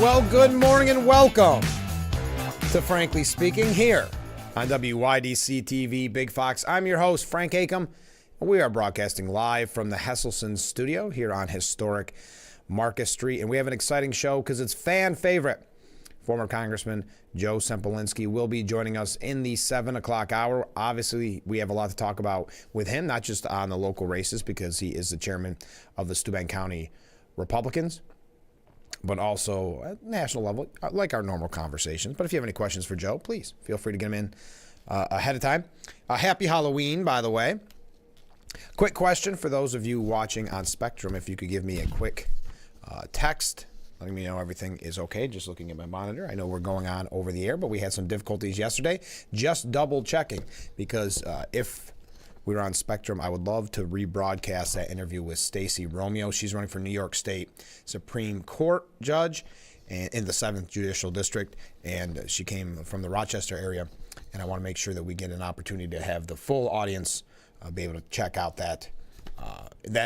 Well, good morning and welcome to Frankly Speaking here on WYDC TV Big Fox. I'm your host, Frank Acom. We are broadcasting live from the Hesselson studio here on historic Marcus Street. And we have an exciting show because it's fan favorite. Former Congressman Joe Sempolinski will be joining us in the 7 o'clock hour. Obviously, we have a lot to talk about with him, not just on the local races because he is the chairman of the Steuben County Republicans, but also at national level, like our normal conversations. But if you have any questions for Joe, please feel free to get them in ahead of time. Happy Halloween, by the way. Quick question for those of you watching on Spectrum, if you could give me a quick text letting me know everything is okay, just looking at my monitor. I know we're going on over the air, but we had some difficulties yesterday. Just double checking, because if we were on Spectrum, I would love to rebroadcast that interview with Stacey Romeo. She's running for New York State Supreme Court judge in the 7th Judicial District, and she came from the Rochester area, and I want to make sure that we get an opportunity to have the full audience be able to check out that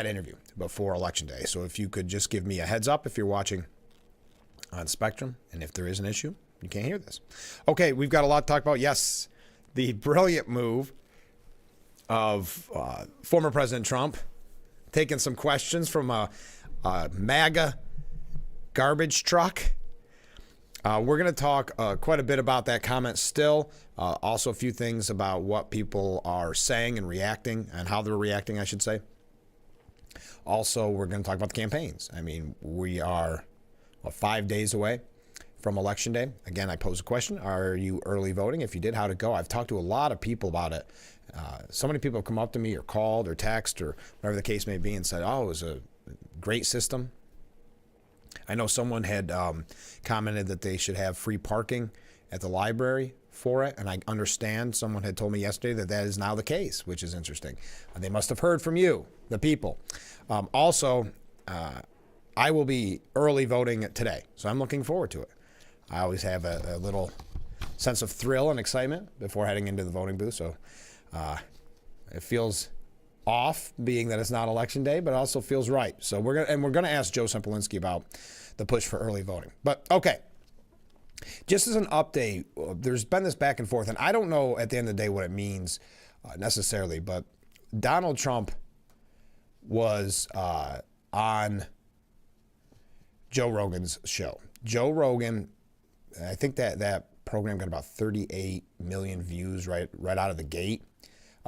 interview before Election Day. So if you could just give me a heads up if you're watching on Spectrum, and if there is an issue, you can't hear this. Okay, we've got a lot to talk about. Yes, the brilliant move of former President Trump taking some questions from a MAGA garbage truck. We're going to talk quite a bit about that comment still. Also a few things about what people are saying and reacting, and how they're reacting, I should say. Also, we're going to talk about the campaigns. I mean, we are 5 days away from Election Day. Again, I posed a question. Are you early voting? If you did, how'd it go? I've talked to a lot of people about it. So many people have come up to me or called or text or whatever the case may be and said, oh, it was a great system. I know someone had commented that they should have free parking at the library for it, and I understand someone had told me yesterday that that is now the case, which is interesting. They must have heard from you, the people. Also, I will be early voting today, so I'm looking forward to it. I always have a little sense of thrill and excitement before heading into the voting booth, so it feels off being that it's not Election Day, but it also feels right. So we're gonna ask Joe Sempolinski about the push for early voting. But okay, just as an update, there's been this back and forth, and I don't know at the end of the day what it means necessarily, but Donald Trump was on Joe Rogan's show. Joe Rogan, I think that program got about 38 million views right out of the gate.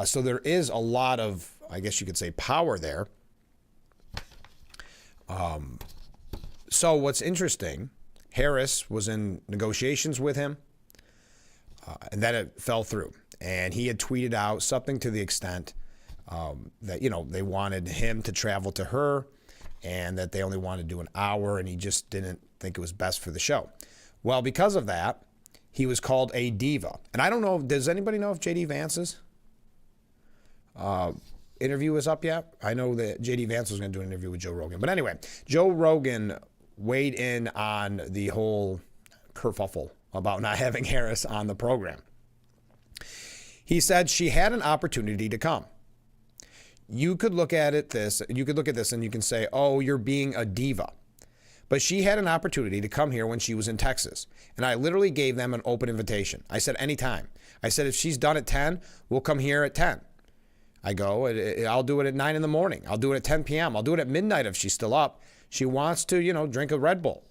So there is a lot of, I guess you could say, power there. So what's interesting, Harris was in negotiations with him, and then it fell through. And he had tweeted out something to the extent that, they wanted him to travel to her and that they only wanted to do an hour, and he just didn't think it was best for the show. Well, because of that, he was called a diva. And I don't know, does anybody know if J.D. Vance's interview is up yet? I know that J.D. Vance was going to do an interview with Joe Rogan. But anyway, Joe Rogan weighed in on the whole kerfuffle about not having Harris on the program. He said she had an opportunity to come. You could look at this and you can say, oh, you're being a diva. But she had an opportunity to come here when she was in Texas. And I literally gave them an open invitation. I said, anytime. I said, if she's done at 10, we'll come here at 10. I go, I'll do it at 9 in the morning. I'll do it at 10 p.m. I'll do it at midnight if she's still up. She wants to, drink a Red Bull.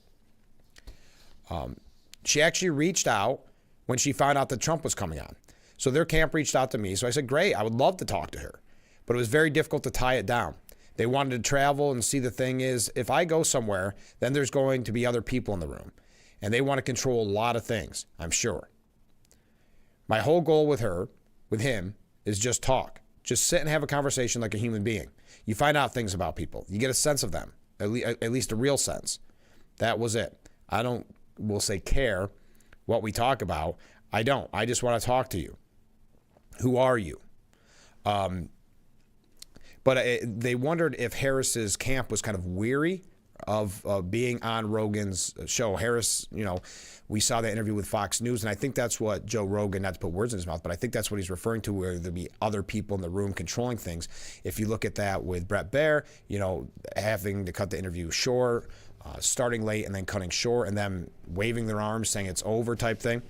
She actually reached out when she found out that Trump was coming on. So their camp reached out to me. So I said, great, I would love to talk to her. But it was very difficult to tie it down. They wanted to travel, and see, the thing is, if I go somewhere, then there's going to be other people in the room. And they want to control a lot of things, I'm sure. My whole goal with him, is just talk. Just sit and have a conversation like a human being. You find out things about people. You get a sense of them, at least a real sense. That was it. I don't, we'll say, care what we talk about. I don't. I just want to talk to you. Who are you? But they wondered if Harris's camp was kind of weary of being on Rogan's show. Harris, we saw that interview with Fox News, and I think that's what Joe Rogan, not to put words in his mouth, but I think that's what he's referring to, where there'll be other people in the room controlling things. If you look at that with Brett Baer, having to cut the interview short, starting late and then cutting short and then waving their arms saying it's over type thing.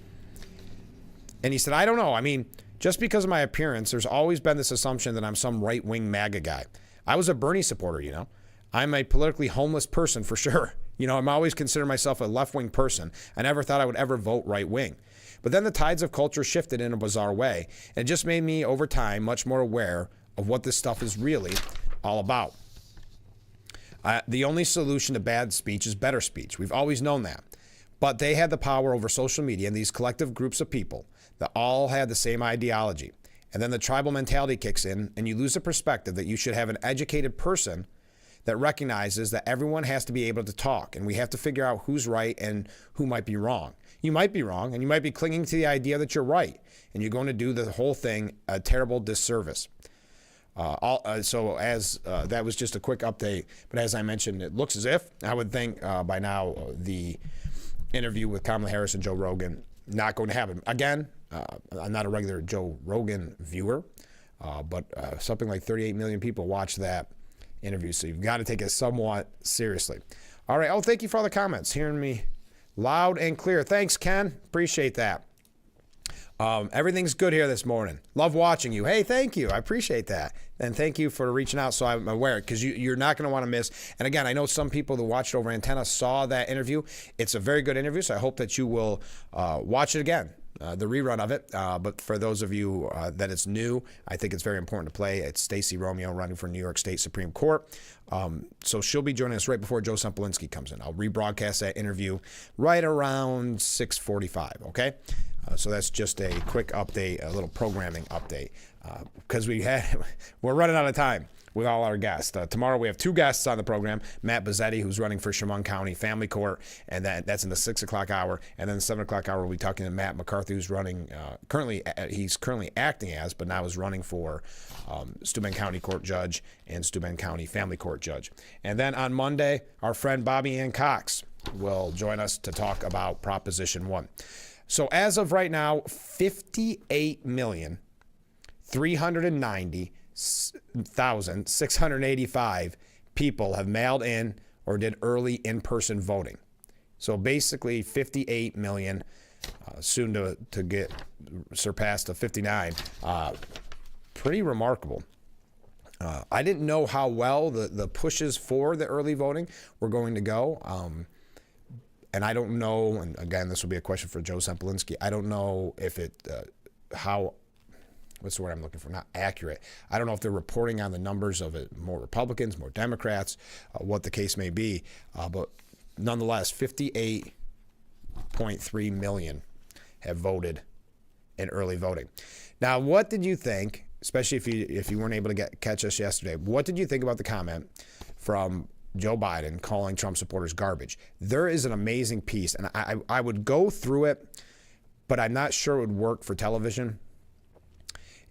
And he said, I don't know. I mean, just because of my appearance, there's always been this assumption that I'm some right-wing MAGA guy. I was a Bernie supporter, you know. I'm a politically homeless person for sure. You know, I'm always considered myself a left-wing person. I never thought I would ever vote right-wing. But then the tides of culture shifted in a bizarre way. And it just made me, over time, much more aware of what this stuff is really all about. The only solution to bad speech is better speech. We've always known that. But they had the power over social media and these collective groups of people that all had the same ideology. And then the tribal mentality kicks in, and you lose the perspective that you should have an educated person that recognizes that everyone has to be able to talk, and we have to figure out who's right and who might be wrong. You might be wrong, and you might be clinging to the idea that you're right, and you're going to do the whole thing a terrible disservice. That was just a quick update, but as I mentioned, it looks as if, I would think by now, the interview with Kamala Harris and Joe Rogan not going to happen. Again, I'm not a regular Joe Rogan viewer, but something like 38 million people watched that interview, so you've got to take it somewhat seriously. All right. Oh, thank you for all the comments. Hearing me loud and clear. Thanks, Ken. Appreciate that. Everything's good here this morning. Love watching you. Hey, thank you. I appreciate that. And thank you for reaching out so I'm aware, because you're not going to want to miss. And again, I know some people that watched over Antenna saw that interview. It's a very good interview, so I hope that you will watch it again. The rerun of it. But for those of you that it's new, I think it's very important to play. It's Stacey Romeo running for New York State Supreme Court. So she'll be joining us right before Joe Semplinsky comes in. I'll rebroadcast that interview right around 6:45, okay? So that's just a quick update, a little programming update, because we're running out of time with all our guests. Tomorrow we have two guests on the program, Matt Bazzetti, who's running for Chemung County Family Court, and that's in the 6 o'clock hour. And then the 7 o'clock hour, we'll be talking to Matt McCarthy, who's running, he's currently acting as, but now is running for Steuben County Court Judge and Steuben County Family Court Judge. And then on Monday, our friend Bobby Ann Cox will join us to talk about Proposition 1. So as of right now, 58,390,685 people have mailed in or did early in-person voting. So basically 58 million, soon to get surpassed to 59. Pretty remarkable. I didn't know how well the pushes for the early voting were going to go. And I don't know, and again, this will be a question for Joe Semplinsky. I don't know if what's the word I'm looking for? Not accurate. I don't know if they're reporting on the numbers of it, more Republicans, more Democrats, what the case may be. But nonetheless, 58.3 million have voted in early voting. Now, what did you think, especially if you weren't able to catch us yesterday, what did you think about the comment from Joe Biden calling Trump supporters garbage? There is an amazing piece, and I would go through it, but I'm not sure it would work for television.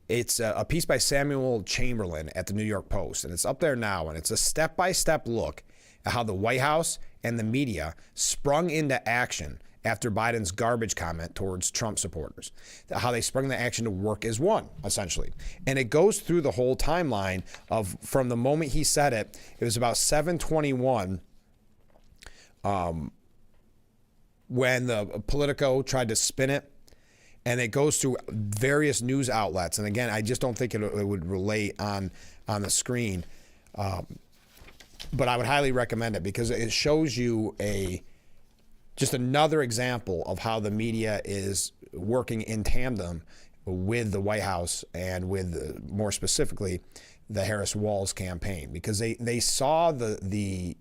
It's a piece by Samuel Chamberlain at the New York Post, and it's up there now, and it's a step-by-step look at how the White House and the media sprung into action after Biden's garbage comment towards Trump supporters, how they sprung the action to work as one, essentially. And it goes through the whole timeline of from the moment he said it. It was about 7:21 when the Politico tried to spin it. And it goes through various news outlets. And again, I just don't think it would relate on the screen. But I would highly recommend it because it shows you just another example of how the media is working in tandem with the White House and with, more specifically, the Harris-Walz campaign, because they saw the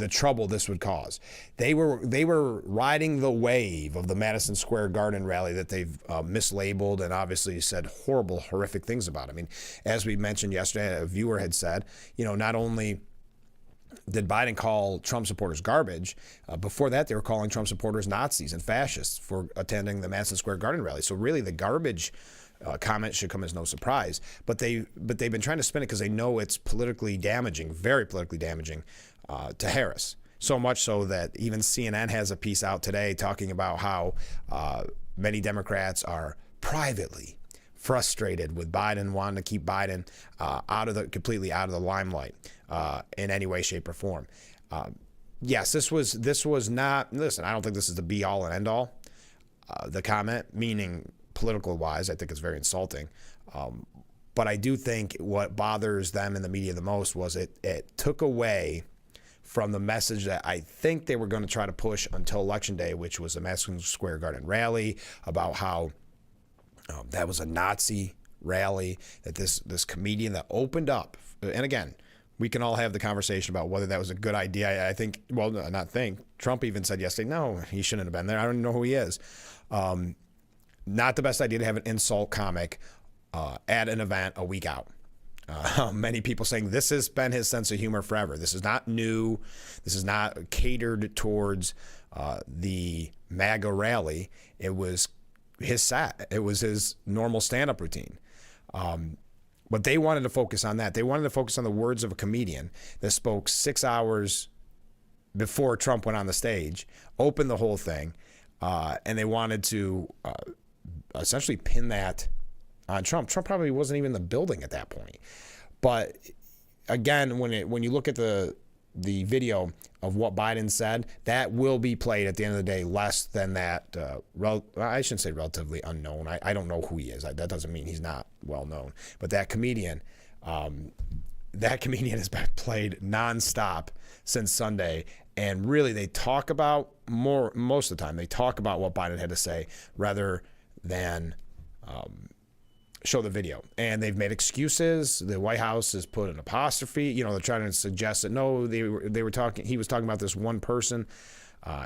trouble this would cause. They were riding the wave of the Madison Square Garden rally that they've mislabeled and obviously said horrible, horrific things about. I mean, as we mentioned yesterday, a viewer had said, not only did Biden call Trump supporters garbage, before that they were calling Trump supporters Nazis and fascists for attending the Madison Square Garden rally. So really the garbage comment should come as no surprise. But they've been trying to spin it because they know it's politically damaging, very politically damaging to Harris. So much so that even CNN has a piece out today talking about how many Democrats are privately frustrated with Biden, wanting to keep Biden completely out of the limelight in any way, shape, or form. yes, this was not. Listen, I don't think this is the be all and end all. The comment, meaning political wise, I think it's very insulting. But I do think what bothers them in the media the most was it took away from the message that I think they were going to try to push until Election Day, which was the Madison Square Garden rally, about how that was a Nazi rally, that this comedian that opened up, and again, we can all have the conversation about whether that was a good idea. I think, well, not think, Trump even said yesterday, no, he shouldn't have been there. I don't even know who he is. Not the best idea to have an insult comic at an event a week out. Many people saying this has been his sense of humor forever. This is not new. This is not catered towards the MAGA rally. It was his set. It was his normal stand-up routine. But they wanted to focus on that. They wanted to focus on the words of a comedian that spoke 6 hours before Trump went on the stage, opened the whole thing, and they wanted to essentially pin that on Trump. Trump probably wasn't even in the building at that point. But again, when you look at the video of what Biden said, that will be played at the end of the day less than that. I shouldn't say relatively unknown. I don't know who he is. That doesn't mean he's not well known. But that comedian has been played nonstop since Sunday. And really, they talk about most of the time, they talk about what Biden had to say rather than show the video. And they've made excuses. The White House has put an apostrophe. They're trying to suggest that no, he was talking about this one person.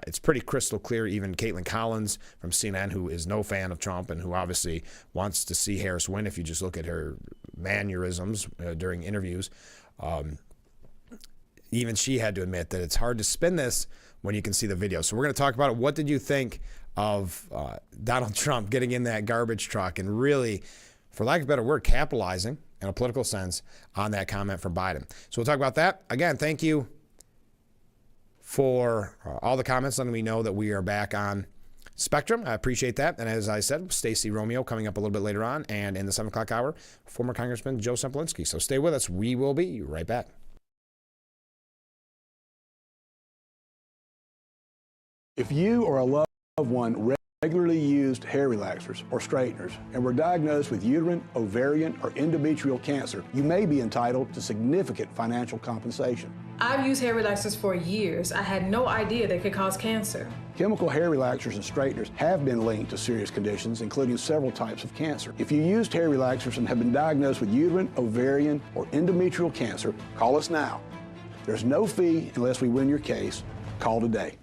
It's pretty crystal clear. Even Caitlin Collins from CNN, who is no fan of Trump and who obviously wants to see Harris win, if you just look at her mannerisms during interviews, even she had to admit that it's hard to spin this when you can see the video. So we're going to talk about it. What did you think of Donald Trump getting in that garbage truck and really, for lack of a better word, capitalizing in a political sense on that comment from Biden? So we'll talk about that. Again, thank you for all the comments, letting me know that we are back on Spectrum. I appreciate that. And as I said, Stacey Romeo coming up a little bit later on, and in the 7 o'clock hour, former Congressman Joe Semplinsky. So stay with us. We will be right back. If you or a loved one regularly used hair relaxers or straighteners and were diagnosed with uterine, ovarian, or endometrial cancer, you may be entitled to significant financial compensation. I've used hair relaxers for years. I had no idea they could cause cancer. Chemical hair relaxers and straighteners have been linked to serious conditions, including several types of cancer. If you used hair relaxers and have been diagnosed with uterine, ovarian, or endometrial cancer, call us now. There's no fee unless we win your case. Call today.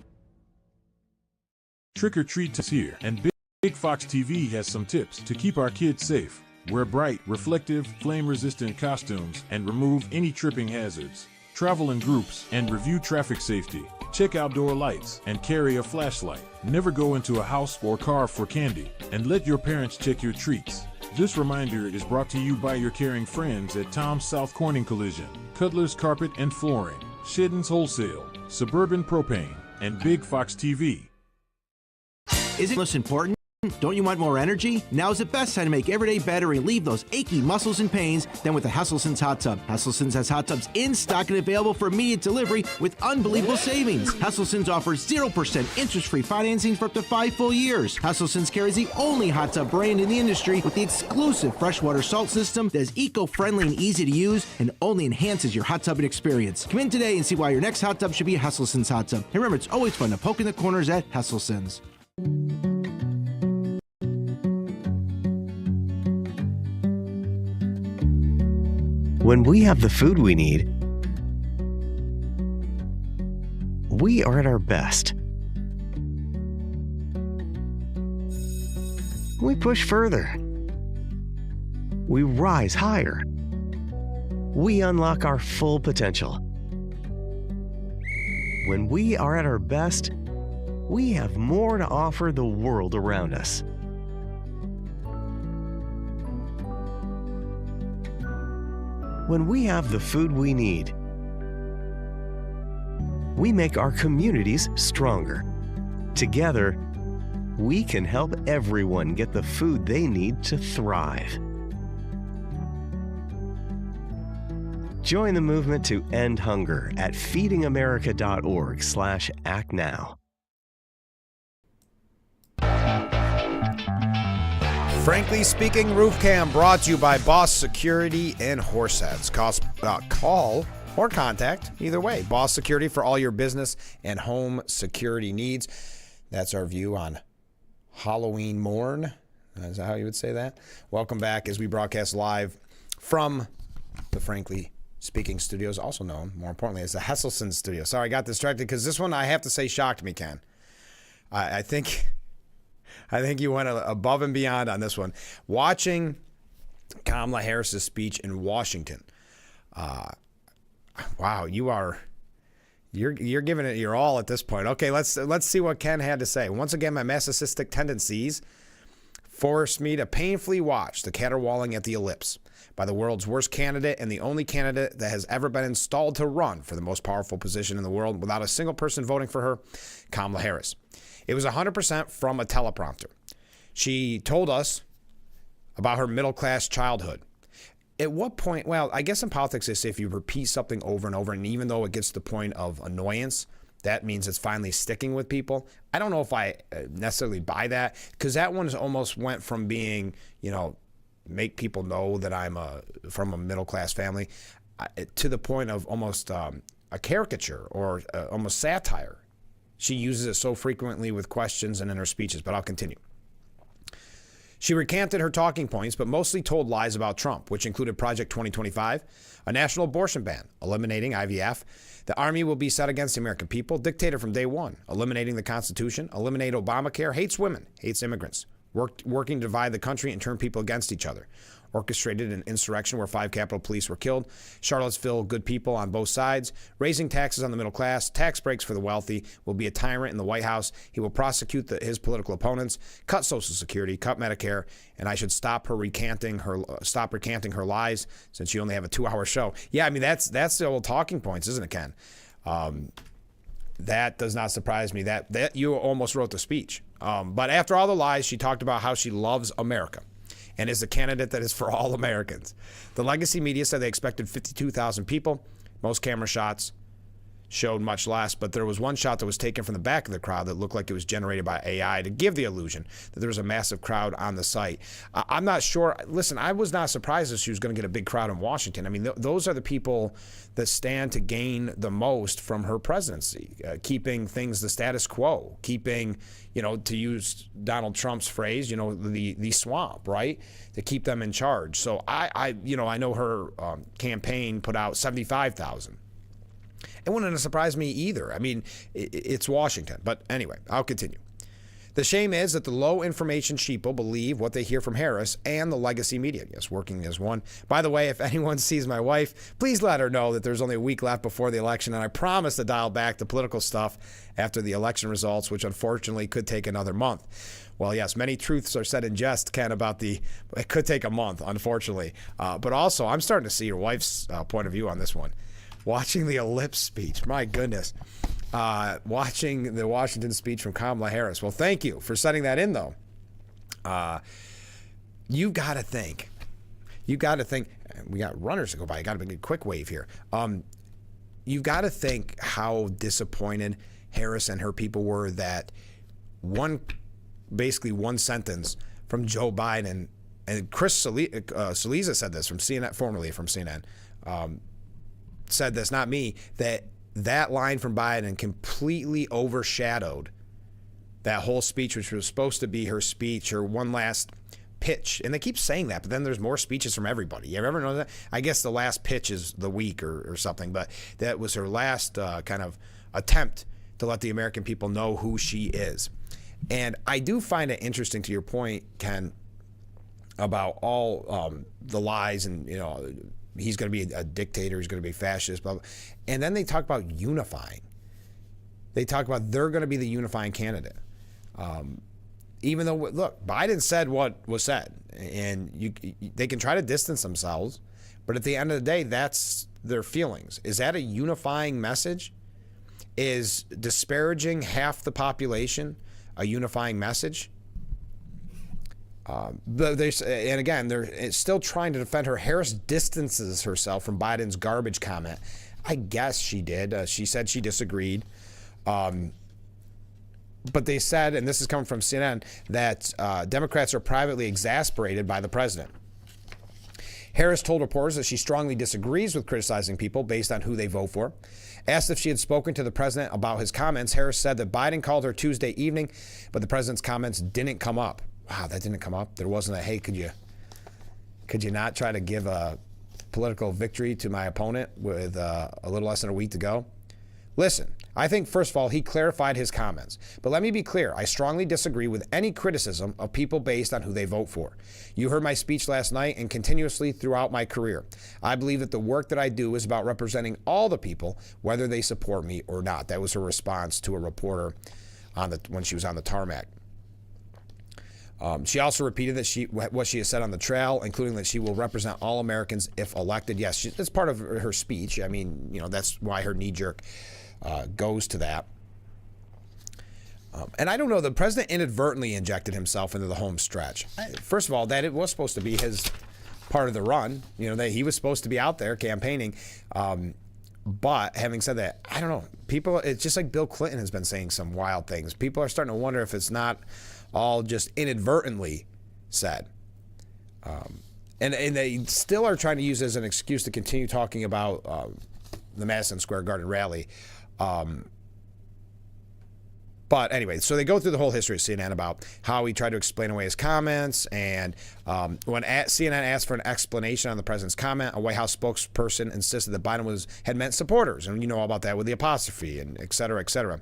Trick or Treat is here, and Big Fox TV has some tips to keep our kids safe. Wear bright, reflective, flame-resistant costumes and remove any tripping hazards. Travel in groups and review traffic safety. Check outdoor lights and carry a flashlight. Never go into a house or car for candy, and let your parents check your treats. This reminder is brought to you by your caring friends at Tom's South Corning Collision, Cutler's Carpet and Flooring, Shedden's Wholesale, Suburban Propane, and Big Fox TV. Is it most important? Don't you want more energy? Now's the best time to make every day better and relieve those achy muscles and pains than with the Hesselson's Hot Tub. Hesselson's has hot tubs in stock and available for immediate delivery with unbelievable savings. Hesselson's offers 0% interest-free financing for up to 5 full years. Hesselson's carries the only hot tub brand in the industry with the exclusive freshwater salt system that is eco-friendly and easy to use and only enhances your hot tubbing experience. Come in today and see why your next hot tub should be a Hesselson's hot tub. And remember, it's always fun to poke in the corners at Hesselson's. When we have the food we need, we are at our best. We push further. We rise higher. We unlock our full potential. When we are at our best, we have more to offer the world around us. When we have the food we need, we make our communities stronger. Together, we can help everyone get the food they need to thrive. Join the movement to end hunger at feedingamerica.org/actnow. Frankly Speaking Roof Cam brought to you by Boss Security in Horseheads. Call or contact, either way. Boss Security for all your business and home security needs. That's our view on Halloween morn. Is that how you would say that? Welcome back as we broadcast live from the Frankly Speaking Studios, also known, more importantly, as the Hesselson Studio. Sorry, I got distracted because this one, I have to say, shocked me, Ken. I think you went above and beyond on this one. Watching Kamala Harris's speech in Washington, wow, you're giving it your all at this point. Okay, let's see what Ken had to say. Once again, my masochistic tendencies forced me to painfully watch the caterwauling at the ellipse by the world's worst candidate and the only candidate that has ever been installed to run for the most powerful position in the world without a single person voting for her, Kamala Harris. It was 100% from a teleprompter. She told us about her middle-class childhood. At what point, well, I guess in politics they say if you repeat something over and over, and even though it gets to the point of annoyance, that means it's finally sticking with people. I don't know if I necessarily buy that, because that one almost went from being, make people know that I'm from a middle-class family to the point of almost a caricature or almost satire. She uses it so frequently with questions and in her speeches, but I'll continue. She recanted her talking points, but mostly told lies about Trump, which included Project 2025, a national abortion ban, eliminating IVF, the army will be set against the American people, dictator from day one, eliminating the Constitution, eliminate Obamacare, hates women, hates immigrants, working to divide the country and turn people against each other, orchestrated an insurrection where 5 Capitol Police were killed, Charlottesville, good people on both sides, raising taxes on the middle class, tax breaks for the wealthy, will be a tyrant in the White House. He will prosecute his political opponents, cut Social Security, cut Medicare, and I should stop recanting her lies since you only have a 2-hour show. Yeah, I mean, that's the old talking points, isn't it, Ken? That does not surprise me. That you almost wrote the speech. But after all the lies, she talked about how she loves America and is a candidate that is for all Americans. The legacy media said they expected 52,000 people. Most camera shots showed much less, but there was one shot that was taken from the back of the crowd that looked like it was generated by AI to give the illusion that there was a massive crowd on the site. I'm not sure. Listen, I was not surprised that she was going to get a big crowd in Washington. I mean, those are the people that stand to gain the most from her presidency, keeping things the status quo, keeping, to use Donald Trump's phrase, the swamp, right? To keep them in charge. So I know her campaign put out 75,000. It wouldn't have surprised me either. I mean, it's Washington. But anyway, I'll continue. The shame is that the low information sheeple believe what they hear from Harris and the legacy media. Yes, working as one. By the way, if anyone sees my wife, please let her know that there's only a week left before the election, and I promise to dial back the political stuff after the election results, which unfortunately could take another month. Well, yes, many truths are said in jest, Ken, it could take a month, unfortunately. But also, I'm starting to see your wife's point of view on this one. Watching the ellipse speech, my goodness. Watching the Washington speech from Kamala Harris. Well, thank you for setting that in, though. You've got to think. We got runners to go by. You got to be a quick wave here. You've got to think how disappointed Harris and her people were that one sentence from Joe Biden, and Chris Cillizza said this from CNN, formerly from CNN, said this, not me, that line from Biden completely overshadowed that whole speech, which was supposed to be her speech, her one last pitch. And they keep saying that, but then there's more speeches from everybody. You ever know that? I guess the last pitch is the week or something, but that was her last kind of attempt to let the American people know who she is. And I do find it interesting, to your point, Ken, about all the lies and, he's going to be a dictator, he's going to be fascist, blah, blah. And then they talk about unifying. They talk about they're going to be the unifying candidate. Even though, look, Biden said what was said, and they can try to distance themselves, but at the end of the day, that's their feelings. Is that a unifying message? Is disparaging half the population a unifying message? And again, they're still trying to defend her. Harris distances herself from Biden's garbage comment. I guess she did. She said she disagreed. But they said, and this is coming from CNN, that Democrats are privately exasperated by the president. Harris told reporters that she strongly disagrees with criticizing people based on who they vote for. Asked if she had spoken to the president about his comments, Harris said that Biden called her Tuesday evening, but the president's comments didn't come up. Wow, that didn't come up. There wasn't a, hey, could you not try to give a political victory to my opponent with a little less than a week to go? Listen, I think, first of all, he clarified his comments. But let me be clear. I strongly disagree with any criticism of people based on who they vote for. You heard my speech last night and continuously throughout my career. I believe that the work that I do is about representing all the people, whether they support me or not. That was her response to a reporter when she was on the tarmac. She also repeated that what she has said on the trail, including that she will represent all Americans if elected. Yes, that's part of her speech. I mean, that's why her knee-jerk goes to that. And I don't know, the president inadvertently injected himself into the home stretch. First of all, that it was supposed to be his part of the run, that he was supposed to be out there campaigning. But having said that, I don't know, it's just like Bill Clinton has been saying some wild things. People are starting to wonder if it's not all just inadvertently said. And they still are trying to use it as an excuse to continue talking about the Madison Square Garden rally. But anyway, so they go through the whole history of CNN about how he tried to explain away his comments. And when CNN asked for an explanation on the president's comment, a White House spokesperson insisted that Biden had meant supporters. And you know all about that with the apostrophe and et cetera, et cetera.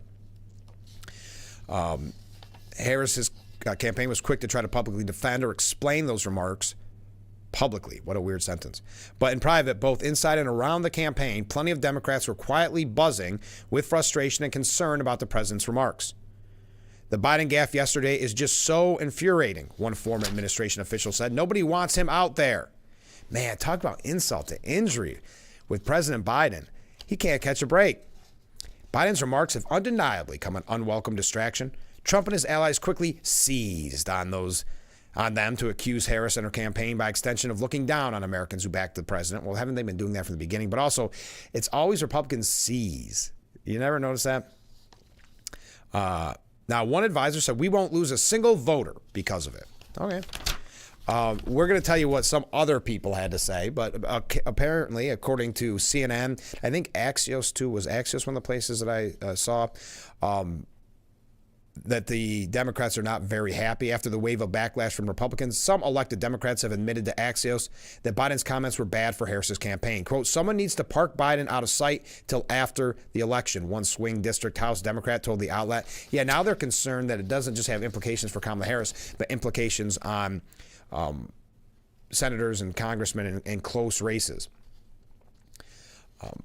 Harris's campaign was quick to try to publicly defend or explain those remarks publicly. What a weird sentence. But in private, both inside and around the campaign, plenty of Democrats were quietly buzzing with frustration and concern about the president's remarks. The Biden gaffe yesterday is just so infuriating, one former administration official said. Nobody wants him out there. Man, talk about insult to injury with President Biden. He can't catch a break. Biden's remarks have undeniably come an unwelcome distraction. Trump and his allies quickly seized on them to accuse Harris and her campaign, by extension, of looking down on Americans who backed the president. Well, haven't they been doing that from the beginning? But also, it's always Republicans seize. You never notice that? Now, one advisor said, we won't lose a single voter because of it. Okay. We're going to tell you what some other people had to say, but apparently, according to CNN, I think Axios, too, was Axios one of the places that I saw, that the Democrats are not very happy after the wave of backlash from Republicans. Some elected Democrats have admitted to Axios that Biden's comments were bad for Harris's campaign. Quote, someone needs to park Biden out of sight till after the election, one swing district House Democrat told the outlet. Yeah, now they're concerned that it doesn't just have implications for Kamala Harris, but implications on senators and congressmen in close races.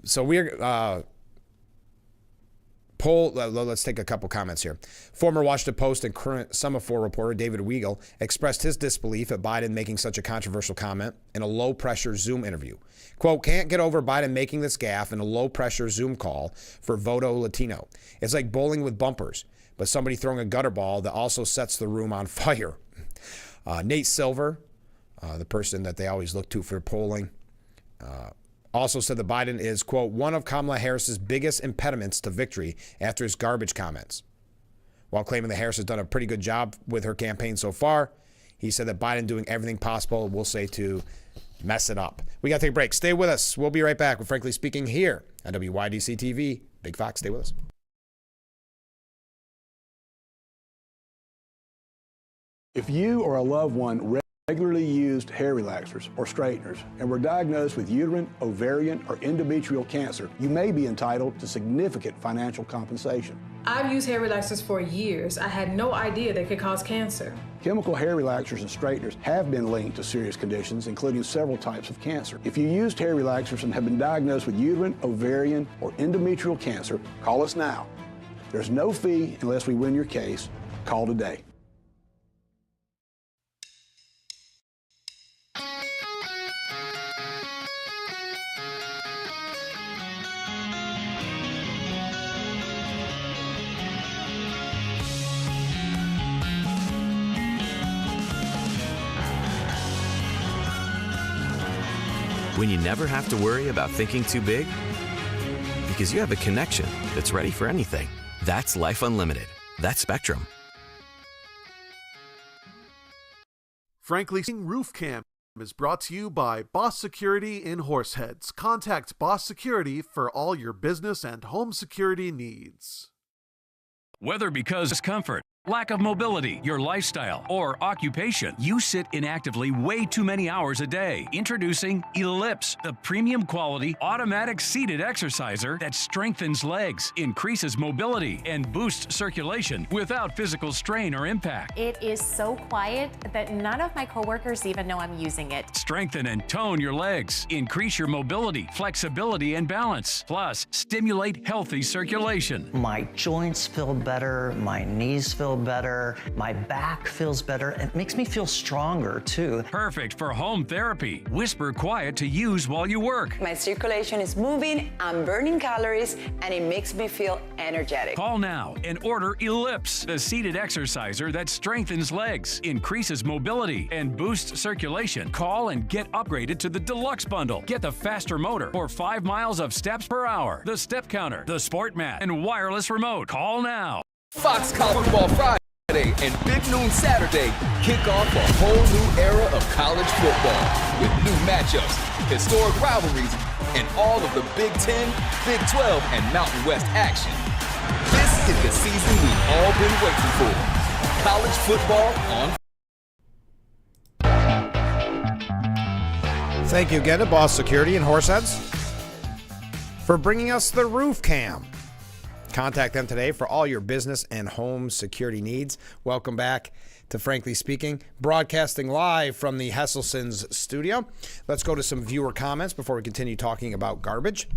So we're... let's take a couple comments here. Former Washington Post and current Semaphore reporter David Weigel expressed his disbelief at Biden making such a controversial comment in a low-pressure Zoom interview. Quote, can't get over Biden making this gaffe in a low-pressure Zoom call for Voto Latino. It's like bowling with bumpers, but somebody throwing a gutter ball that also sets the room on fire. Nate Silver, the person that they always look to for polling, also said that Biden is, quote, one of Kamala Harris's biggest impediments to victory after his garbage comments. While claiming that Harris has done a pretty good job with her campaign so far, he said that Biden doing everything possible, we'll say, to mess it up. We got to take a break. Stay with us. We'll be right back with Frankly Speaking here on WYDC TV. Big Fox, stay with us. If you or a loved one regularly used hair relaxers or straighteners and were diagnosed with uterine, ovarian, or endometrial cancer, you may be entitled to significant financial compensation. I've used hair relaxers for years. I had no idea they could cause cancer. Chemical hair relaxers and straighteners have been linked to serious conditions, including several types of cancer. If you used hair relaxers and have been diagnosed with uterine, ovarian, or endometrial cancer, call us now. There's no fee unless we win your case. Call today. When you never have to worry about thinking too big? Because you have a connection that's ready for anything. That's life unlimited. That's Spectrum. Frankly, Roof Cam is brought to you by Boss Security in Horseheads. Contact Boss Security for all your business and home security needs. Whether because comfort, lack of mobility, your lifestyle, or occupation, you sit inactively way too many hours a day. Introducing Ellipse, the premium quality automatic seated exerciser that strengthens legs, increases mobility, and boosts circulation without physical strain or impact. It is so quiet that none of my coworkers even know I'm using it. Strengthen and tone your legs, increase your mobility, flexibility, and balance. Plus, stimulate healthy circulation. My joints feel better, my knees feel better, my back feels better. It makes me feel stronger too. Perfect for home therapy. Whisper quiet to use while you work. My circulation is moving, I'm burning calories, and it makes me feel energetic. Call now and order Ellipse, the seated exerciser that strengthens legs, increases mobility, and boosts circulation. Call and get upgraded to the Deluxe Bundle. Get the faster motor for 5 miles of steps per hour, the step counter, the sport mat, and wireless remote. Call now. Fox College Football Friday and Big Noon Saturday kick off a whole new era of college football with new matchups, historic rivalries, and all of the Big 10, Big 12, and Mountain West action. This is the season we've all been waiting for. College football on. Thank you again to Boss Security and Horseheads for bringing us the Roof Cam. Contact them today for all your business and home security needs. Welcome back to Frankly Speaking, broadcasting live from the Hesselson's studio. Let's go to some viewer comments before we continue talking about garbage.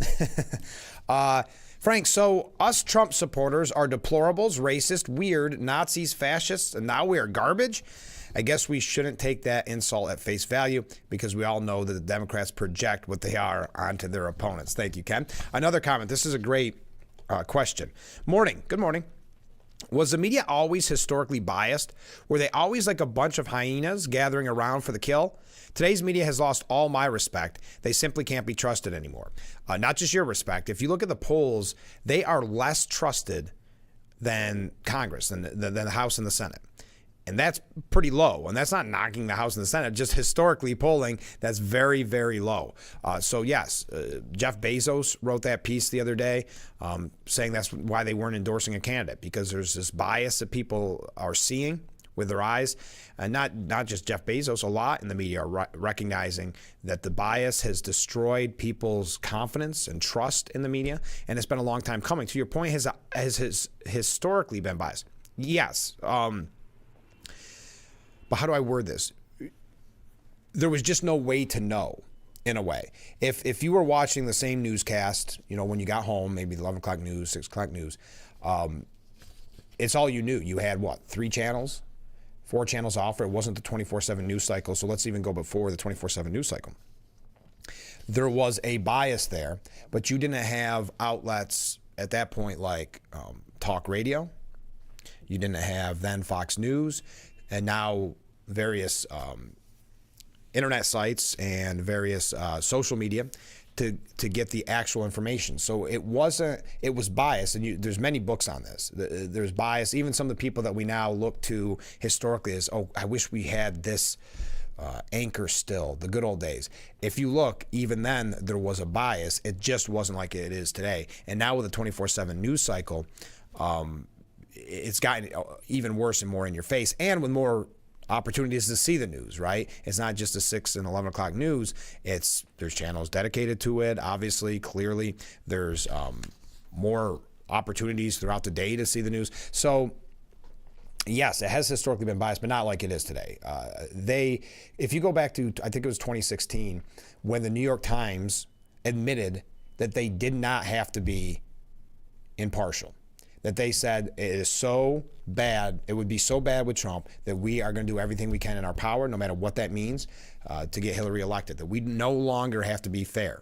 Frank, so us Trump supporters are deplorables, racist, weird, Nazis, fascists, and now we are garbage? I guess we shouldn't take that insult at face value because we all know that the Democrats project what they are onto their opponents. Thank you, Ken. Another comment. This is a great question. Morning. Good morning. Was the media always historically biased? Were they always like a bunch of hyenas gathering around for the kill? Today's media has lost all my respect. They simply can't be trusted anymore. Not just your respect. If you look at the polls, they are less trusted than Congress, than the House and the Senate. And that's pretty low. And that's not knocking the House and the Senate. Just historically polling, that's very, very low. So, yes, Jeff Bezos wrote that piece the other day saying that's why they weren't endorsing a candidate, because there's this bias that people are seeing with their eyes. And not just Jeff Bezos, a lot in the media are recognizing that the bias has destroyed people's confidence and trust in the media. And it's been a long time coming. To your point, has historically been biased. Yes. But how do I word this? There was just no way to know, in a way. If you were watching the same newscast, when you got home, maybe 11 o'clock news, 6 o'clock news, it's all you knew. You had, 3 channels, 4 channels offer. It wasn't the 24/7 news cycle, so let's even go before the 24/7 news cycle. There was a bias there, but you didn't have outlets at that point like talk radio. You didn't have then Fox News. And now various internet sites and various social media to get the actual information. So it was biased, and there's many books on this. There's bias. Even some of the people that we now look to historically as, I wish we had this anchor still, the good old days. If you look, even then there was a bias. It just wasn't like it is today. And now with the 24/7 news cycle, it's gotten even worse and more in your face, and with more opportunities to see the news, right? It's not just the 6 and 11 o'clock news. There's channels dedicated to it, obviously, clearly. There's more opportunities throughout the day to see the news. So, yes, it has historically been biased, but not like it is today. If you go back to, I think it was 2016, when the New York Times admitted that they did not have to be impartial, that they said it is so bad, it would be so bad with Trump that we are going to do everything we can in our power, no matter what that means, to get Hillary elected, that we no longer have to be fair.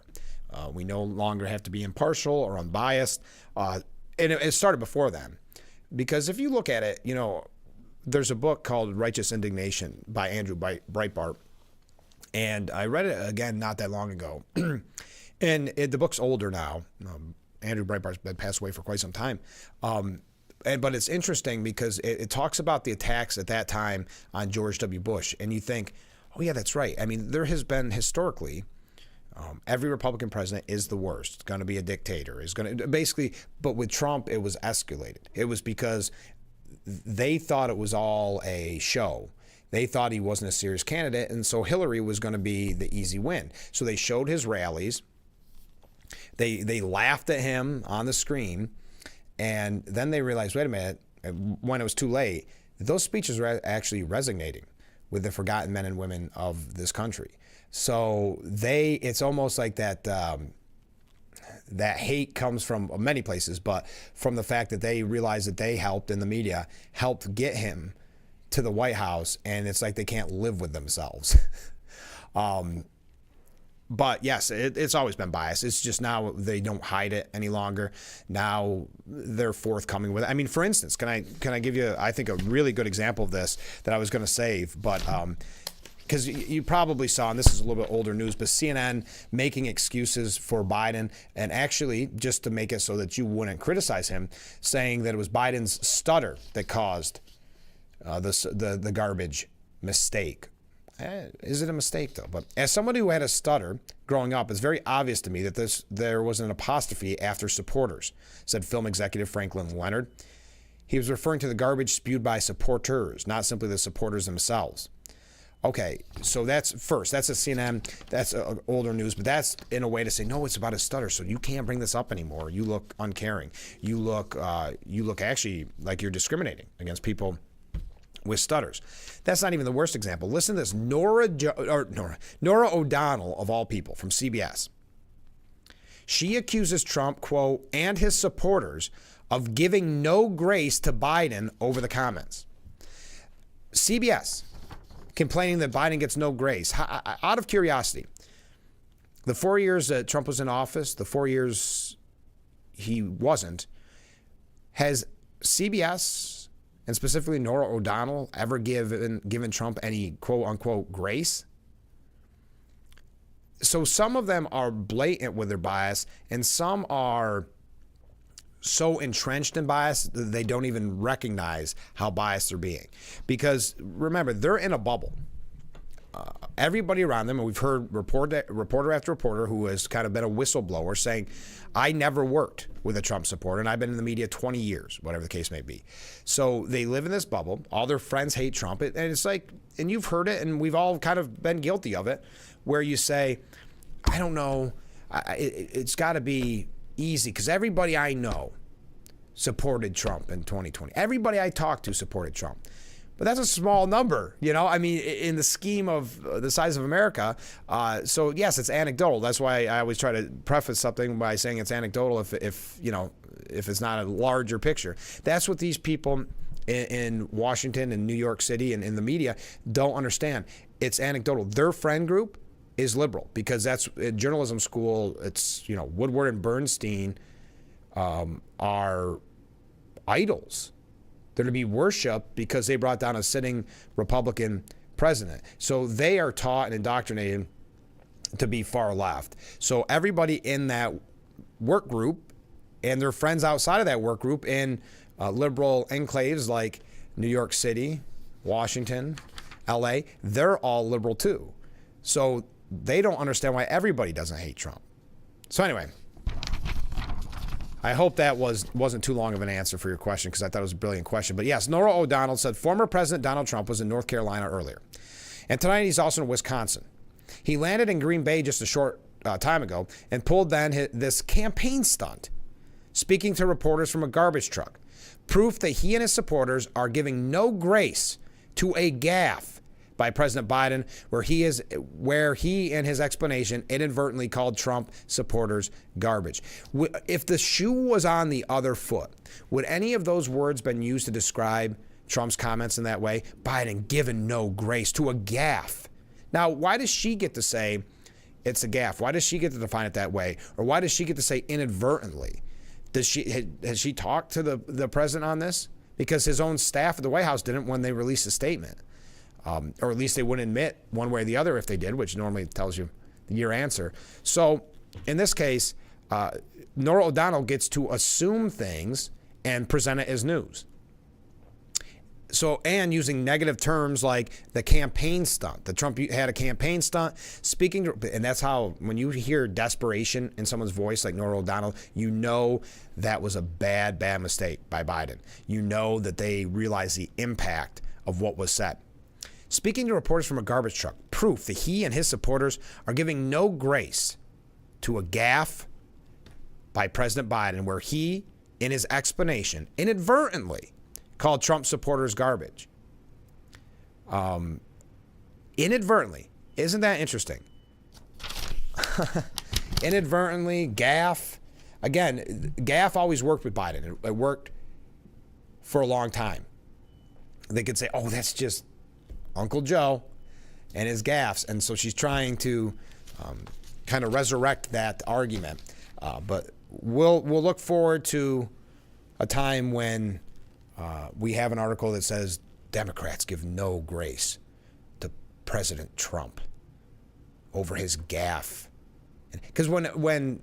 We no longer have to be impartial or unbiased. And it started before then. Because if you look at it, there's a book called Righteous Indignation by Andrew Breitbart. And I read it again not that long ago. And the book's older now. Andrew Breitbart's been passed away for quite some time. But it's interesting because it talks about the attacks at that time on George W. Bush. And you think, oh, yeah, that's right. I mean, there has been historically, every Republican president is the worst, going to be a dictator, is going to basically. But with Trump, it was escalated. It was because they thought it was all a show. They thought he wasn't a serious candidate, and so Hillary was going to be the easy win. So they showed his rallies. They laughed at him on the screen, and then they realized, wait a minute, when it was too late, those speeches were actually resonating with the forgotten men and women of this country. So it's almost like that that hate comes from many places, but from the fact that they realized that they helped, in the media, helped get him to the White House, and it's like they can't live with themselves. But yes, it's always been biased. It's just now they don't hide it any longer. Now they're forthcoming with it. I mean, for instance, can I give you, I think, a really good example of this that I was going to save, but because you probably saw, and this is a little bit older news, but CNN making excuses for Biden, and actually just to make it so that you wouldn't criticize him, saying that it was Biden's stutter that caused the garbage mistake. Is it a mistake, though? But as somebody who had a stutter growing up, it's very obvious to me that there was an apostrophe after supporters, said film executive Franklin Leonard. He was referring to the garbage spewed by supporters, not simply the supporters themselves. Okay, so that's a CNN, that's older news, but that's in a way to say, no, it's about a stutter, so you can't bring this up anymore. You look uncaring. You look actually like you're discriminating against people with stutters. That's not even the worst example. Listen to this. Nora O'Donnell, of all people, from CBS. She accuses Trump, quote, and his supporters of giving no grace to Biden over the comments. CBS complaining that Biden gets no grace. Out of curiosity, the 4 years that Trump was in office, the 4 years he wasn't, has CBS and specifically Nora O'Donnell ever given Trump any quote-unquote grace? So some of them are blatant with their bias, and some are so entrenched in bias that they don't even recognize how biased they're being. Because remember, they're in a bubble. Everybody around them, and we've heard reporter after reporter who has kind of been a whistleblower saying, I never worked with a Trump supporter, and I've been in the media 20 years, whatever the case may be. So they live in this bubble. All their friends hate Trump. And it's like, and you've heard it, and we've all kind of been guilty of it, where you say, I don't know, it's got to be easy, because everybody I know supported Trump in 2020. Everybody I talked to supported Trump. But that's a small number, you know? I mean, in the scheme of the size of America. So yes, it's anecdotal. That's why I always try to preface something by saying it's anecdotal if it's not a larger picture. That's what these people in Washington and New York City and in the media don't understand. It's anecdotal. Their friend group is liberal, because that's in journalism school. It's, Woodward and Bernstein are idols. They're to be worshipped because they brought down a sitting Republican president. So they are taught and indoctrinated to be far left. So everybody in that work group and their friends outside of that work group in liberal enclaves like New York City, Washington, LA, they're all liberal too. So they don't understand why everybody doesn't hate Trump. So anyway, I hope that wasn't too long of an answer for your question, because I thought it was a brilliant question. But yes, Nora O'Donnell said former President Donald Trump was in North Carolina earlier. And tonight he's also in Wisconsin. He landed in Green Bay just a short time ago and pulled then this campaign stunt, speaking to reporters from a garbage truck. Proof that he and his supporters are giving no grace to a gaffe by President Biden, where he in his explanation inadvertently called Trump supporters garbage. If the shoe was on the other foot, would any of those words been used to describe Trump's comments in that way? Biden given no grace to a gaffe. Now, why does she get to say it's a gaffe? Why does she get to define it that way? Or why does she get to say inadvertently? Has she talked to the president on this? Because his own staff at the White House didn't when they released a statement. or at least they wouldn't admit one way or the other if they did, which normally tells you your answer. So in this case, Norah O'Donnell gets to assume things and present it as news. So, and using negative terms like the campaign stunt, that Trump had a campaign stunt, and that's how, when you hear desperation in someone's voice like Norah O'Donnell, you know that was a bad mistake by Biden. You know that they realized the impact of what was said. Speaking to reporters from a garbage truck, proof that he and his supporters are giving no grace to a gaffe by President Biden, where he, in his explanation, inadvertently called Trump supporters garbage. Inadvertently. Isn't that interesting? Inadvertently, gaffe. Again, gaffe always worked with Biden. It worked for a long time. They could say, oh, that's just Uncle Joe and his gaffes. And so she's trying to kind of resurrect that argument. But we'll look forward to a time when we have an article that says Democrats give no grace to President Trump over his gaffe. Because when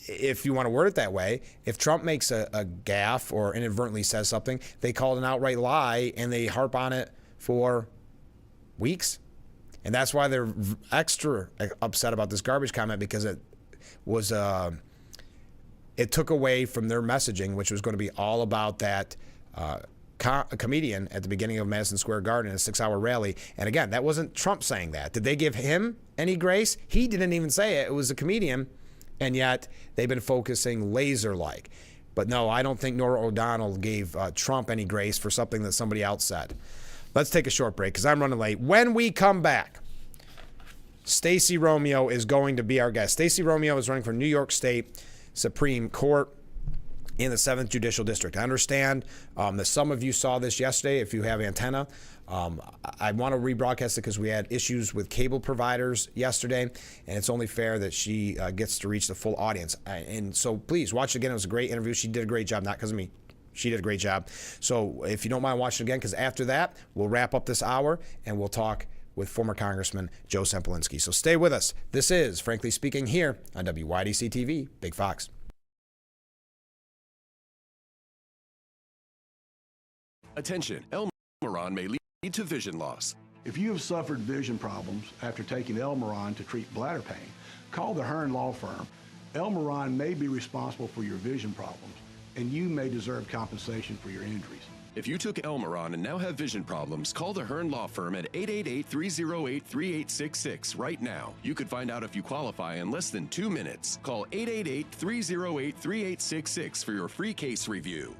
if you want to word it that way, if Trump makes a gaffe or inadvertently says something, they call it an outright lie and they harp on it for weeks. And that's why they're extra upset about this garbage comment, because it was it took away from their messaging, which was going to be all about that a comedian at the beginning of Madison Square Garden in a 6-hour rally. And again, that wasn't Trump saying that. Did they give him any grace? He didn't even say it. It was a comedian. And yet they've been focusing laser-like. But no, I don't think Norah O'Donnell gave Trump any grace for something that somebody else said. Let's take a short break because I'm running late. When we come back, Stacey Romeo is going to be our guest. Stacey Romeo is running for New York State Supreme Court in the 7th Judicial District. I understand that some of you saw this yesterday if you have antenna. I want to rebroadcast it because we had issues with cable providers yesterday, and it's only fair that she gets to reach the full audience. And so please watch it again. It was a great interview. She did a great job, not because of me. She did a great job. So if you don't mind watching it again, because after that, we'll wrap up this hour and we'll talk with former Congressman Joe Semplinsky. So stay with us. This is Frankly Speaking here on WYDC TV, Big Fox. Attention, Elmeron may lead to vision loss. If you have suffered vision problems after taking Elmeron to treat bladder pain, call the Hearn Law Firm. Elmeron may be responsible for your vision problems, and you may deserve compensation for your injuries. If you took Elmeron and now have vision problems, call the Hearn Law Firm at 888-308-3866 right now. You could find out if you qualify in less than 2 minutes. Call 888-308-3866 for your free case review.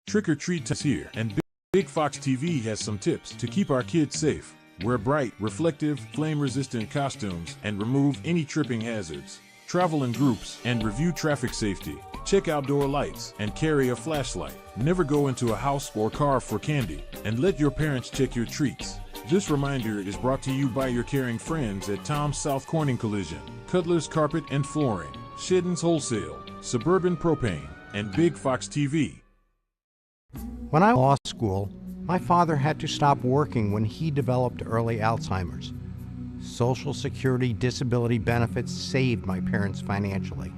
Trick or Treat is here, and Big Fox TV has some tips to keep our kids safe. Wear bright, reflective, flame-resistant costumes and remove any tripping hazards. Travel in groups and review traffic safety. Check outdoor lights and carry a flashlight. Never go into a house or car for candy, and let your parents check your treats. This reminder is brought to you by your caring friends at Tom's South Corning Collision, Cutler's Carpet and Flooring, Shedden's Wholesale, Suburban Propane, and Big Fox TV. When I was in law school, my father had to stop working when he developed early Alzheimer's. Social Security disability benefits saved my parents financially.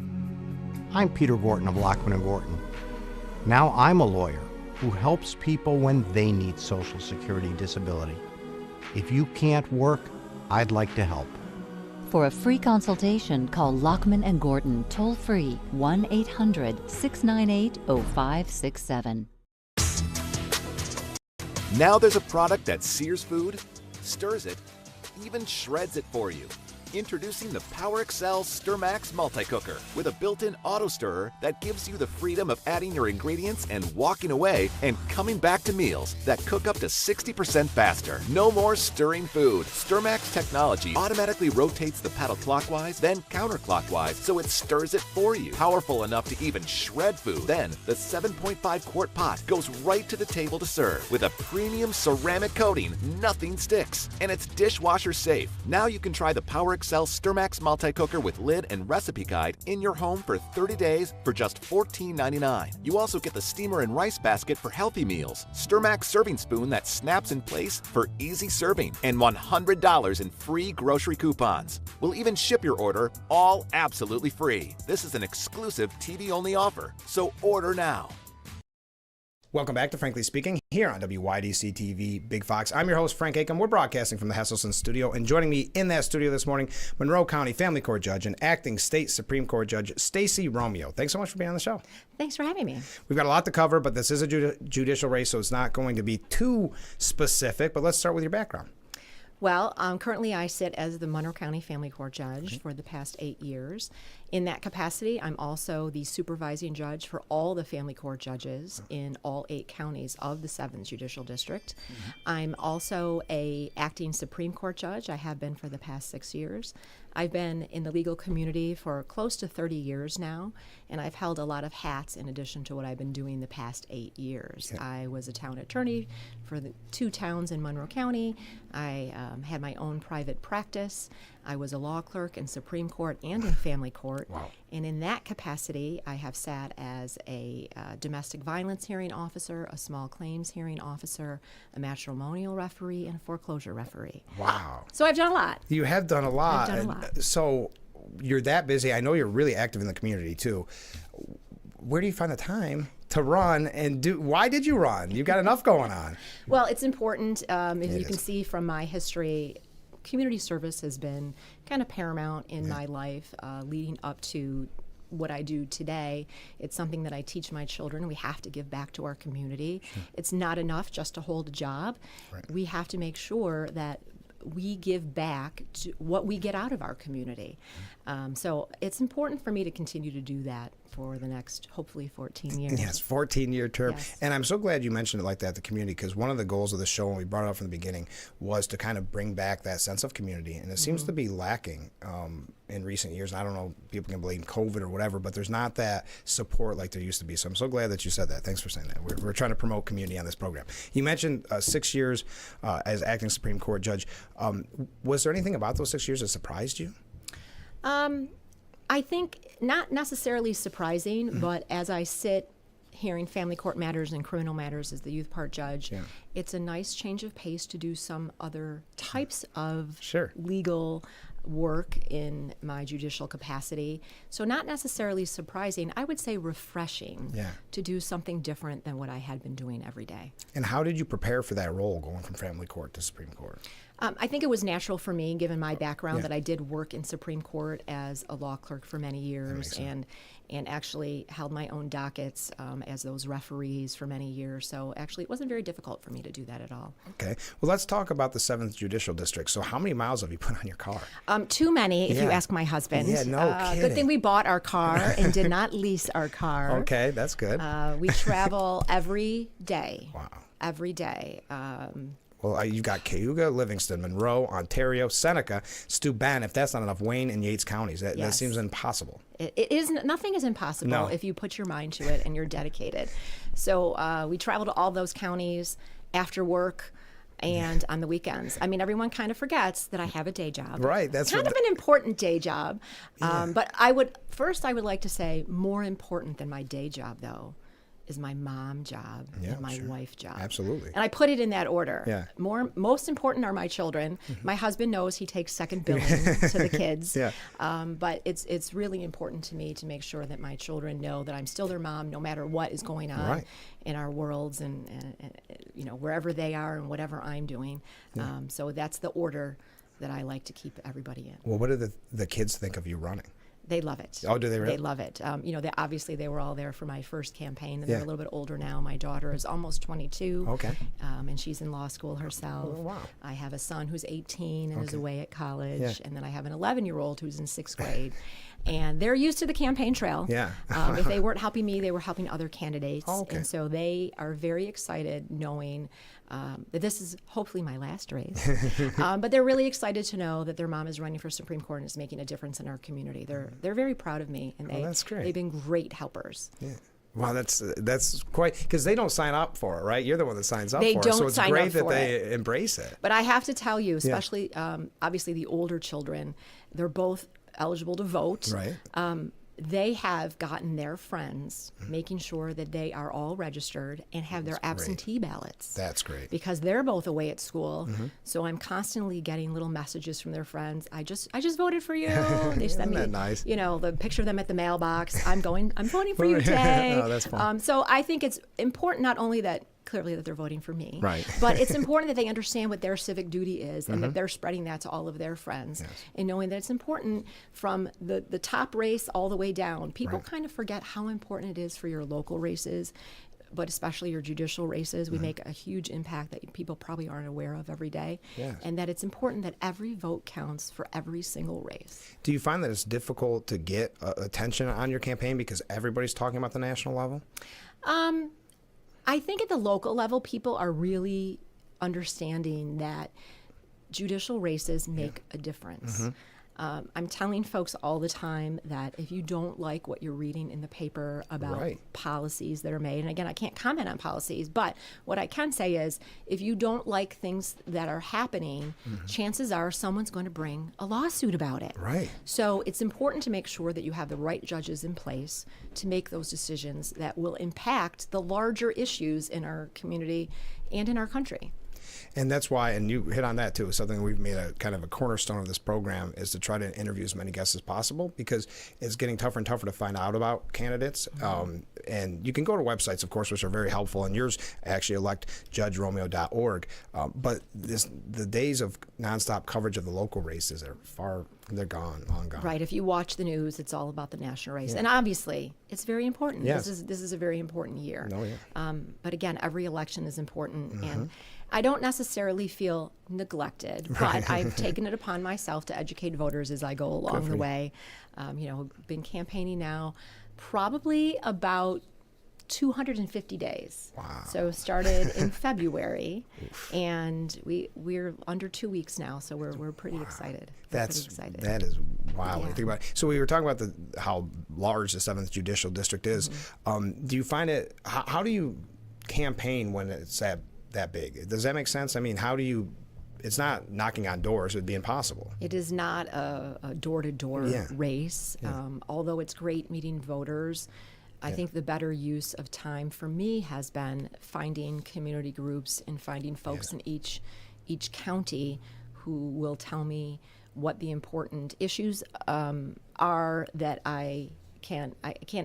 I'm Peter Gorton of Lockman & Gorton. Now I'm a lawyer who helps people when they need Social Security disability. If you can't work, I'd like to help. For a free consultation, call Lockman & Gorton toll-free 1-800-698-0567. Now there's a product that sears food, stirs it, even shreds it for you. Introducing the PowerXL StirMax Multi-Cooker with a built-in auto stirrer that gives you the freedom of adding your ingredients and walking away and coming back to meals that cook up to 60% faster. No more stirring food. StirMax technology automatically rotates the paddle clockwise, then counterclockwise, so it stirs it for you. Powerful enough to even shred food. Then the 7.5 quart pot goes right to the table to serve. With a premium ceramic coating, nothing sticks. And it's dishwasher safe. Now you can try the PowerXL XL Sturmax multi-cooker with lid and recipe guide in your home for 30 days for just $14.99. You also get the steamer and rice basket for healthy meals, Sturmax serving spoon that snaps in place for easy serving, and $100 in free grocery coupons. We'll even ship your order, all absolutely free. This is an exclusive TV-only offer, so order now. Welcome back to Frankly Speaking here on WYDC TV Big Fox. I'm your host, Frank Acom. We're broadcasting from the Hesselson studio, and joining me in that studio this morning, Monroe County Family Court Judge and Acting State Supreme Court Judge Stacey Romeo. Thanks so much for being on the show. Thanks for having me. We've got a lot to cover, but this is a judicial race, so it's not going to be too specific, but let's start with your background. Well, currently I sit as the Monroe County Family Court Judge for the past 8 years. In that capacity, I'm also the supervising judge for all the family court judges in all 8 counties of the 7th Judicial District. I'm also a acting Supreme Court judge. I have been for the past 6 years. I've been in the legal community for close to 30 years now, and I've held a lot of hats in addition to what I've been doing the past 8 years. Okay. I was a town attorney for the 2 towns in Monroe County. I had my own private practice. I was a law clerk in Supreme Court and in family court. Wow. And in that capacity, I have sat as a domestic violence hearing officer, a small claims hearing officer, a matrimonial referee, and a foreclosure referee. Wow. So I've done a lot. You have done a lot. I've done a lot. So you're that busy. I know you're really active in the community, too. Where do you find the time to run and do? Why did you run? You've got enough going on. Well, it's important. As you can see from my history, community service has been kind of paramount in my life leading up to what I do today. It's something that I teach my children. We have to give back to our community. Sure. It's not enough just to hold a job. Right. We have to make sure that we give back to what we get out of our community. So it's important for me to continue to do that for the next, hopefully, 14 years. Yes, 14-year term. Yes. And I'm so glad you mentioned it like that, the community, because one of the goals of the show, and we brought it up from the beginning, was to kind of bring back that sense of community. And it seems to be lacking in recent years. I don't know, people can blame COVID or whatever, but there's not that support like there used to be. So I'm so glad that you said that. Thanks for saying that. We're trying to promote community on this program. You mentioned 6 years as acting Supreme Court judge. Was there anything about those 6 years that surprised you? I think not necessarily surprising, but as I sit hearing family court matters and criminal matters as the youth part judge, it's a nice change of pace to do some other types of legal work in my judicial capacity. So not necessarily surprising, I would say refreshing to do something different than what I had been doing every day. And how did you prepare for that role going from family court to Supreme Court? I think it was natural for me, given my background, that I did work in Supreme Court as a law clerk for many years and actually held my own dockets as those referees for many years. So actually it wasn't very difficult for me to do that at all. Okay. Well, let's talk about the 7th Judicial District. So how many miles have you put on your car? Too many, if you ask my husband. Yeah, no kidding. Good thing we bought our car and did not lease our car. Okay, that's good. We travel every day. Wow. Every day. Well, you've got Cayuga, Livingston, Monroe, Ontario, Seneca, Steuben. If that's not enough, Wayne and Yates counties. That seems impossible. It is. Nothing is impossible if you put your mind to it and you're dedicated. So we travel to all those counties after work and on the weekends. I mean, everyone kind of forgets that I have a day job. Right. That's kind of an important day job. But I would like to say more important than my day job, though, is my mom job and my wife job. Absolutely. And I put it in that order. Yeah. Most important are my children. My husband knows he takes second billing to the kids. But it's really important to me to make sure that my children know that I'm still their mom no matter what is going on in our worlds and wherever they are and whatever I'm doing. So that's the order that I like to keep everybody in. Well, what do the kids think of you running? They love it. Oh, do they really? They love it. They were all there for my first campaign, and they're a little bit older now. My daughter is almost 22. Okay. And she's in law school herself. Oh, wow. I have a son who's 18 and is away at college, and then I have an 11-year-old who's in 6th grade. And they're used to the campaign trail. Yeah. If they weren't helping me, they were helping other candidates. Oh, okay. And so they are very excited knowing that this is hopefully my last race. But they're really excited to know that their mom is running for Supreme Court and is making a difference in our community. They're very proud of me, and that's great. they've been great helpers. Yeah. Wow, that's quite, because they don't sign up for it, right? You're the one that signs up They for it. don't So it's sign great up that for they embrace it. But I have to tell you, especially obviously the older children, they're both eligible to vote. Right. They have gotten their friends, making sure that they are all registered and have their absentee ballots. That's great. Because they're both away at school, so I'm constantly getting little messages from their friends. I just voted for you. They send me, that nice? The picture of them at the mailbox. I'm voting for you today. Oh, that's fun. So I think it's important not only that clearly that they're voting for me, right? But it's important that they understand what their civic duty is and that they're spreading that to all of their friends, and knowing that it's important from the top race all the way down. People kind of forget how important it is for your local races, but especially your judicial races. We make a huge impact that people probably aren't aware of every day, and that it's important that every vote counts for every single race. Do you find that it's difficult to get attention on your campaign because everybody's talking about the national level? I think at the local level, people are really understanding that judicial races make a difference. I'm telling folks all the time that if you don't like what you're reading in the paper about policies that are made, and again, I can't comment on policies, but what I can say is if you don't like things that are happening, chances are someone's going to bring a lawsuit about it. Right. So it's important to make sure that you have the right judges in place to make those decisions that will impact the larger issues in our community and in our country. And that's why, and you hit on that too, something we've made a kind of a cornerstone of this program is to try to interview as many guests as possible, because it's getting tougher and tougher to find out about candidates. And you can go to websites, of course, which are very helpful, and yours actually electjudgeromeo.org. But the days of nonstop coverage of the local races they're gone, long gone. Right. If you watch the news, it's all about the national race. And obviously, it's very important. Yes. This is a very important year. Oh, yeah. But again, every election is important. And I don't necessarily feel neglected, but I've taken it upon myself to educate voters as I go along the way. Been campaigning now probably about 250 days. Wow. So started in February, and we're under 2 weeks now, so we're pretty excited. That is wow. When you think about it. So we were talking about how large the 7th Judicial District is. Do you find it? How do you campaign when it's that big? Does that make sense? I mean, how do you? It's not knocking on doors. It would be impossible. It is not a door-to-door race. Although it's great meeting voters, I think the better use of time for me has been finding community groups and finding folks in each county who will tell me what the important issues are that I can't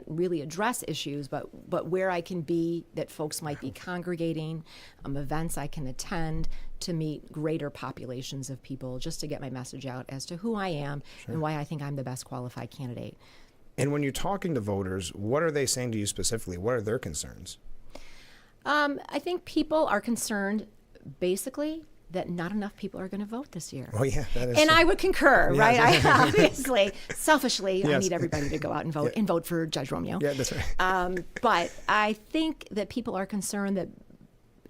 really address issues, but where I can be, that folks might be congregating, events I can attend to meet greater populations of people, just to get my message out as to who I am and why I think I'm the best qualified candidate. And when you're talking to voters, what are they saying to you specifically? What are their concerns? I think people are concerned, basically, that not enough people are going to vote this year. Oh, yeah, that is and true. I would concur, right? I obviously, selfishly, I Yes. need everybody to go out and vote and vote for Judge Romeo. Yeah, that's right. But I think that people are concerned that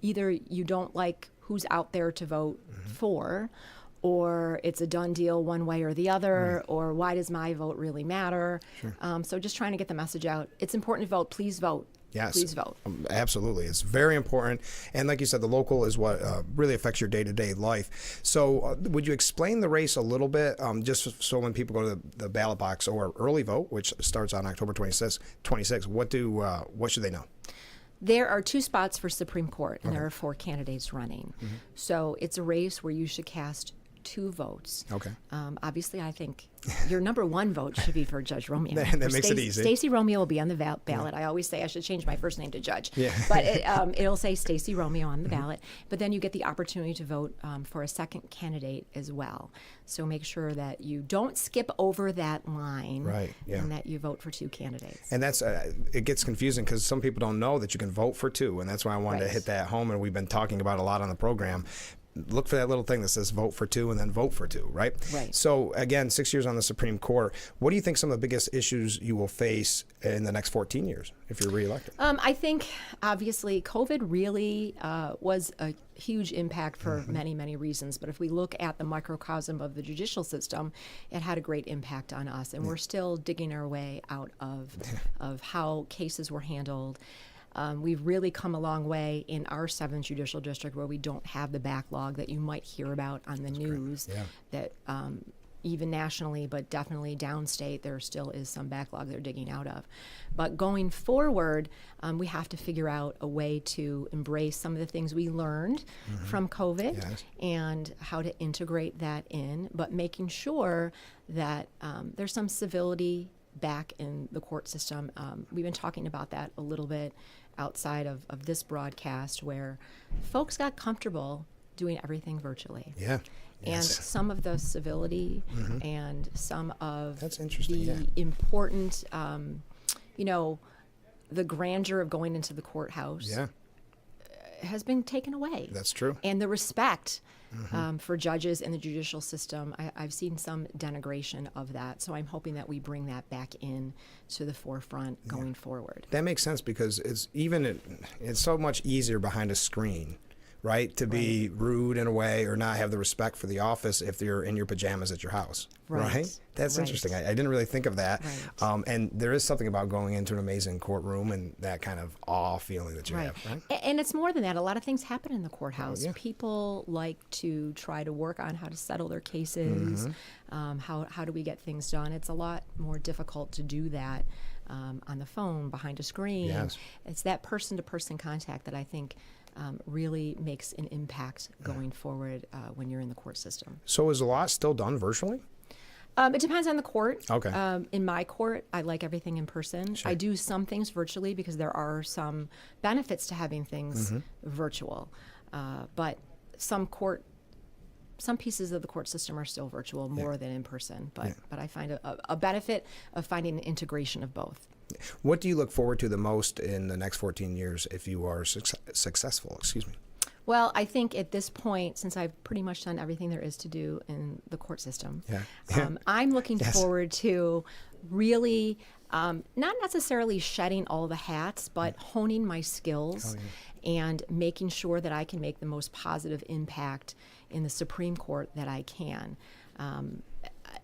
either you don't like who's out there to vote for, or it's a done deal one way or the other, or why does my vote really matter? So just trying to get the message out. It's important to vote. Please vote. Yes. Please vote. Absolutely. It's very important. And like you said, the local is what really affects your day-to-day life. So would you explain the race a little bit, just so when people go to the ballot box or early vote, which starts on October 26th, what should they know? There are 2 spots for Supreme Court, and there are 4 candidates running. So it's a race where you should cast 2 votes. Okay. Obviously, I think your number 1 vote should be for Judge Romeo. That makes it easy. Stacey Romeo will be on the ballot. I always say I should change my first name to Judge. Yeah. But it'll say Stacey Romeo on the ballot. But then you get the opportunity to vote for a second candidate as well. So make sure that you don't skip over that line, Right, yeah. and that you vote for 2 candidates. And that's it gets confusing because some people don't know that you can vote for 2, and that's why I wanted to Right. hit that home, and we've been talking about it a lot on the program. look for that little thing that says vote for 2 and then vote for 2, right? Right. So again, 6 years on the Supreme Court, what do you think some of the biggest issues you will face in the next 14 years if you're reelected? I think obviously COVID really was a huge impact for many, many reasons. But if we look at the microcosm of the judicial system, it had a great impact on us. And we're still digging our way out of how cases were handled. We've really come a long way in our 7th Judicial District where we don't have the backlog that you might hear about on the news, that even nationally, but definitely downstate, there still is some backlog they're digging out of. But going forward, we have to figure out a way to embrace some of the things we learned from COVID and how to integrate that in, but making sure that there's some civility back in the court system. We've been talking about that a little bit outside of this broadcast, where folks got comfortable doing everything virtually. Yeah. And some of the civility and some of the important, the grandeur of going into the courthouse has been taken away. That's true. And the respect for judges in the judicial system, I've seen some denigration of that. So I'm hoping that we bring that back in to the forefront going forward. That makes sense because it's so much easier behind a screen, right? To be rude in a way or not have the respect for the office if you're in your pajamas at your house, right? That's interesting. I didn't really think of that. And there is something about going into an amazing courtroom and that kind of awe feeling that you have, right? And it's more than that. A lot of things happen in the courthouse. People like to try to work on how to settle their cases, how do we get things done. It's a lot more difficult to do that on the phone, behind a screen. It's that person-to-person contact that I think really makes an impact going forward when you're in the court system. So is a lot still done virtually? It depends on the court. Okay. In my court, I like everything in person. I do some things virtually because there are some benefits to having things virtual. But some pieces of the court system are still virtual more than in person. But I find a benefit of finding an integration of both. What do you look forward to the most in the next 14 years if you are successful? Excuse me. Well, I think at this point, since I've pretty much done everything there is to do in the court system, I'm looking forward to really not necessarily shedding all the hats, but honing my skills and making sure that I can make the most positive impact in the Supreme Court that I can.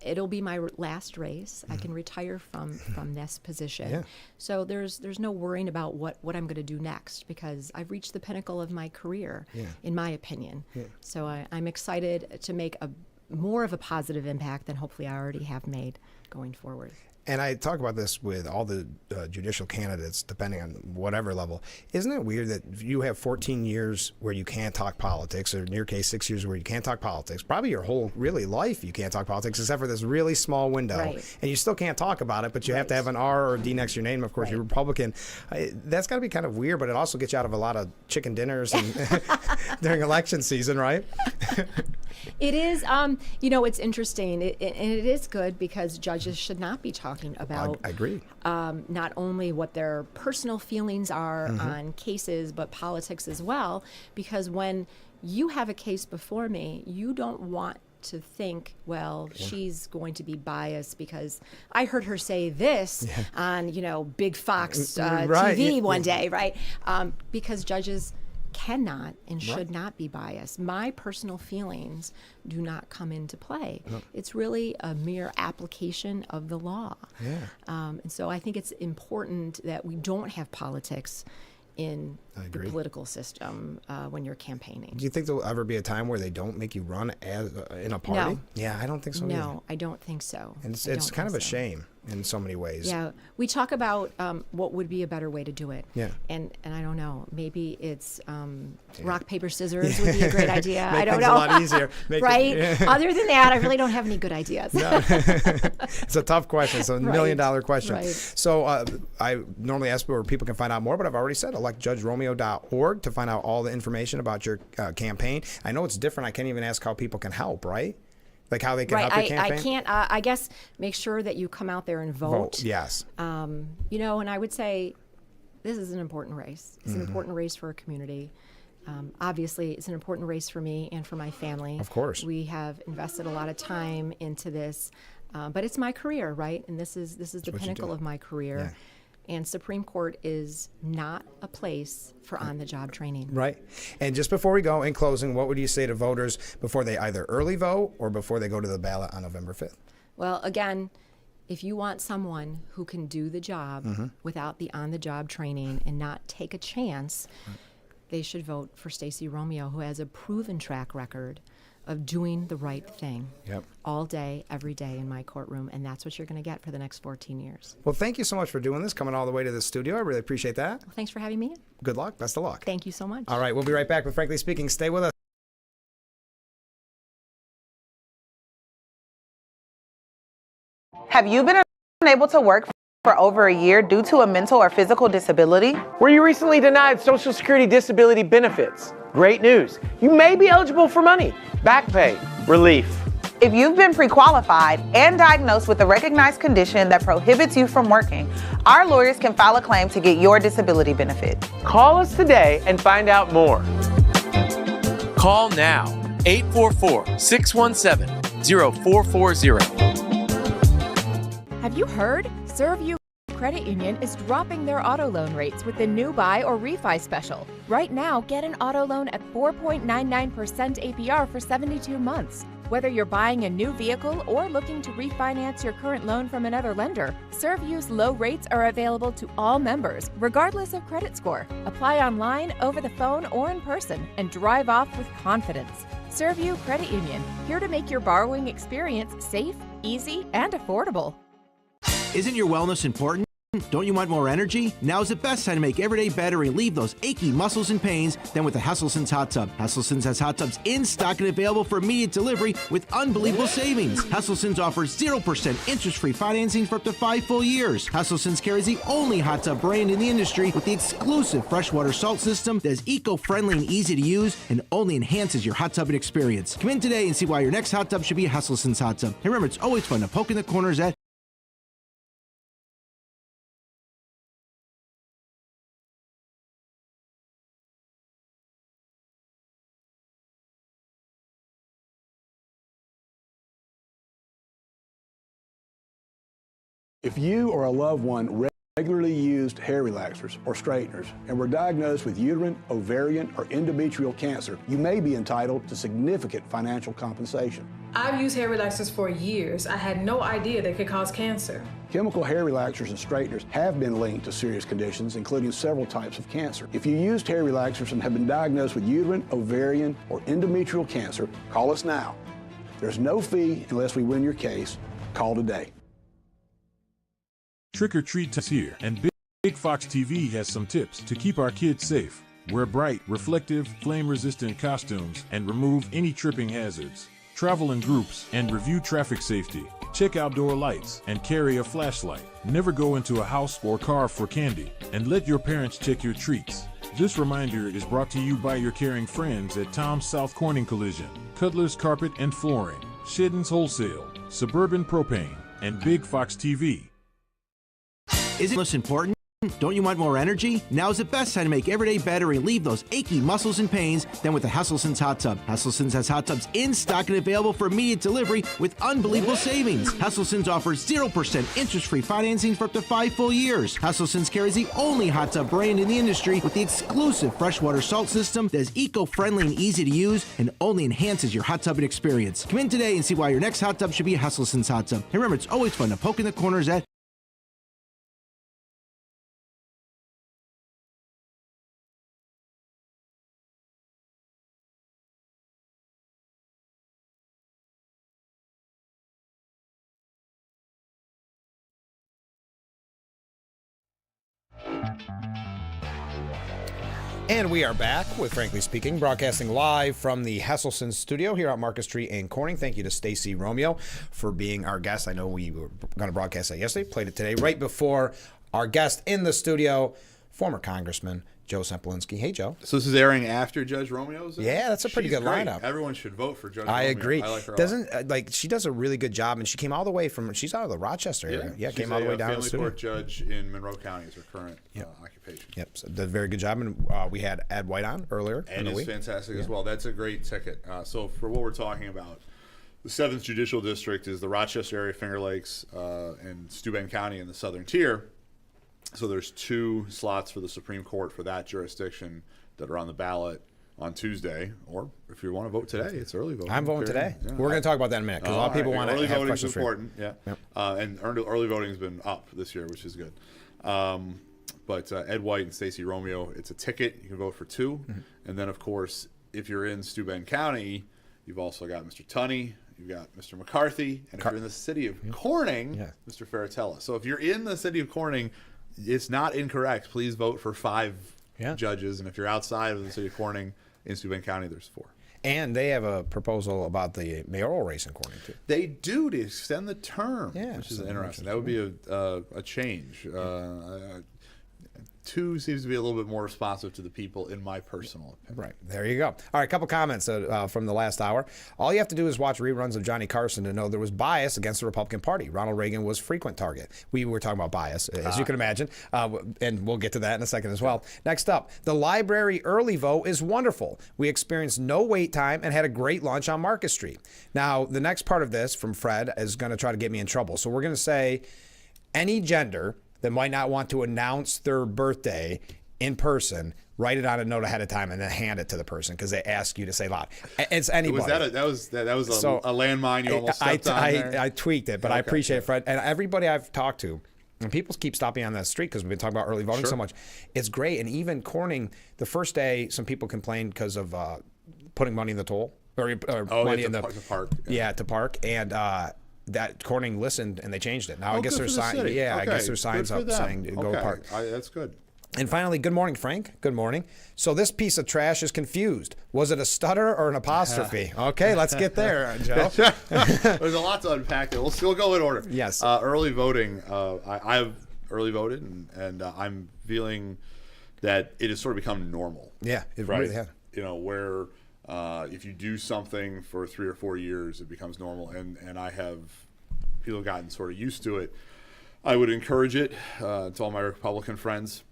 It'll be my last race. I can retire from this position. So there's no worrying about what I'm going to do next because I've reached the pinnacle of my career, in my opinion. So I'm excited to make more of a positive impact than hopefully I already have made going forward. And I talk about this with all the judicial candidates, depending on whatever level. Isn't it weird that you have 14 years where you can't talk politics, or in your case, 6 years where you can't talk politics? Probably your whole life you can't talk politics, except for this really small window. And you still can't talk about it, but you have to have an R or a D next to your name. Of course, you're Republican. That's got to be kind of weird, but it also gets you out of a lot of chicken dinners and during election season, right? It is, it's interesting, and it is good because judges should not be talking about I agree. Not only what their personal feelings are on cases, but politics as well, because when you have a case before me, you don't want to think, well, she's going to be biased because I heard her say this on, Big Fox TV one day, right? Because judges cannot and should not be biased. My personal feelings do not come into play. It's really a mere application of the law. And so I think it's important that we don't have politics in the political system when you're campaigning. Do you think there'll ever be a time where they don't make you run in a party? No. Yeah, I don't think so either. No, I don't think so. And it's kind of a shame in so many ways. Yeah, we talk about what would be a better way to do it. Yeah. And I don't know, maybe it's rock, paper, scissors would be a great idea. I don't know. Make things a lot easier. Right? Other than that, I really don't have any good ideas. No. It's a tough question. It's a $1 million question. Right. So I normally ask where people can find out more, but I've already said electjudgeromeo.org to find out all the information about your campaign. I know it's different. I can't even ask how people can help, right? Like how they can help your campaign? I can't, I guess, make sure that you come out there and vote. Yes. And I would say this is an important race. It's an important race for our community. Obviously, it's an important race for me and for my family. Of course. We have invested a lot of time into this, but it's my career, right? And this is the pinnacle of my career. Yeah. And Supreme Court is not a place for on-the-job training. Right. And just before we go, in closing, what would you say to voters before they either early vote or before they go to the ballot on November 5th? Well, again, if you want someone who can do the job without the on-the-job training and not take a chance, they should vote for Stacey Romeo, who has a proven track record of doing the right thing all day, every day in my courtroom, and that's what you're going to get for the next 14 years. Well, thank you so much for doing this, coming all the way to the studio. I really appreciate that. Well, thanks for having me in. Good luck. Best of luck. Thank you so much. All right, we'll be right back with Frankly Speaking. Stay with us. Have you been unable to work for over a year due to a mental or physical disability? Were you recently denied Social Security disability benefits? Great news. You may be eligible for money, back pay, relief. If you've been pre-qualified and diagnosed with a recognized condition that prohibits you from working, our lawyers can file a claim to get your disability benefit. Call us today and find out more. Call now, 844-617-0440. Have you heard? ServU Credit Union is dropping their auto loan rates with the new buy or refi special. Right now, get an auto loan at 4.99% APR for 72 months. Whether you're buying a new vehicle or looking to refinance your current loan from another lender, ServU's low rates are available to all members, regardless of credit score. Apply online, over the phone, or in person, and drive off with confidence. ServU Credit Union, here to make your borrowing experience safe, easy, and affordable. Isn't your wellness important? Don't you want more energy? Now's the best time to make every day better and relieve those achy muscles and pains than with the Hesselson's Hot Tub. Hesselson's has hot tubs in stock and available for immediate delivery with unbelievable savings. Hesselson's offers 0% interest-free financing for up to 5 full years. Hesselson's carries the only hot tub brand in the industry with the exclusive freshwater salt system that is eco-friendly and easy to use and only enhances your hot tubbing experience. Come in today and see why your next hot tub should be a Hesselson's Hot Tub. And remember, it's always fun to poke in the corners at If you or a loved one regularly used hair relaxers or straighteners and were diagnosed with uterine, ovarian, or endometrial cancer, you may be entitled to significant financial compensation. I've used hair relaxers for years. I had no idea they could cause cancer. Chemical hair relaxers and straighteners have been linked to serious conditions, including several types of cancer. If you used hair relaxers and have been diagnosed with uterine, ovarian, or endometrial cancer, call us now. There's no fee unless we win your case. Call today. Trick or Treat is here, and Big Fox TV has some tips to keep our kids safe. Wear bright, reflective, flame-resistant costumes and remove any tripping hazards. Travel in groups and review traffic safety. Check outdoor lights and carry a flashlight. Never go into a house or car for candy, and let your parents check your treats. This reminder is brought to you by your caring friends at Tom's South Corning Collision, Cutler's Carpet and Flooring, Shedden's Wholesale, Suburban Propane, and Big Fox TV. Isn't this important? Don't you want more energy? Now's the best time to make every day better and relieve those achy muscles and pains than with the Hesselson's Hot Tub. Hesselson's has hot tubs in stock and available for immediate delivery with unbelievable savings. Hesselson's offers 0% interest-free financing for up to 5 full years. Hesselson's carries the only hot tub brand in the industry with the exclusive freshwater salt system that is eco-friendly and easy to use and only enhances your hot tubbing experience. Come in today and see why your next hot tub should be a Hesselson's Hot Tub. And remember, it's always fun to poke in the corners at And we are back with Frankly Speaking, broadcasting live from the Hesselson studio here on Market Street in Corning. Thank you to Stacey Romeo for being our guest. I know we were going to broadcast that yesterday, played it today, right before our guest in the studio, former Congressman Joe Semplinsky. Hey, Joe. So this is airing after Judge Romeo's? Yeah, that's a pretty good great. lineup. Everyone should vote for Judge Romeo. I agree. I like her a lot. Doesn't like she does a really good job, and she came all the way from. She's out of the Rochester area. Yeah, came all the way down to the family studio. court judge in Monroe County is her current occupation. Yep, so did a very good job, and we had Ed White on earlier. And it's fantastic as well. That's a great ticket. So for what we're talking about, the 7th Judicial District is the Rochester area, Finger Lakes, and Steuben County in the southern tier. So there's 2 slots for the Supreme Court for that jurisdiction that are on the ballot on Tuesday, or if you want to vote today, it's early voting. I'm voting today. Yeah. We're going to talk about that in a minute because a lot of people want to have questions for you. Early voting is important, yeah. And early voting has been up this year, which is good. But Ed White and Stacey Romeo, it's a ticket. You can vote for 2. And then, of course, if you're in Steuben County, you've also got Mr. Tunney, you've got Mr. McCarthy, and if you're in the city of Corning, Mr. Ferratella. So if you're in the city of Corning, it's not incorrect. Please vote for 5 judges. And if you're outside of the city of Corning in Steuben County, there's 4. And they have a proposal about the mayoral race in Corning, too. They do, to extend the term, which is interesting. That would be a change. 2 seems to be a little bit more responsive to the people, in my personal opinion. Right. There you go. All right, a couple comments from the last hour. All you have to do is watch reruns of Johnny Carson to know there was bias against the Republican Party. Ronald Reagan was frequent target. We were talking about bias, as you can imagine, and we'll get to that in a second as well. Next up, the library early vote is wonderful. We experienced no wait time and had a great lunch on Market Street. Now, the next part of this from Fred is going to try to get me in trouble. So we're going to say any gender that might not want to announce their birthday in person, write it on a note ahead of time and then hand it to the person because they ask you to say loud. It's anybody. That was a landmine you almost stepped on there? I tweaked it, but I appreciate it, Fred. And everybody I've talked to, and people keep stopping on that street because we've been talking about early voting so much. It's great. And even Corning, the first day, some people complained because of putting money in the toll. Or money in the park. Yeah, to park. And that Corning listened and they changed it. Now I guess there's signs. I guess there's signs up saying go park. That's good. And finally, good morning, Frank. Good morning. So this piece of trash is confused. Was it a stutter or an apostrophe? Okay, let's get there, Joe. There's a lot to unpack there. We'll still go in order. Yes. Early voting. I've early voted, and I'm feeling that it has sort of become normal. Yeah, it really has. You know, where if you do something for 3 or 4 years, it becomes normal. And people have gotten sort of used to it. I would encourage it to all my Republican friends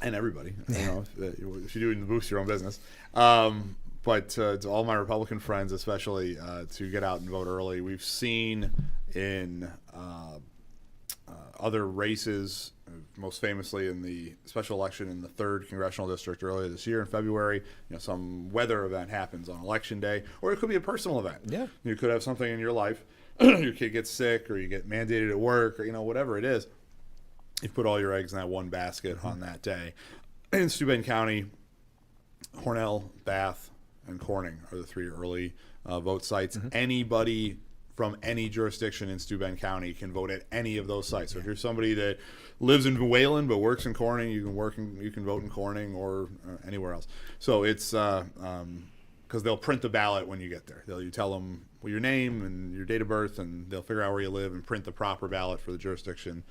and everybody. You know, if you do it in the booth, your own business. But to all my Republican friends, especially, to get out and vote early. We've seen in other races, most famously in the special election in the 3rd Congressional District earlier this year in February, you know, some weather event happens on Election Day, or it could be a personal event. Yeah. You could have something in your life, your kid gets sick, or you get mandated at work, or, you know, whatever it is. You put all your eggs in that one basket on that day. In Steuben County, Hornell, Bath, and Corning are the 3 early vote sites. Anybody from any jurisdiction in Steuben County can vote at any of those sites. So if you're somebody that lives in Wayland but works in Corning, you can vote in Corning or anywhere else. So it's because they'll print the ballot when you get there. You tell them your name and your date of birth, and they'll figure out where you live and print the proper ballot for the jurisdiction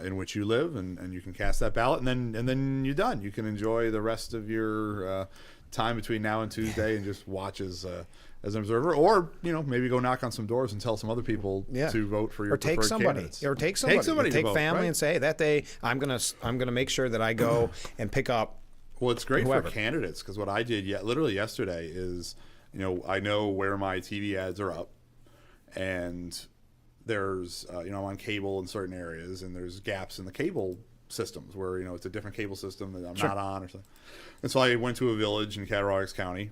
in which you live, and you can cast that ballot, and then you're done. You can enjoy the rest of your time between now and Tuesday and just watch as an observer, or, you know, maybe go knock on some doors and tell some other people to vote for your preferred candidates. Or take somebody. Take vote, family right? and say, hey, that day I'm gonna make sure that I go and pick up. Well, it's great whoever. for candidates, because what I did literally yesterday is, you know, I know where my TV ads are up, and there's you know, I'm on cable in certain areas, and there's gaps in the cable systems where, you know, it's a different cable system that I'm not on or something. And so I went to a village in Cattaraugus County,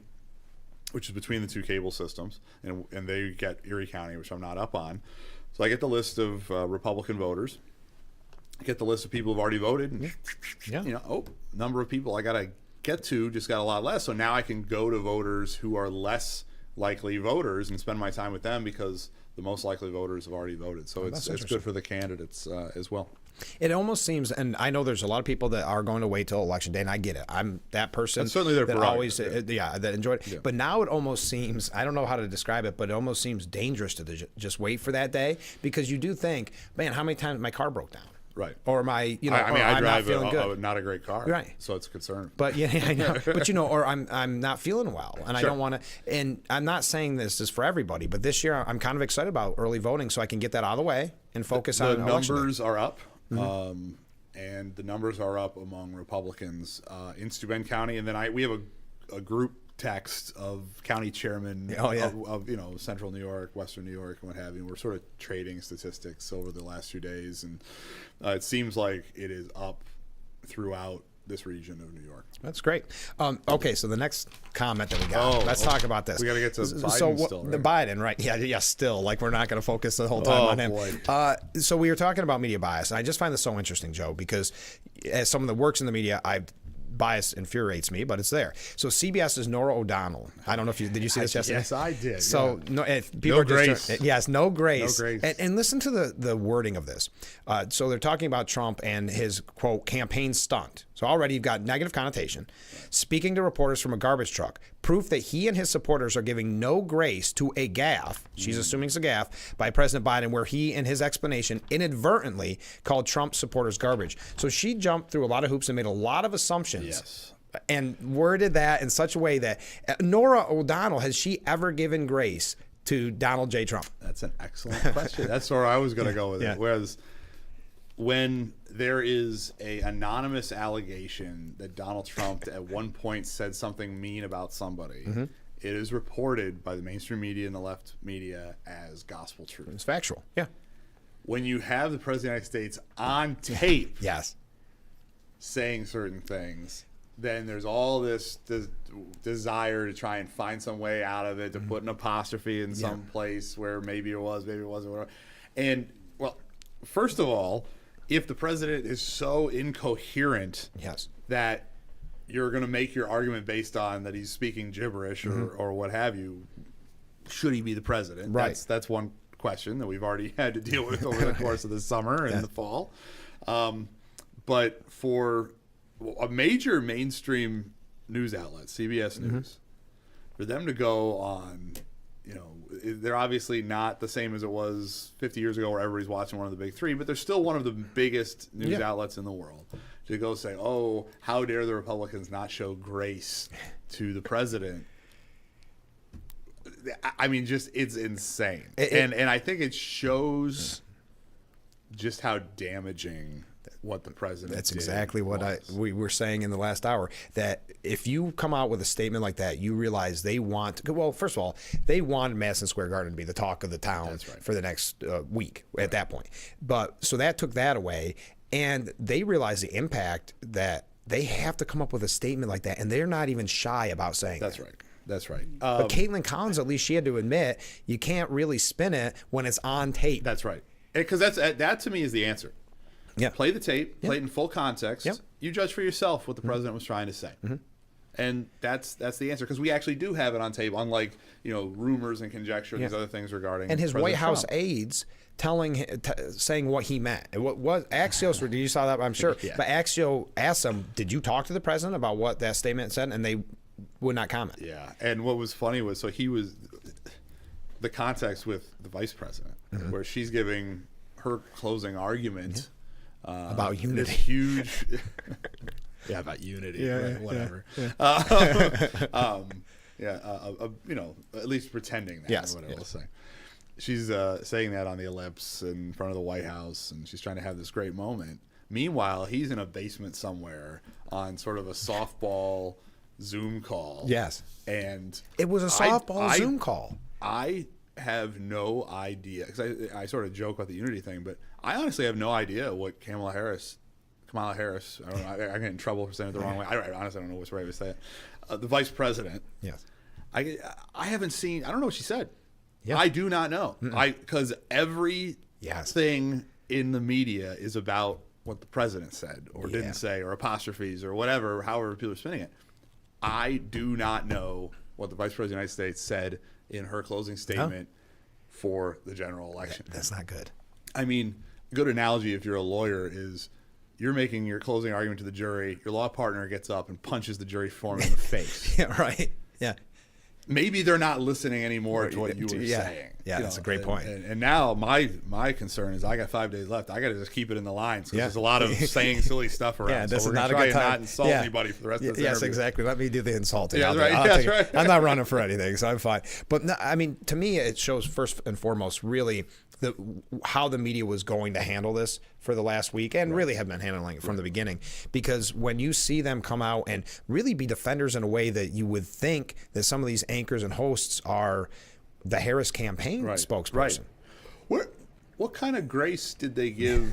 which is between the 2 cable systems, and they get Erie County, which I'm not up on. So I get the list of Republican voters. I get the list of people who've already voted, and you know, number of people I gotta get to just got a lot less. So now I can go to voters who are less likely voters and spend my time with them, because the most likely voters have already voted. So it's good for the candidates as well. It almost seems, and I know there's a lot of people that are going to wait till Election Day, and I get it. I'm that person. That's certainly their that prerogative, always, that enjoyed it. Yeah. But now it almost seems, I don't know how to describe it, but it almost seems dangerous to just wait for that day, because you do think, man, how many times my car broke down? Right. Or am I, you know, I mean, or I I'm not drive feeling good. not a great car. Right. So it's a concern. But yeah, I know. But you know, or I'm not feeling well, and I Sure. don't want to. And I'm not saying this is for everybody, but this year I'm kind of excited about early voting, so I can get that out of the way and focus on the election day. numbers are up. And the numbers are up among Republicans in Steuben County, and then we have a group text of county chairmen of you know, Central New York, Western New York, and what have you. We're sort of trading statistics over the last few days, and it seems like it is up throughout this region of New York. That's great. Okay, so the next comment that we got. Let's talk about this. We got to get to Biden still, the right? Biden, right? Yeah, still. Like, we're not going to focus the whole time on him. Boy. So we were talking about media bias, and I just find this so interesting, Joe, because as someone that works in the media, bias infuriates me, but it's there. So CBS's Nora O'Donnell. I don't know if did you see this yesterday? Yes, I did. So yeah. if people are grace. Yes, no grace. No grace. And listen to the wording of this. So they're talking about Trump and his quote campaign stunt. So already you've got negative connotation. Speaking to reporters from a garbage truck, proof that he and his supporters are giving no grace to a gaffe. She's assuming it's a gaffe by President Biden, where he, in his explanation, inadvertently called Trump supporters garbage. So she jumped through a lot of hoops and made a lot of assumptions. Yes. And worded that in such a way that Nora O'Donnell, has she ever given grace to Donald J. Trump? That's an excellent question. That's where I was going to go with it. Whereas when there is a anonymous allegation that Donald Trump at one point said something mean about somebody, it is reported by the mainstream media and the left media as gospel truth. It's factual. Yeah. When you have the President of the United States on tape yes, saying certain things, then there's all this desire to try and find some way out of it, to put an apostrophe in some place where maybe it was, maybe it wasn't. Whatever. And, well, first of all, if the president is so incoherent that you're going to make your argument based on that he's speaking gibberish or what have you, should he be the president? Right. That's one question that we've already had to deal with over the course of the summer and the fall. But for a major mainstream news outlet, CBS News, for them to go on, you know, they're obviously not the same as it was 50 years ago where everybody's watching one of the big three, but they're still one of the biggest news outlets in the world. To go say, oh, how dare the Republicans not show grace to the president? I mean, just it's insane. And I think it shows just how damaging what the president That's did exactly what we were saying in the last hour, that if you come out with a statement like that, you realize they want, well, first of all, they wanted Madison Square Garden to be the talk of the town for the next week at that point. But so that took that away, and they realized the impact that they have to come up with a statement like that, and they're not even shy about saying That's right. That's right. But Caitlin Collins, at least she had to admit, you can't really spin it when it's on tape. That's right. Because that to me is the answer. Yeah. Play the tape, play it in full context. Yep. You judge for yourself what the president was trying to say. And that's the answer, because we actually do have it on tape, unlike, you know, rumors and conjecture and these other things regarding and his President White House Trump. aides saying what he meant. What was Axios? You saw that, I'm sure. But Axios asked them, "Did you talk to the president about what that statement said?" And they would not comment. Yeah. And what was funny was, so he was the context with the vice president, where she's giving her closing argument about unity. This huge. Yeah, about unity, right? Whatever. You know, at least pretending that, or whatever we'll say. She's saying that on the ellipse in front of the White House, and she's trying to have this great moment. Meanwhile, he's in a basement somewhere on sort of a softball Zoom call. Yes. And it was a softball Zoom call. I have no idea, because I sort of joke about the unity thing, but I honestly have no idea what Kamala Harris, I don't know, I get in trouble for saying it the wrong way. I honestly don't know what's the right way to say it. The vice president. Yes. I haven't seen, I don't know what she said. Yeah. I do not know. Because every thing in the media is about what the president said or didn't say, or apostrophes or whatever, however people are spinning it. I do not know what the vice president of the United States said in her closing statement for the general election. That's not good. I mean, a good analogy if you're a lawyer is you're making your closing argument to the jury, your law partner gets up and punches the jury foreman in the face. Yeah, right. Yeah. maybe they're not listening anymore to what you were saying. Yeah, that's a great point. And now my concern is I got 5 days left. I got to just keep it in the lines because there's a lot of saying silly stuff around. Yeah, this so is we're not a try good time. Not insult anybody for the rest of this Yes, interview. exactly. Let me do the insulting. Yeah, I'll right. I'm not running for anything, so I'm fine. But no, I mean, to me, it shows first and foremost really how the media was going to handle this for the last week, and really have been handling it from the beginning. Because when you see them come out and really be defenders in a way that you would think that some of these anchors and hosts are the Harris campaign spokesperson. What kind of grace did they give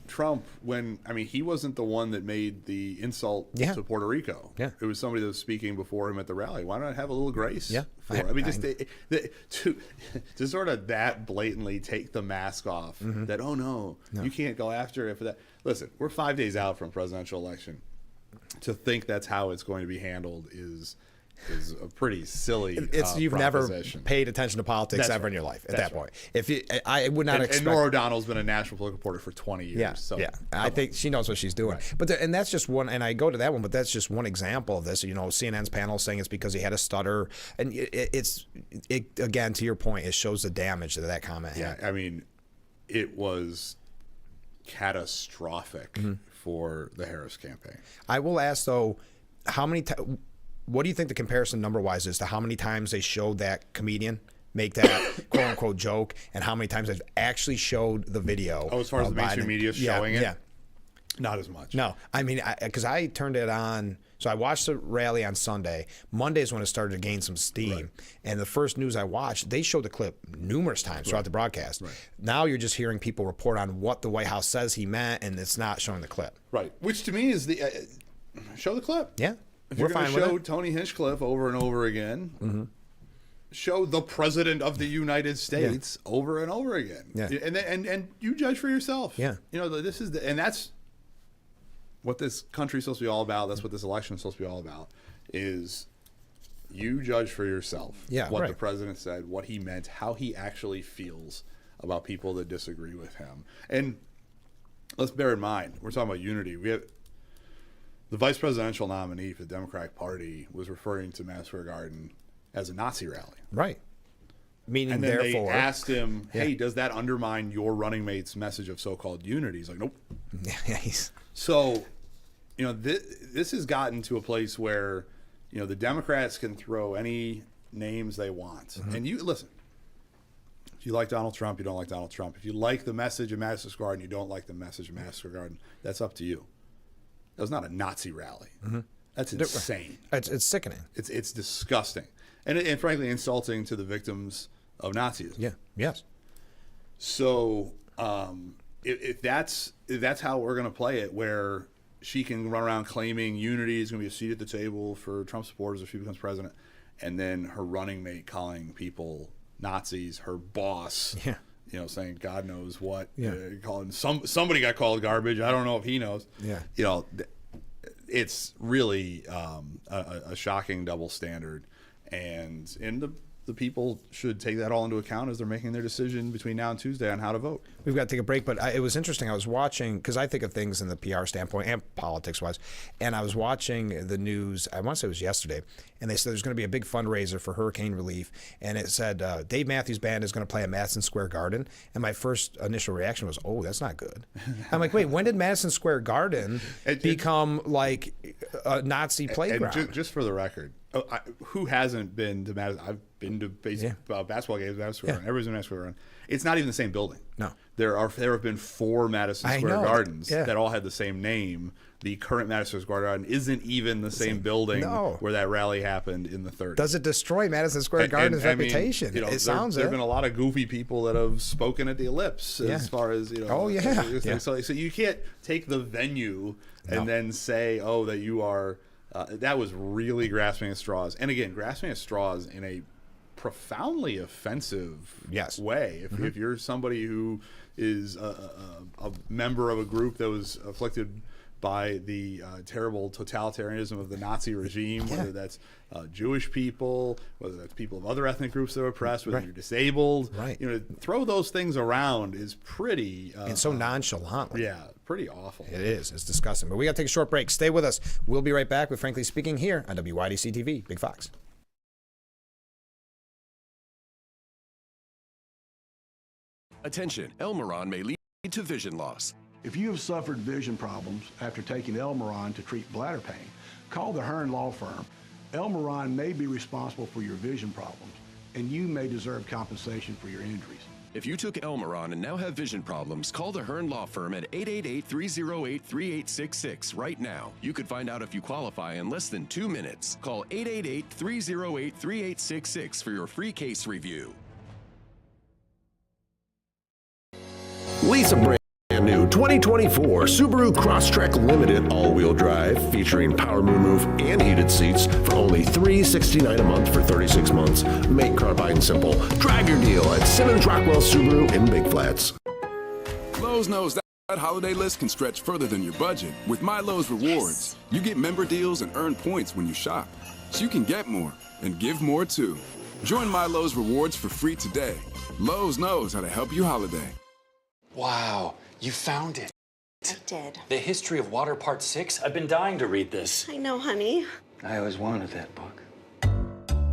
Trump when, I mean, he wasn't the one that made the insult to Puerto Rico. Yeah. It was somebody that was speaking before him at the rally. Why not have a little grace? Yeah. I mean, just to sort of that blatantly take the mask off, that, oh, no, you can't go after it for that. Listen, we're 5 days out from presidential election. To think that's how it's going to be handled is a pretty silly You've never paid attention to politics ever in your life at that point. If you, I would not expect. And Nora O'Donnell's been a national political reporter for 20 years. Yeah, so I think she knows what she's doing. But and that's just one. And I go to that one, but that's just one example of this. You know, CNN's panel saying it's because he had a stutter, and it again, to your point, it shows the damage that that comment had. I mean, it was catastrophic for the Harris campaign. I will ask though, how many times? What do you think the comparison number-wise is to how many times they showed that comedian make that quote-unquote joke, and how many times they've actually showed the video? Oh, as far as the mainstream media showing it? Yeah. Not as much. No. I mean, because I turned it on. So I watched the rally on Sunday. Monday is when it started to gain some steam. And the first news I watched, they showed the clip numerous times throughout the broadcast. Now you're just hearing people report on what the White House says he meant, and it's not showing the clip. Right. Which to me is the show the clip. Yeah. If you're going to show Tony Hinchcliffe over and over again, show the President of the United States over and over again. Yeah. And you judge for yourself. Yeah. You know, this is and that's what this country is supposed to be all about. That's what this election is supposed to be all about, is you judge for yourself what the president said, what he meant, how he actually feels about people that disagree with him. And let's bear in mind, we're talking about unity. We have the vice presidential nominee for the Democratic Party was referring to Madison Square Garden as a Nazi rally. Right. Meaning, and then therefore, they asked him, hey, does that undermine your running mate's message of so-called unity? He's like, nope. So, you know, this has gotten to a place where, you know, the Democrats can throw any names they want. And you, listen, if you like Donald Trump, you don't like Donald Trump. If you like the message of Madison Square Garden, you don't like the message of Madison Square Garden, that's up to you. That was not a Nazi rally. That's insane. It's sickening. It's disgusting, and frankly insulting to the victims of Nazism. Yeah. Yes. So if that's how we're going to play it, where she can run around claiming unity is going to be a seat at the table for Trump supporters if she becomes president, and then her running mate calling people Nazis, her boss. Yeah. You know, saying God knows what. Calling somebody got called garbage. I don't know if he knows. Yeah. You know, it's really a shocking double standard, and the people should take that all into account as they're making their decision between now and Tuesday on how to vote. We've got to take a break, but it was interesting. I was watching, because I think of things in the PR standpoint and politics-wise, and I was watching the news, I want to say it was yesterday, and they said there's going to be a big fundraiser for hurricane relief, and it said Dave Matthews Band is going to play at Madison Square Garden, and my first initial reaction was, oh, that's not good. I'm like, wait, when did Madison Square Garden become like a Nazi playground? And just for the record, who hasn't been to Madison? I've been to basketball games at Madison Square Garden. Everybody's in Madison Square Garden. It's not even the same building. No. There have been 4 Madison Square Gardens that all had the same name. The current Madison Square Garden isn't even the same building where that rally happened in the 30s. Does it destroy Madison Square Garden's reputation? You know, it sounds there have been a lot of goofy people that have spoken at the Ellipse as far as, you know. Oh, yeah. So you can't take the venue and then say, oh, that you are that was really grasping at straws. And again, grasping at straws in a profoundly offensive way. If you're somebody who is a member of a group that was afflicted by the terrible totalitarianism of the Nazi regime, whether that's Jewish people, whether that's people of other ethnic groups that are oppressed, whether you're disabled, you know, throw those things around is pretty and so nonchalantly. Yeah, pretty awful. It is. It's disgusting. But we got to take a short break. Stay with us. We'll be right back with Frankly Speaking here on WYDC TV. Big Fox. Attention, Elmeron may lead to vision loss. If you have suffered vision problems after taking Elmeron to treat bladder pain, call the Hearn Law Firm. Elmeron may be responsible for your vision problems, and you may deserve compensation for your injuries. If you took Elmeron and now have vision problems, call the Hearn Law Firm at 888-308-3866 right now. You could find out if you qualify in less than 2 minutes. Call 888-308-3866 for your free case review. Lisa brand new 2024 Subaru Crosstrek Limited all-wheel drive featuring power moonroof and heated seats for only $369 a month for 36 months. Make car buying simple. Drive your deal at Simmons Rockwell Subaru in Big Flats. Lowe's knows that holiday list can stretch further than your budget. With My Lowe's Rewards, you get member deals and earn points when you shop, so you can get more and give more too. Join My Lowe's Rewards for free today. Lowe's knows how to help you holiday. Wow, you found it. I did. The History of Water Part 6? I've been dying to read this. I know, honey. I always wanted that book.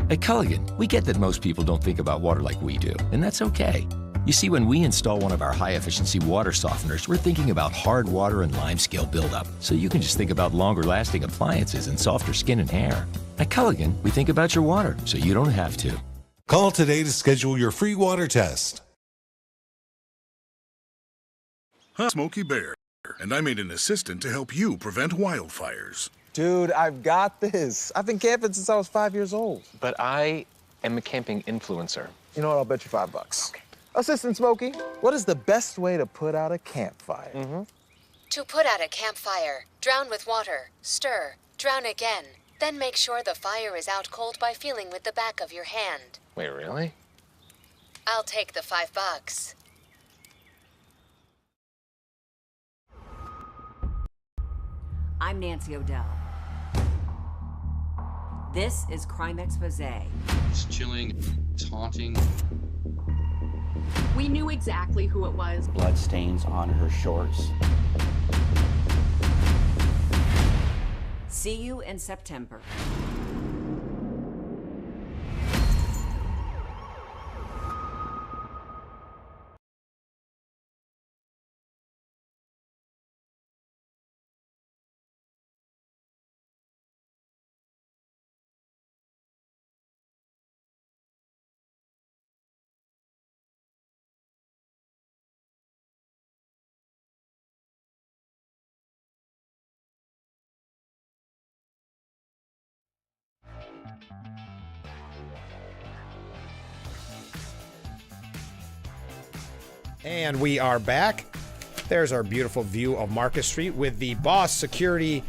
At Culligan, we get that most people don't think about water like we do, and that's okay. You see, when we install one of our high-efficiency water softeners, we're thinking about hard water and lime scale buildup, so you can just think about longer-lasting appliances and softer skin and hair. At Culligan, we think about your water, so you don't have to. Call today to schedule your free water test. Hi, Smokey Bear, and I made an assistant to help you prevent wildfires. Dude, I've got this. I've been camping since I was 5 years old. But I am a camping influencer. You know what? I'll bet you $5. Okay. Assistant Smokey, what is the best way to put out a campfire? To put out a campfire, drown with water, stir, drown again. Then make sure the fire is out cold by feeling with the back of your hand. Wait, really? I'll take the $5. I'm Nancy O'Dell. This is Crime Expose. It's chilling, taunting. We knew exactly who it was. Blood stains on her shorts. See you in September. And we are back. There's our beautiful view of Market Street with the Boss Security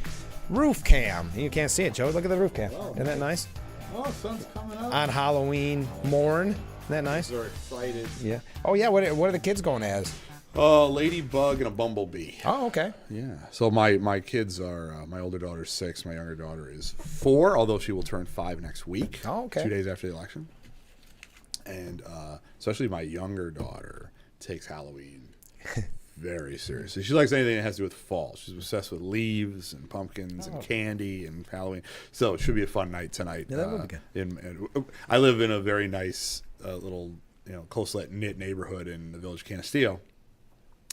roof cam. You can't see it, Joe. Look at the roof cam. Oh, Isn't that nice? Oh, sun's coming up. On Halloween morn. Isn't that nice? They're excited. Yeah. Oh, yeah. What are the kids going as? Ladybug and a bumblebee. Oh, okay. Yeah. So my kids are, my older daughter's 6, my younger daughter is 4, although she will turn 5 next week. Oh, okay. 2 days after the election. And especially my younger daughter takes Halloween very seriously. She likes anything that has to do with fall. She's obsessed with leaves and pumpkins and candy and Halloween. So it should be a fun night tonight. Yeah, that would be good. I live in a very nice little, close knit neighborhood in the village of Canastillo.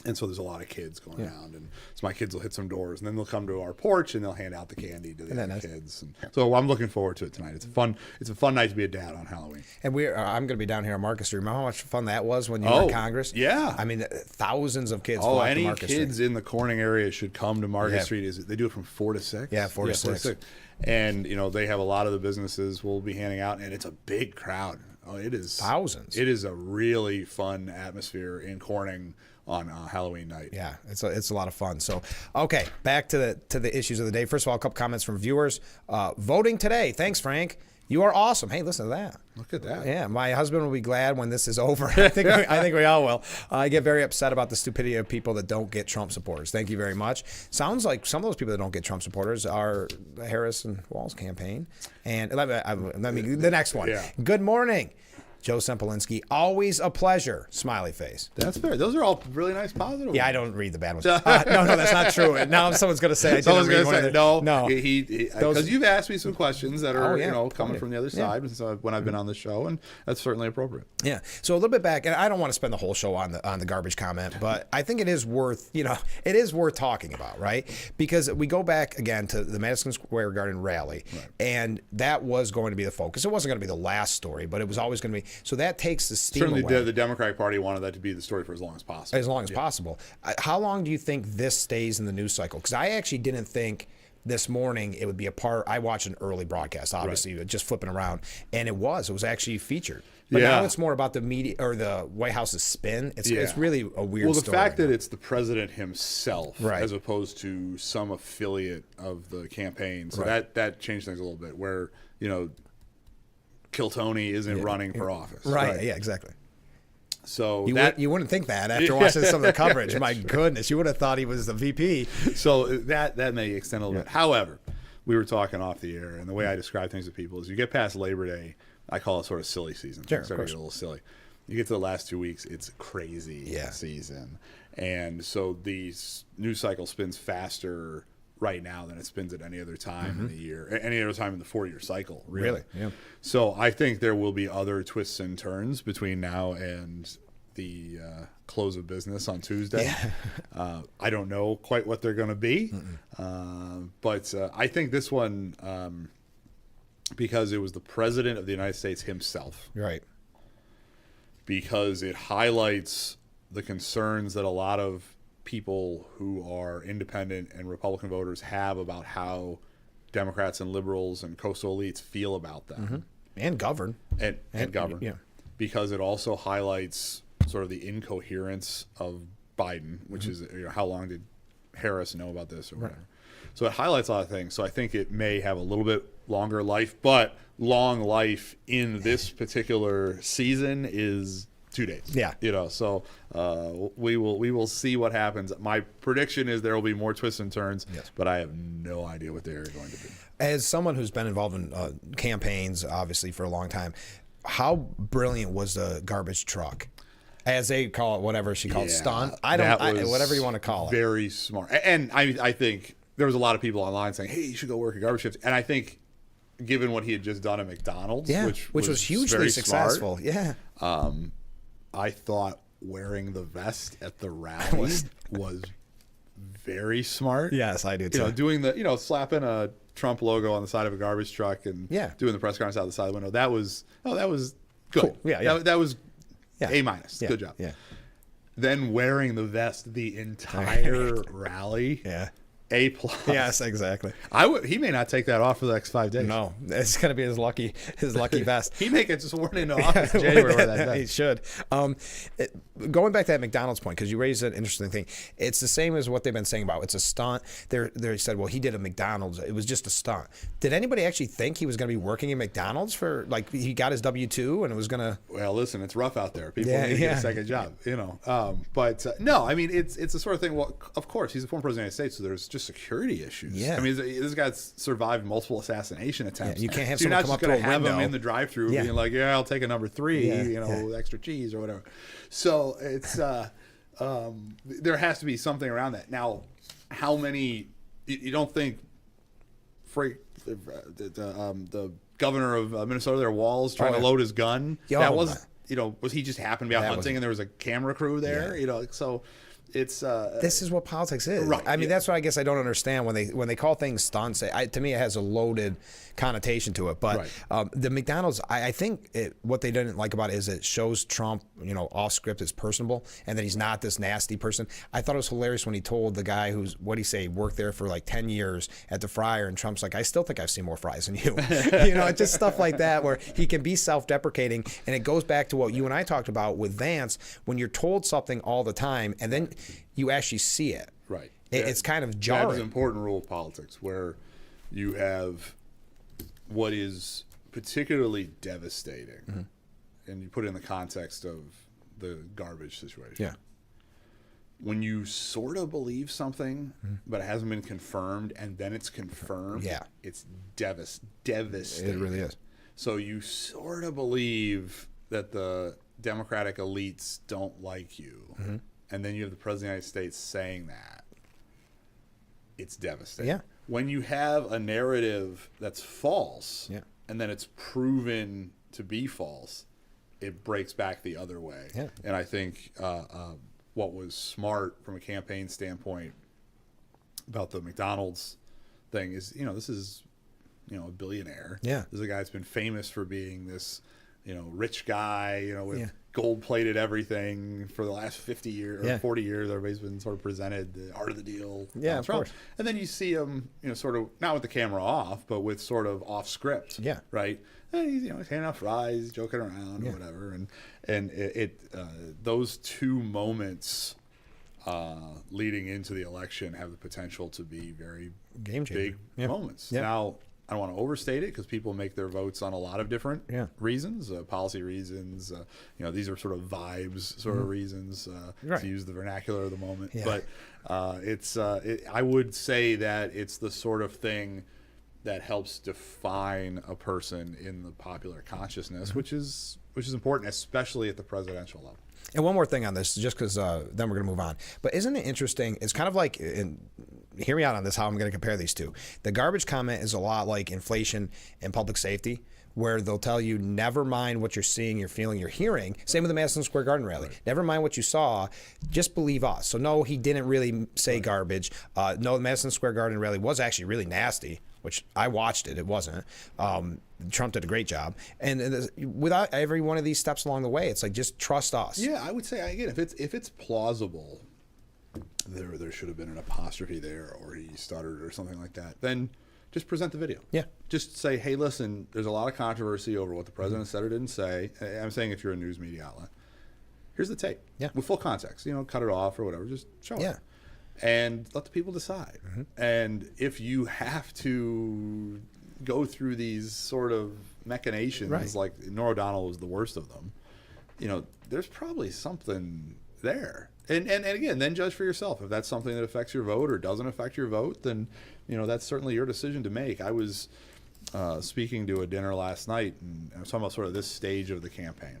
And so there's a lot of kids going around, and so my kids will hit some doors, and then they'll come to our porch and they'll hand out the candy to the other kids. And so I'm looking forward to it tonight. It's a fun night to be a dad on Halloween. And I'm going to be down here on Market Street. Remember how much fun that was when you were in Congress? Yeah, I mean, thousands of kids. Flock any to Market kids Street. in the Corning area should come to Market Street. They do it from 4 to 6. Yeah, 4 to 6. And they have a lot of the businesses we'll be handing out, and it's a big crowd. Oh, it is thousands. It is a really fun atmosphere in Corning on Halloween night. Yeah, it's a lot of fun. So, okay, back to the issues of the day. First of all, a couple comments from viewers. Voting today. Thanks, Frank. You are awesome. Hey, listen to that. Look at that. Yeah, my husband will be glad when this is over. I think we all will. I get very upset about the stupidity of people that don't get Trump supporters. Thank you very much. Sounds like some of those people that don't get Trump supporters are Harris and Walz's campaign. And let me the next one. Yeah. Good morning. Joe Sempolinski, always a pleasure. Smiley face. That's fair. Those are all really nice, positive. Yeah, I don't read the bad ones. No, that's not true. Now someone's going to say I didn't read one of the, no. Because you've asked me some questions that are coming from the other side when I've been on the show, and that's certainly appropriate. Yeah. So a little bit back, and I don't want to spend the whole show on the garbage comment, but I think it is worth talking about, right? Because we go back again to the Madison Square Garden rally, and that was going to be the focus. It wasn't going to be the last story, but it was always going to be. So that takes the steam away. Certainly, the Democratic Party wanted that to be the story for as long as possible. As long as possible. How long do you think this stays in the news cycle? Because I actually didn't think this morning it would be a part. I watched an early broadcast, obviously, just flipping around, and it was actually featured. But now it's more about the media or the White House's spin. It's really a weird. Well, the story fact that it's the president himself, as opposed to some affiliate of the campaign, so that changed things a little bit. Where Kiltony isn't running for office. Right. Yeah, exactly. So you wouldn't think that after watching some of the coverage. My goodness, you would have thought he was the VP. So that may extend a little bit. However, we were talking off the air, and the way I describe things to people is you get past Labor Day, I call it sort of silly season. Sure, it's starting to get a little silly. You get to the last 2 weeks, it's crazy season. And so the news cycle spins faster right now than it spins at any other time in the year, any other time in the 4-year cycle, really. Yeah. So I think there will be other twists and turns between now and the close of business on Tuesday. I don't know quite what they're going to be, but I think this one, because it was the President of the United States himself. Right. Because it highlights the concerns that a lot of people who are independent and Republican voters have about how Democrats and liberals and coastal elites feel about them. And govern. And govern. Yeah. Because it also highlights sort of the incoherence of Biden, which is how long did Harris know about this or whatever. So it highlights a lot of things. So I think it may have a little bit longer life, but long life in this particular season is 2 days. Yeah. So we will see what happens. My prediction is there will be more twists and turns, but I have no idea what they are going to be. As someone who's been involved in campaigns, obviously, for a long time, how brilliant was the garbage truck? As they call it, whatever she called stunt. Whatever you want to call it. Very smart. And I think there was a lot of people online saying, hey, you should go work at garbage shift. And I think given what he had just done at McDonald's, which was hugely successful. Smart, I thought wearing the vest at the rally was very smart. Yes, I do too. Doing the, slapping a Trump logo on the side of a garbage truck and doing the press conference out the side of the window. That was good. Cool. Yeah. That was A-. Good job. Yeah. Then wearing the vest the entire rally. Yeah. A+. Yes, exactly. He may not take that off for the next 5 days. No, it's going to be his lucky vest. He may get sworn into office in January with that vest. He should. Going back to that McDonald's point, because you raised an interesting thing. It's the same as what they've been saying about it's a stunt. They said, well, he did a McDonald's. It was just a stunt. Did anybody actually think he was going to be working in McDonald's for, he got his W-2 and it was going to... Well, listen, it's rough out there. People need to get a second job, But no, I mean, it's the sort of thing, well, of course, he's the former president of the United States, so there's just security issues. Yeah. I mean, this guy's survived multiple assassination attempts. Yeah, you can't have so someone come up to a window. You're not just going to have him in the drive-thru being like, I'll take a number 3, extra cheese or whatever. So it's there has to be something around that. Now, how many? You don't think the governor of Minnesota, their Walls, trying to load his gun? That was was he just happened to be out hunting and there was a camera crew there? So. It's this is what politics is. Right. I mean, that's what I guess I don't understand when they call things stunts. To me, it has a loaded connotation to it. But the McDonald's, I think what they didn't like about it is it shows Trump, off script as personable, and that he's not this nasty person. I thought it was hilarious when he told the guy who's worked there for like 10 years at the fryer, and Trump's like, I still think I've seen more fries than you. Just stuff like that where he can be self-deprecating, and it goes back to what you and I talked about with Vance. When you're told something all the time, and then you actually see it. Right. It's kind of jarring. That is an important rule of politics where you have what is particularly devastating, and you put it in the context of the garbage situation. Yeah. When you sort of believe something, but it hasn't been confirmed, and then it's confirmed, it's devastating. It really is. So you sort of believe that the Democratic elites don't like you, and then you have the President of the United States saying that, it's devastating. Yeah. When you have a narrative that's false, and then it's proven to be false, it breaks back the other way. Yeah. And I think what was smart from a campaign standpoint about the McDonald's thing is, this is, a billionaire. Yeah. This is a guy that's been famous for being this, rich guy, with gold-plated everything for the last 50 years or 40 years. Everybody's been sort of presented the art of the deal. Yeah, of course. And then you see him, sort of not with the camera off, but with sort of off script. Yeah. Right. And he's, he's handing out fries, joking around or whatever. And those two moments leading into the election have the potential to be very game changer. Big moments. Yeah. Now, I don't want to overstate it because people make their votes on a lot of different reasons, policy reasons. These are sort of vibes, sort of reasons, to use the vernacular of the moment. Yeah. But I would say that it's the sort of thing that helps define a person in the popular consciousness, which is important, especially at the presidential level. And one more thing on this, just because then we're going to move on. But isn't it interesting? It's kind of like, hear me out on this, how I'm going to compare these two. The garbage comment is a lot like inflation and public safety, where they'll tell you, never mind what you're seeing, you're feeling, you're hearing. Same with the Madison Square Garden rally. Right. Never mind what you saw, just believe us. So no, he didn't really say garbage. No, the Madison Square Garden rally was actually really nasty, which I watched it. It wasn't. Trump did a great job. And without every one of these steps along the way, it's like, just trust us. Yeah, I would say, again, if it's plausible, there should have been an apostrophe there, or he stuttered or something like that, then just present the video. Yeah. Just say, hey, listen, there's a lot of controversy over what the president said or didn't say. I'm saying if you're a news media outlet, here's the tape. Yeah. With full context. Cut it off or whatever. Just show it. And let the people decide. And if you have to go through these sort of machinations, like Norah O'Donnell was the worst of them, there's probably something there. And again, then judge for yourself. If that's something that affects your vote or doesn't affect your vote, then that's certainly your decision to make. I was speaking to a dinner last night, and I was talking about sort of this stage of the campaign.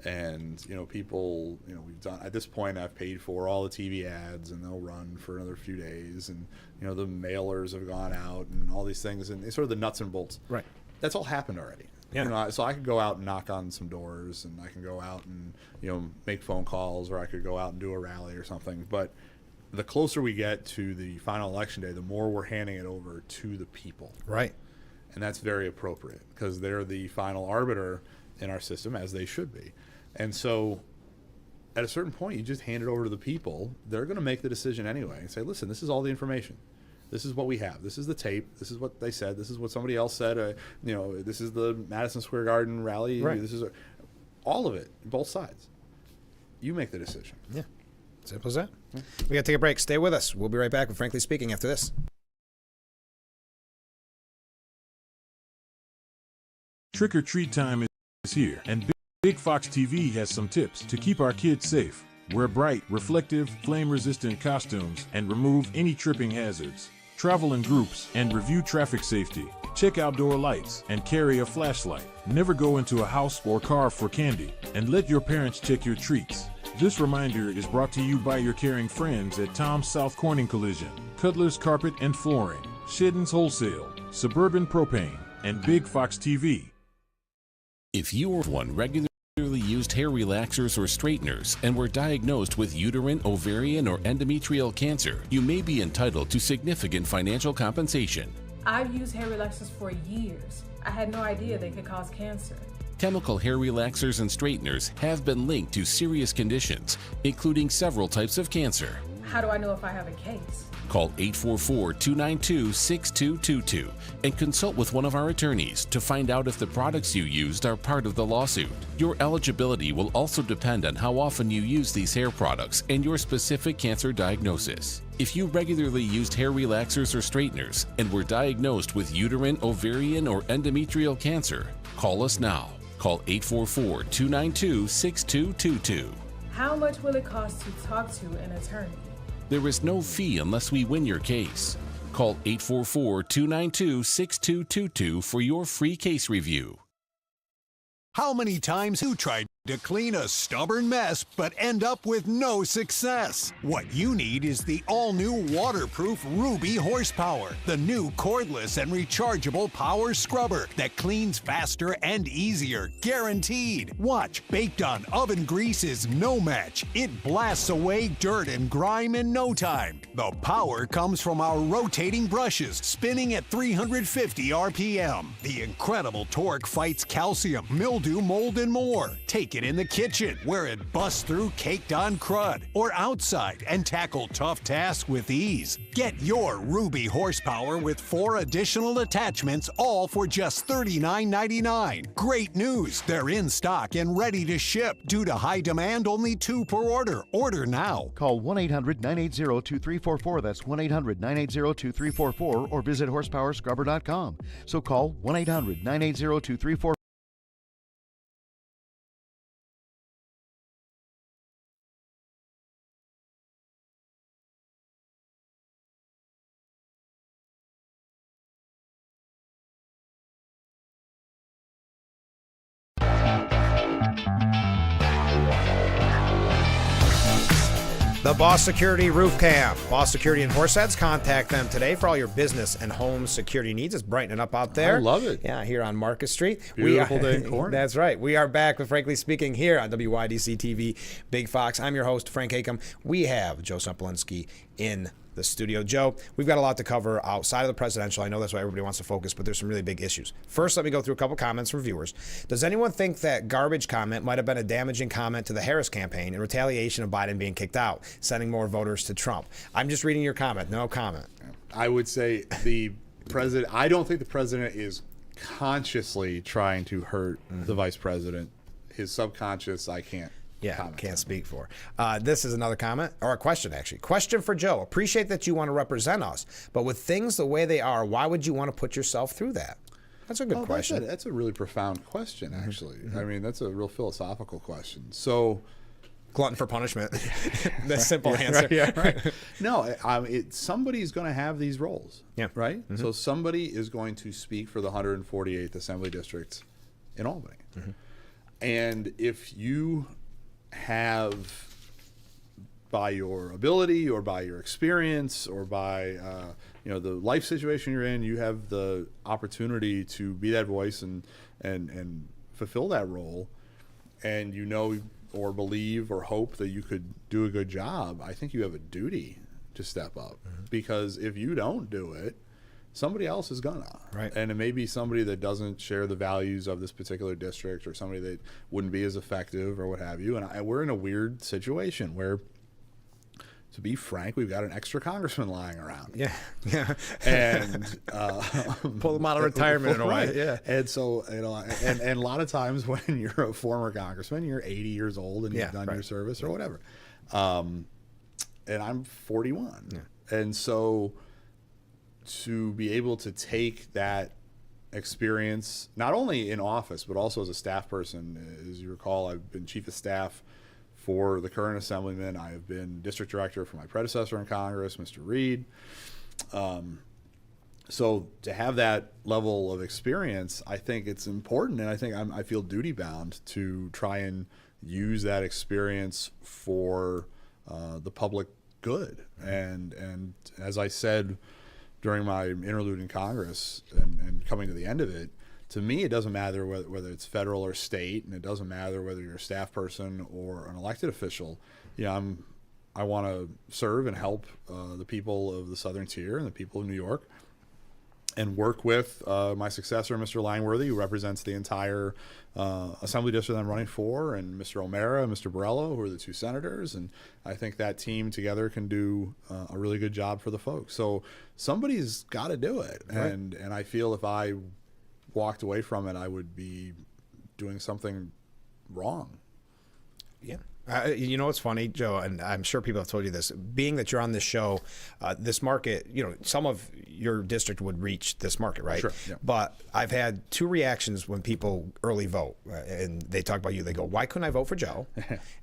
And people, we've done, at this point, I've paid for all the TV ads, and they'll run for another few days, and the mailers have gone out, and all these things, and it's sort of the nuts and bolts. Right. That's all happened already. Yeah. So I could go out and knock on some doors, and I can go out and make phone calls, or I could go out and do a rally or something. But the closer we get to the final election day, the more we're handing it over to the people. Right. And that's very appropriate because they're the final arbiter in our system, as they should be. And so at a certain point, you just hand it over to the people. They're going to make the decision anyway and say, listen, this is all the information. This is what we have. This is the tape. This is what they said. This is what somebody else said. This is the Madison Square Garden rally. Right. This is all of it, both sides. You make the decision. Yeah. Simple as that. Yeah. We got to take a break. Stay with us. We'll be right back with Frankly Speaking after this. Trick or treat time is here, and Big Fox TV has some tips to keep our kids safe. Wear bright, reflective, flame-resistant costumes and remove any tripping hazards. Travel in groups and review traffic safety. Check outdoor lights and carry a flashlight. Never go into a house or car for candy, and let your parents check your treats. This reminder is brought to you by your caring friends at Tom's South Corning Collision, Cutler's Carpet and Flooring, Shedden's Wholesale, Suburban Propane, and Big Fox TV. If you or one regularly used hair relaxers or straighteners and were diagnosed with uterine, ovarian, or endometrial cancer, you may be entitled to significant financial compensation. I've used hair relaxers for years. I had no idea they could cause cancer. Chemical hair relaxers and straighteners have been linked to serious conditions, including several types of cancer. How do I know if I have a case? Call 844-292-6222 and consult with one of our attorneys to find out if the products you used are part of the lawsuit. Your eligibility will also depend on how often you use these hair products and your specific cancer diagnosis. If you regularly used hair relaxers or straighteners and were diagnosed with uterine, ovarian, or endometrial cancer, call us now. Call 844-292-6222. How much will it cost to talk to an attorney? There is no fee unless we win your case. Call 844-292-6222 for your free case review. How many times you tried to clean a stubborn mess but end up with no success? What you need is the all-new waterproof Ruby Horsepower, the new cordless and rechargeable power scrubber that cleans faster and easier, guaranteed. Watch, baked on oven grease is no match. It blasts away dirt and grime in no time. The power comes from our rotating brushes, spinning at 350 RPM. The incredible torque fights calcium, mildew, mold, and more. Take it in the kitchen, where it busts through caked-on crud, or outside and tackle tough tasks with ease. Get your Ruby Horsepower with 4 additional attachments, all for just $39.99. Great news! They're in stock and ready to ship. Due to high demand, only 2 per order. Order now. Call 1-800-980-2344. That's 1-800-980-2344, or visit horsepowerscrubber.com. So call 1-800-980-2344. The Boss Security Roof Camp. Boss Security in Horseheads. Contact them today for all your business and home security needs. It's brightening up out there. I love it. Yeah, here on Market Street. Beautiful day in Corn. That's right. We are back with Frankly Speaking here on WYDC TV Big Fox. I'm your host, Frank Acom. We have Joe Sempolinski in the studio. Joe, we've got a lot to cover outside of the presidential. I know that's why everybody wants to focus, but there's some really big issues. First, let me go through a couple comments from viewers. Does anyone think that garbage comment might have been a damaging comment to the Harris campaign in retaliation of Biden being kicked out, sending more voters to Trump? I'm just reading your comment. No comment. I would say the president, I don't think the president is consciously trying to hurt the vice president. His subconscious, I can't. Yeah, can't speak for. This is another comment, or a question, actually. Question for Joe. Appreciate that you want to represent us, but with things the way they are, why would you want to put yourself through that? That's a good question. That's a really profound question, actually. I mean, that's a real philosophical question. So, glutton for punishment. The simple answer. Right. No, somebody's going to have these roles. Yeah. Right? So somebody is going to speak for the 148th Assembly District in Albany. And if you have, by your ability or by your experience or by the life situation you're in, you have the opportunity to be that voice and fulfill that role, and or believe or hope that you could do a good job, I think you have a duty to step up. Because if you don't do it, somebody else is gonna. Right. And it may be somebody that doesn't share the values of this particular district, or somebody that wouldn't be as effective or what have you. And we're in a weird situation where, to be frank, we've got an extra congressman lying around. Yeah. And pull them out of retirement in a way. Right. Yeah. And so, and a lot of times when you're a former congressman, you're 80 years old and you've done your service or whatever. And I'm 41. Yeah. And so, to be able to take that experience, not only in office, but also as a staff person. As you recall, I've been chief of staff for the current assemblyman. I have been district director for my predecessor in Congress, Mr. Reed. So to have that level of experience, I think it's important, and I think I feel duty bound to try and use that experience for the public good. And as I said during my interlude in Congress and coming to the end of it, to me, it doesn't matter whether it's federal or state, and it doesn't matter whether you're a staff person or an elected official. I want to serve and help the people of the Southern Tier and the people of New York, and work with my successor, Mr. Langworthy, who represents the entire assembly district I'm running for, and Mr. O'Mara and Mr. Borrello, who are the 2 senators. And I think that team together can do a really good job for the folks. So somebody's got to do it. Right. And I feel if I walked away from it, I would be doing something wrong. Yeah. You know what's funny, Joe, and I'm sure people have told you this, being that you're on this show, this market, some of your district would reach this market, right? Sure. Yeah. But I've had 2 reactions when people early vote, and they talk about you. They go, "Why couldn't I vote for Joe?"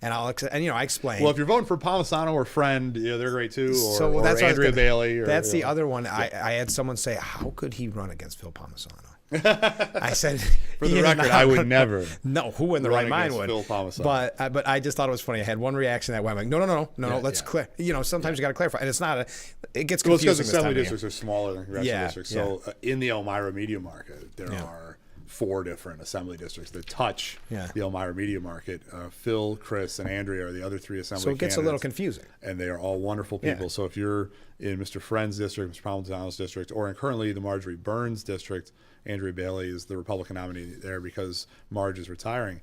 And I explain. Well, if you're voting for Palmisano or Friend, they're great too, or that's Andrea Bailey. That's the other one. I had someone say, "How could he run against Phil Palmisano?" I said, for the record, I would never. No, who in the right mind would? Phil Palmisano. But I just thought it was funny. I had one reaction that way. I'm like, no. Let's clear. Sometimes you got to clarify, and it's not. It gets confusing. Well, it's because assembly districts are smaller than congressional districts. So in the Elmira media market, there are 4 different assembly districts that touch the Elmira media market. Phil, Chris, and Andrea are the other 3 assembly. So it gets a little confusing. And they are all wonderful people. So if you're in Mr. Friend's district, Mr. Palmisano's district, or in currently the Marjorie Burns district, Andrea Bailey is the Republican nominee there because Marge is retiring.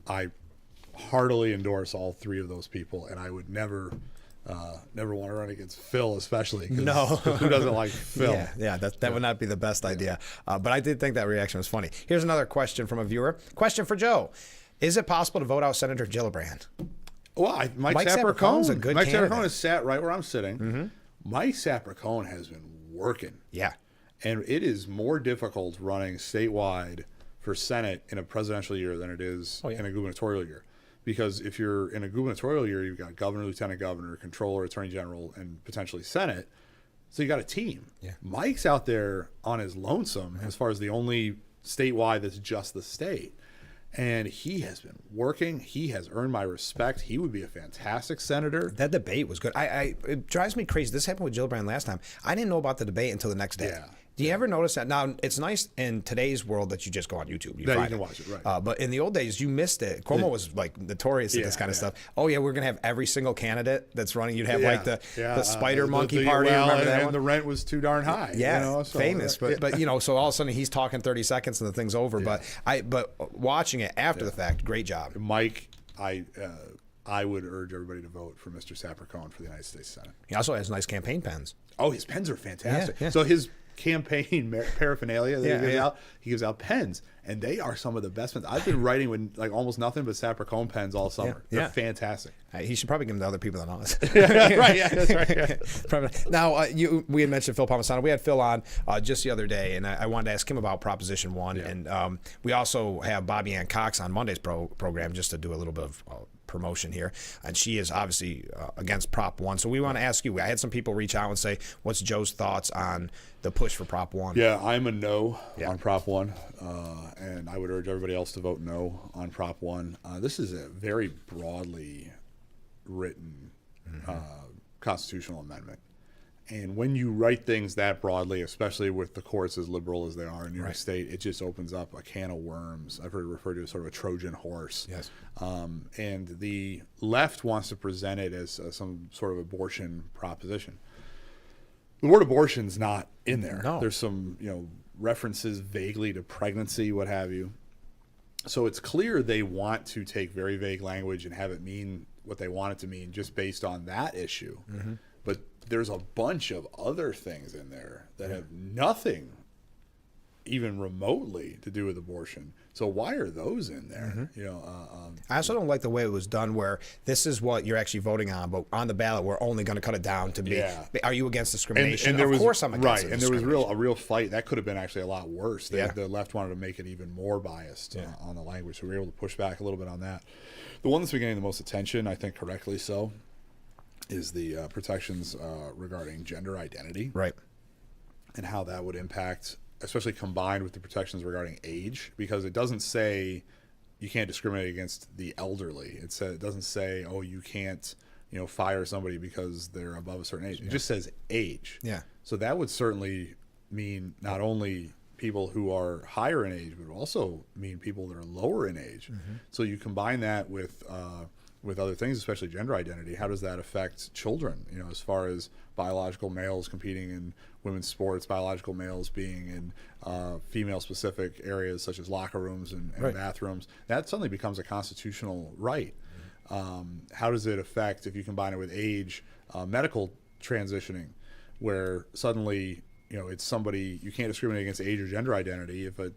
I heartily endorse all 3 of those people, and I would never want to run against Phil, especially. No, who doesn't like Phil? That would not be the best idea. But I did think that reaction was funny. Here's another question from a viewer. Question for Joe: is it possible to vote out Senator Gillibrand? Well, Mike Sapercone's a good Mike candidate. Sapercone has sat right where I'm sitting. Mm-hmm. Mike Sapercone has been working. Yeah. And it is more difficult running statewide for Senate in a presidential year than it is in a gubernatorial year. Because if you're in a gubernatorial year, you've got governor, lieutenant governor, controller, attorney general, and potentially Senate. So you got a team. Yeah. Mike's out there on his lonesome as far as the only statewide that's just the state. And he has been working. He has earned my respect. He would be a fantastic senator. That debate was good. It drives me crazy. This happened with Gillibrand last time. I didn't know about the debate until the next day. Yeah. Do you ever notice that? Now, it's nice in today's world that you just go on YouTube. You can watch it, right. But in the old days, you missed it. Cuomo was like notorious at this kind of stuff. Oh, yeah, we're going to have every single candidate that's running. You'd have like the spider monkey party. Remember that one? And the rent was too darn high. Yeah, famous. But so all of a sudden he's talking 30 seconds and the thing's over. Yeah. But watching it after the fact, great job. Mike, I would urge everybody to vote for Mr. Sapercone for the United States Senate. He also has nice campaign pens. Oh, his pens are fantastic. Yeah. So his campaign paraphernalia that he gives out pens, and they are some of the best pens. I've been writing with like almost nothing but Sapercone pens all summer. They're fantastic. He should probably give them to other people than us. Right, yeah, that's right. Yeah. Now, we had mentioned Phil Palmisano. We had Phil on just the other day, and I wanted to ask him about Proposition 1. Yeah. And we also have Bobby Ann Cox on Monday's program just to do a little bit of promotion here, and she is obviously against Prop 1. So we want to ask you, I had some people reach out and say, what's Joe's thoughts on the push for Prop 1? Yeah, I'm a no on Prop 1, and I would urge everybody else to vote no on Prop 1. This is a very broadly written constitutional amendment. And when you write things that broadly, especially with the courts as liberal as they are in New York State, it just opens up a can of worms. I've heard it referred to as sort of a Trojan horse. Yes. And the left wants to present it as some sort of abortion proposition. The word abortion's not in there. No. There's some, references vaguely to pregnancy, what have you. So it's clear they want to take very vague language and have it mean what they want it to mean just based on that issue. Mm-hmm. But there's a bunch of other things in there that have nothing even remotely to do with abortion. So why are those in there? Mm-hmm. I also don't like the way it was done, where this is what you're actually voting on, but on the ballot we're only going to cut it down to be. Are you against discrimination? And there of course I'm against and there was a real fight that could have been actually a lot worse. The left wanted to make it even more biased on the language, so we were able to push back a little bit on that. The one that's been getting the most attention, I think correctly so, is the protections regarding gender identity, right, and how that would impact, especially combined with the protections regarding age, because it doesn't say you can't discriminate against the elderly. It doesn't say, oh, you can't, fire somebody because they're above a certain age. It just says age. Yeah. So that would certainly mean not only people who are higher in age, but also mean people that are lower in age. Mm-hmm. So you combine that with other things, especially gender identity. How does that affect children? As far as biological males competing in women's sports, biological males being in female-specific areas such as locker rooms and bathrooms. That suddenly becomes a constitutional right. How does it affect, if you combine it with age, medical transitioning, where suddenly it's somebody, you can't discriminate against age or gender identity. If a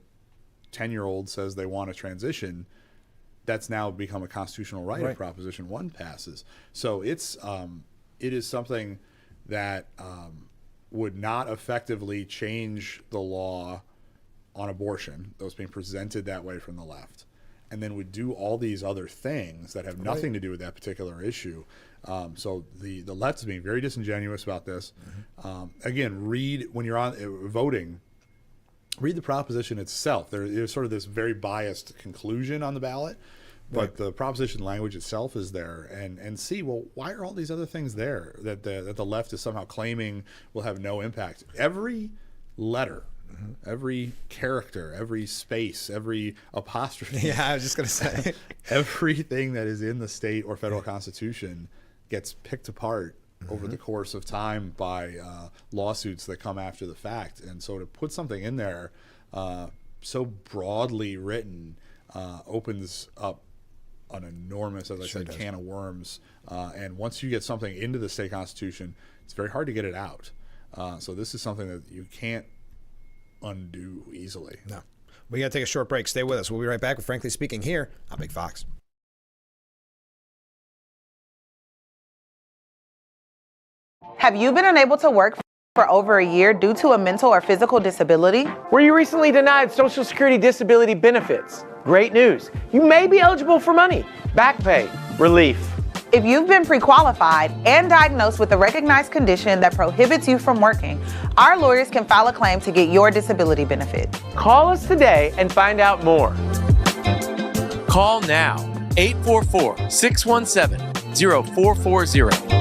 10-year-old says they want to transition, that's now become a constitutional right if Proposition 1 passes. So it is something that would not effectively change the law on abortion, those being presented that way from the left, and then would do all these other things that have nothing to do with that particular issue. So the left is being very disingenuous about this. Mm-hmm. Again, read when you're on voting. read the proposition itself. There's sort of this very biased conclusion on the ballot, but the proposition language itself is there, and see, well, why are all these other things there that the left is somehow claiming will have no impact? Every letter, every character, every space, every apostrophe. Yeah, I was just going to say. Everything that is in the state or federal constitution gets picked apart over the course of time by lawsuits that come after the fact. And so to put something in there so broadly written opens up an enormous, as I said, can of worms. And once you get something into the state constitution, it's very hard to get it out. So this is something that you can't undo easily. No. We got to take a short break. Stay with us. We'll be right back with Frankly Speaking here on Big Fox. Have you been unable to work for over a year due to a mental or physical disability? Were you recently denied Social Security disability benefits? Great news. You may be eligible for money, back pay, relief. If you've been pre-qualified and diagnosed with a recognized condition that prohibits you from working, our lawyers can file a claim to get your disability benefit. Call us today and find out more. Call now, 844-617-0440.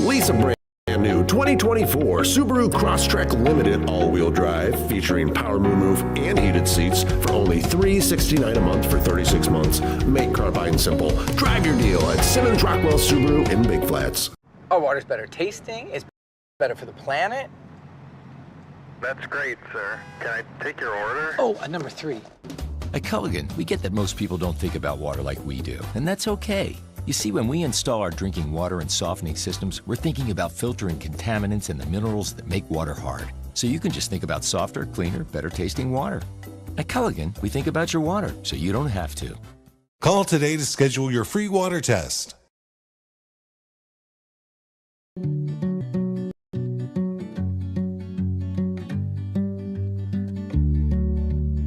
Lease a brand new 2024 Subaru Crosstrek Limited all-wheel drive featuring power moonroof and heated seats for only $369 a month for 36 months. Make car buying simple. Drive your deal at Simmons Rockwell Subaru in Big Flats. Our water's better tasting. It's better for the planet. That's great, sir. Can I take your order? Oh, number 3. At Culligan, we get that most people don't think about water like we do, and that's okay. You see, when we install our drinking water and softening systems, we're thinking about filtering contaminants and the minerals that make water hard. So you can just think about softer, cleaner, better tasting water. At Culligan, we think about your water, so you don't have to. Call today to schedule your free water test.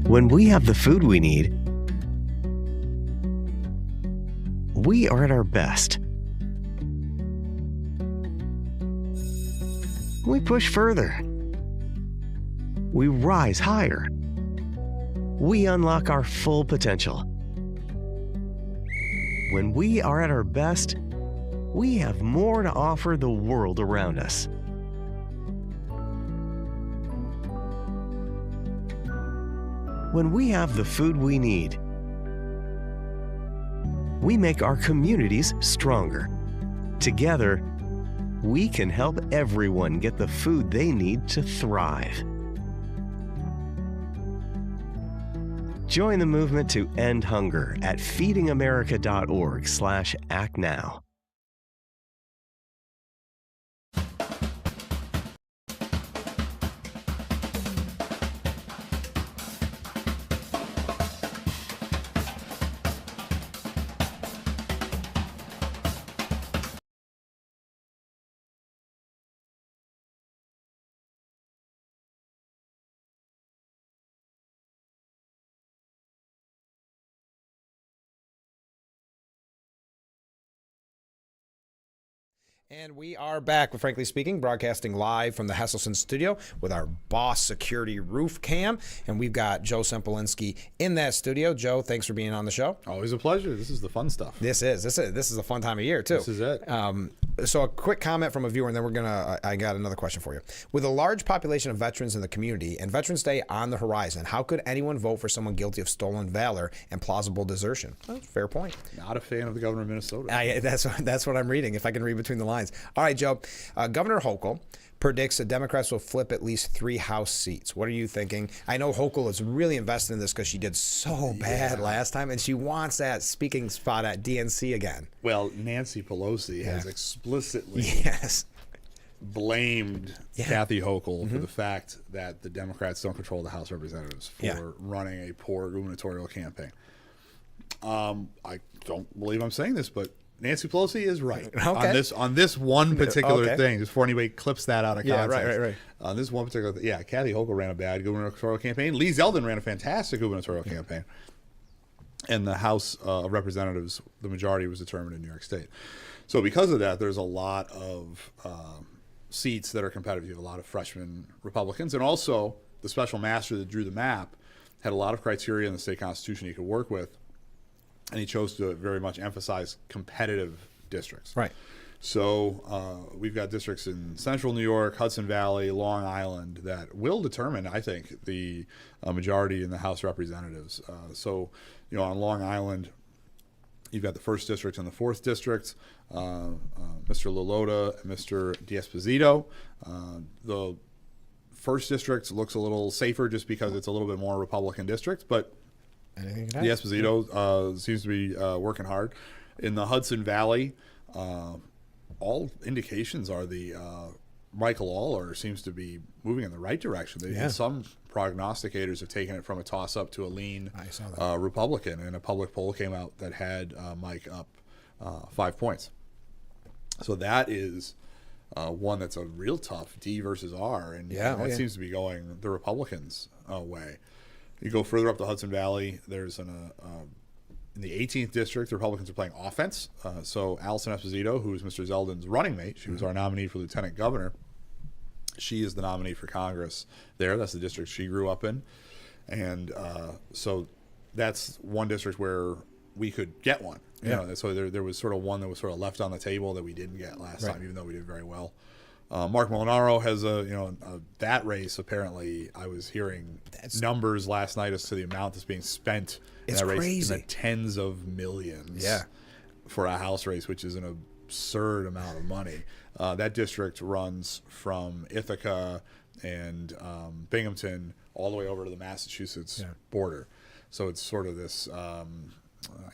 When we have the food we need, we are at our best. We push further. We rise higher. We unlock our full potential. When we are at our best, we have more to offer the world around us. When we have the food we need, we make our communities stronger. Together, we can help everyone get the food they need to thrive. Join the movement to end hunger at feedingamerica.org/actnow. And we are back with Frankly Speaking, broadcasting live from the Hesselson studio with our Boss Security Roof Cam. And we've got Joe Sempolinski in that studio. Joe, thanks for being on the show. Always a pleasure. This is the fun stuff. This is a fun time of year, too. This is it. So a quick comment from a viewer, and then I got another question for you. With a large population of veterans in the community and Veterans Day on the horizon, how could anyone vote for someone guilty of stolen valor and plausible desertion? Well, fair point. Not a fan of the governor of Minnesota. That's what I'm reading, if I can read between the lines. All right, Joe. Governor Hochul predicts the Democrats will flip at least 3 House seats. What are you thinking? I know Hochul is really invested in this because she did so bad last time, and she wants that speaking spot at DNC again. Well, Nancy Pelosi has explicitly blamed Kathy Hochul for the fact that the Democrats don't control the House of Representatives for running a poor gubernatorial campaign. I don't believe I'm saying this, but Nancy Pelosi is right on this one particular thing. Just before anybody clips that out of context. Right. On this one particular thing, Kathy Hochul ran a bad gubernatorial campaign. Lee Zeldin ran a fantastic gubernatorial campaign. And the House of Representatives, the majority was determined in New York State. So because of that, there's a lot of seats that are competitive. You have a lot of freshman Republicans, and also the special master that drew the map had a lot of criteria in the state constitution he could work with, and he chose to very much emphasize competitive districts. Right. So we've got districts in central New York, Hudson Valley, Long Island that will determine, I think, the majority in the House of Representatives. So, you know, on Long Island, you've got the 1st District and the 4th District, Mr. Lilota and Mr. D'Esposito. The 1st District looks a little safer just because it's a little bit more Republican district, but D'Esposito seems to be working hard. In the Hudson Valley, all indications are the Michael Aller seems to be moving in the right direction. Some prognosticators have taken it from a toss-up to a lean Republican, and a public poll came out that had Mike up 5 points. So that is one that's a real tough D versus R, and that seems to be going the Republicans' way. You go further up the Hudson Valley, there's in the 18th district, the Republicans are playing offense. So Allison Esposito, who is Mr. Zeldin's running mate, she was our nominee for lieutenant governor. She is the nominee for Congress there. That's the district she grew up in. And so that's one district where we could get one. You know, so there was sort of one that was sort of left on the table that we didn't get last time, even though we did very well. Mark Molinaro has that race. Apparently, I was hearing numbers last night as to the amount that's being spent in that race, in the tens of millions for a House race, which is an absurd amount of money. That district runs from Ithaca and Binghamton all the way over to the Massachusetts border. So it's sort of this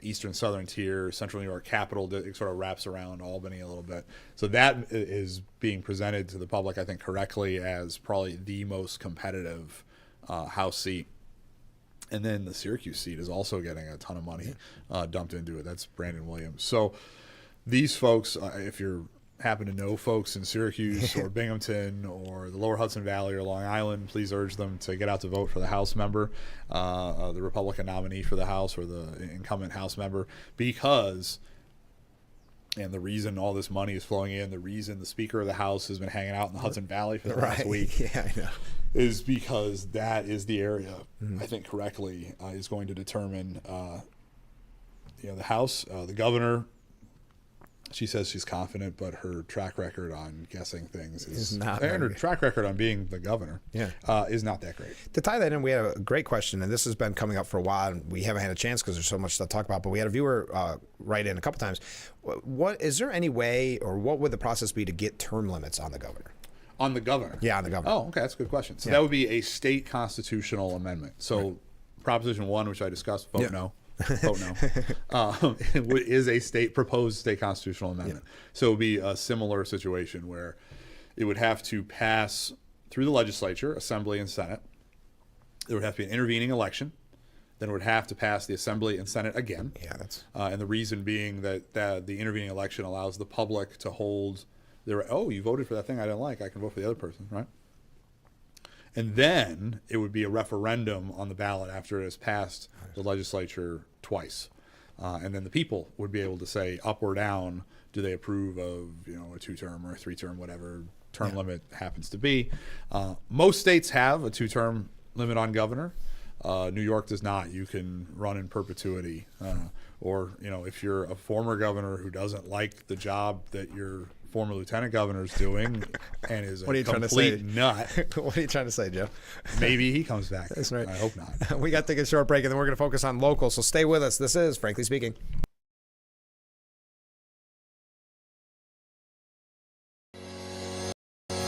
eastern southern tier, central New York capital. It sort of wraps around Albany a little bit. So that is being presented to the public, I think, correctly as probably the most competitive House seat. And then the Syracuse seat is also getting a ton of money dumped into it. That's Brandon Williams. So these folks, if you happen to know folks in Syracuse or Binghamton or the lower Hudson Valley or Long Island, please urge them to get out to vote for the House member, the Republican nominee for the House or the incumbent House member, because, and the reason all this money is flowing in, the reason the Speaker of the House has been hanging out in the Hudson Valley for the last week I know. is because that is the area, I think correctly, is going to determine the House, the governor. She says she's confident, but her track record on guessing things is not, and her track record on being the governor is not that great. To tie that in, we had a great question, and this has been coming up for a while, and we haven't had a chance because there's so much to talk about, but we had a viewer write in a couple times. What is there any way, or what would the process be to get term limits on the governor? On the governor? Yeah, on the governor. Oh, okay, that's a good question. So that would be a state constitutional amendment. So Proposition 1, which I discussed, vote no. Vote no. Is a proposed state constitutional amendment. So it would be a similar situation where it would have to pass through the legislature, Assembly and Senate. There would have to be an intervening election. Then it would have to pass the Assembly and Senate again. And the reason being that the intervening election allows the public to hold their, you voted for that thing I didn't like, I can vote for the other person, right? And then it would be a referendum on the ballot after it has passed the legislature twice. And then the people would be able to say up or down, do they approve of a 2-term or a 3-term, whatever term limit happens to be. Most states have a 2-term limit on governor. New York does not. You can run in perpetuity. Or, if you're a former governor who doesn't like the job that your former lieutenant governor is doing and is a complete nut. What are you trying to say, Joe? Maybe he comes back. That's right. I hope not. We got to take a short break, and then we're going to focus on local. So stay with us. This is Frankly Speaking.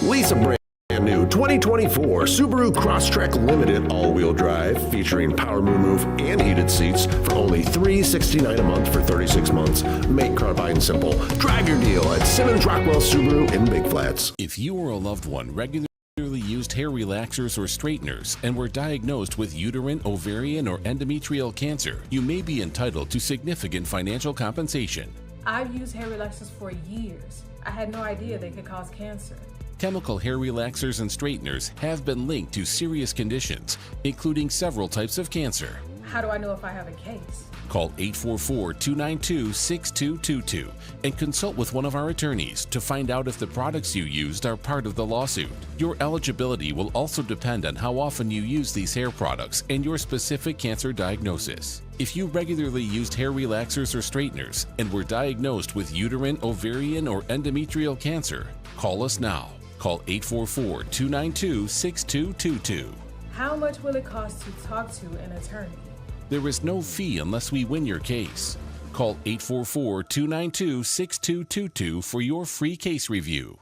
Lisa brand new 2024 Subaru Crosstrek Limited all-wheel drive featuring power move and heated seats for only $369 a month for 36 months. Make car buying simple. Drive your deal at Simmons Rockwell Subaru in Big Flats. If you or a loved one regularly used hair relaxers or straighteners and were diagnosed with uterine, ovarian, or endometrial cancer, you may be entitled to significant financial compensation. I've used hair relaxers for years. I had no idea they could cause cancer. Chemical hair relaxers and straighteners have been linked to serious conditions, including several types of cancer. How do I know if I have a case? Call 844-292-6222 and consult with one of our attorneys to find out if the products you used are part of the lawsuit. Your eligibility will also depend on how often you use these hair products and your specific cancer diagnosis. If you regularly used hair relaxers or straighteners and were diagnosed with uterine, ovarian, or endometrial cancer, call us now. Call 844-292-6222. How much will it cost to talk to an attorney? There is no fee unless we win your case. Call 844-292-6222 for your free case review.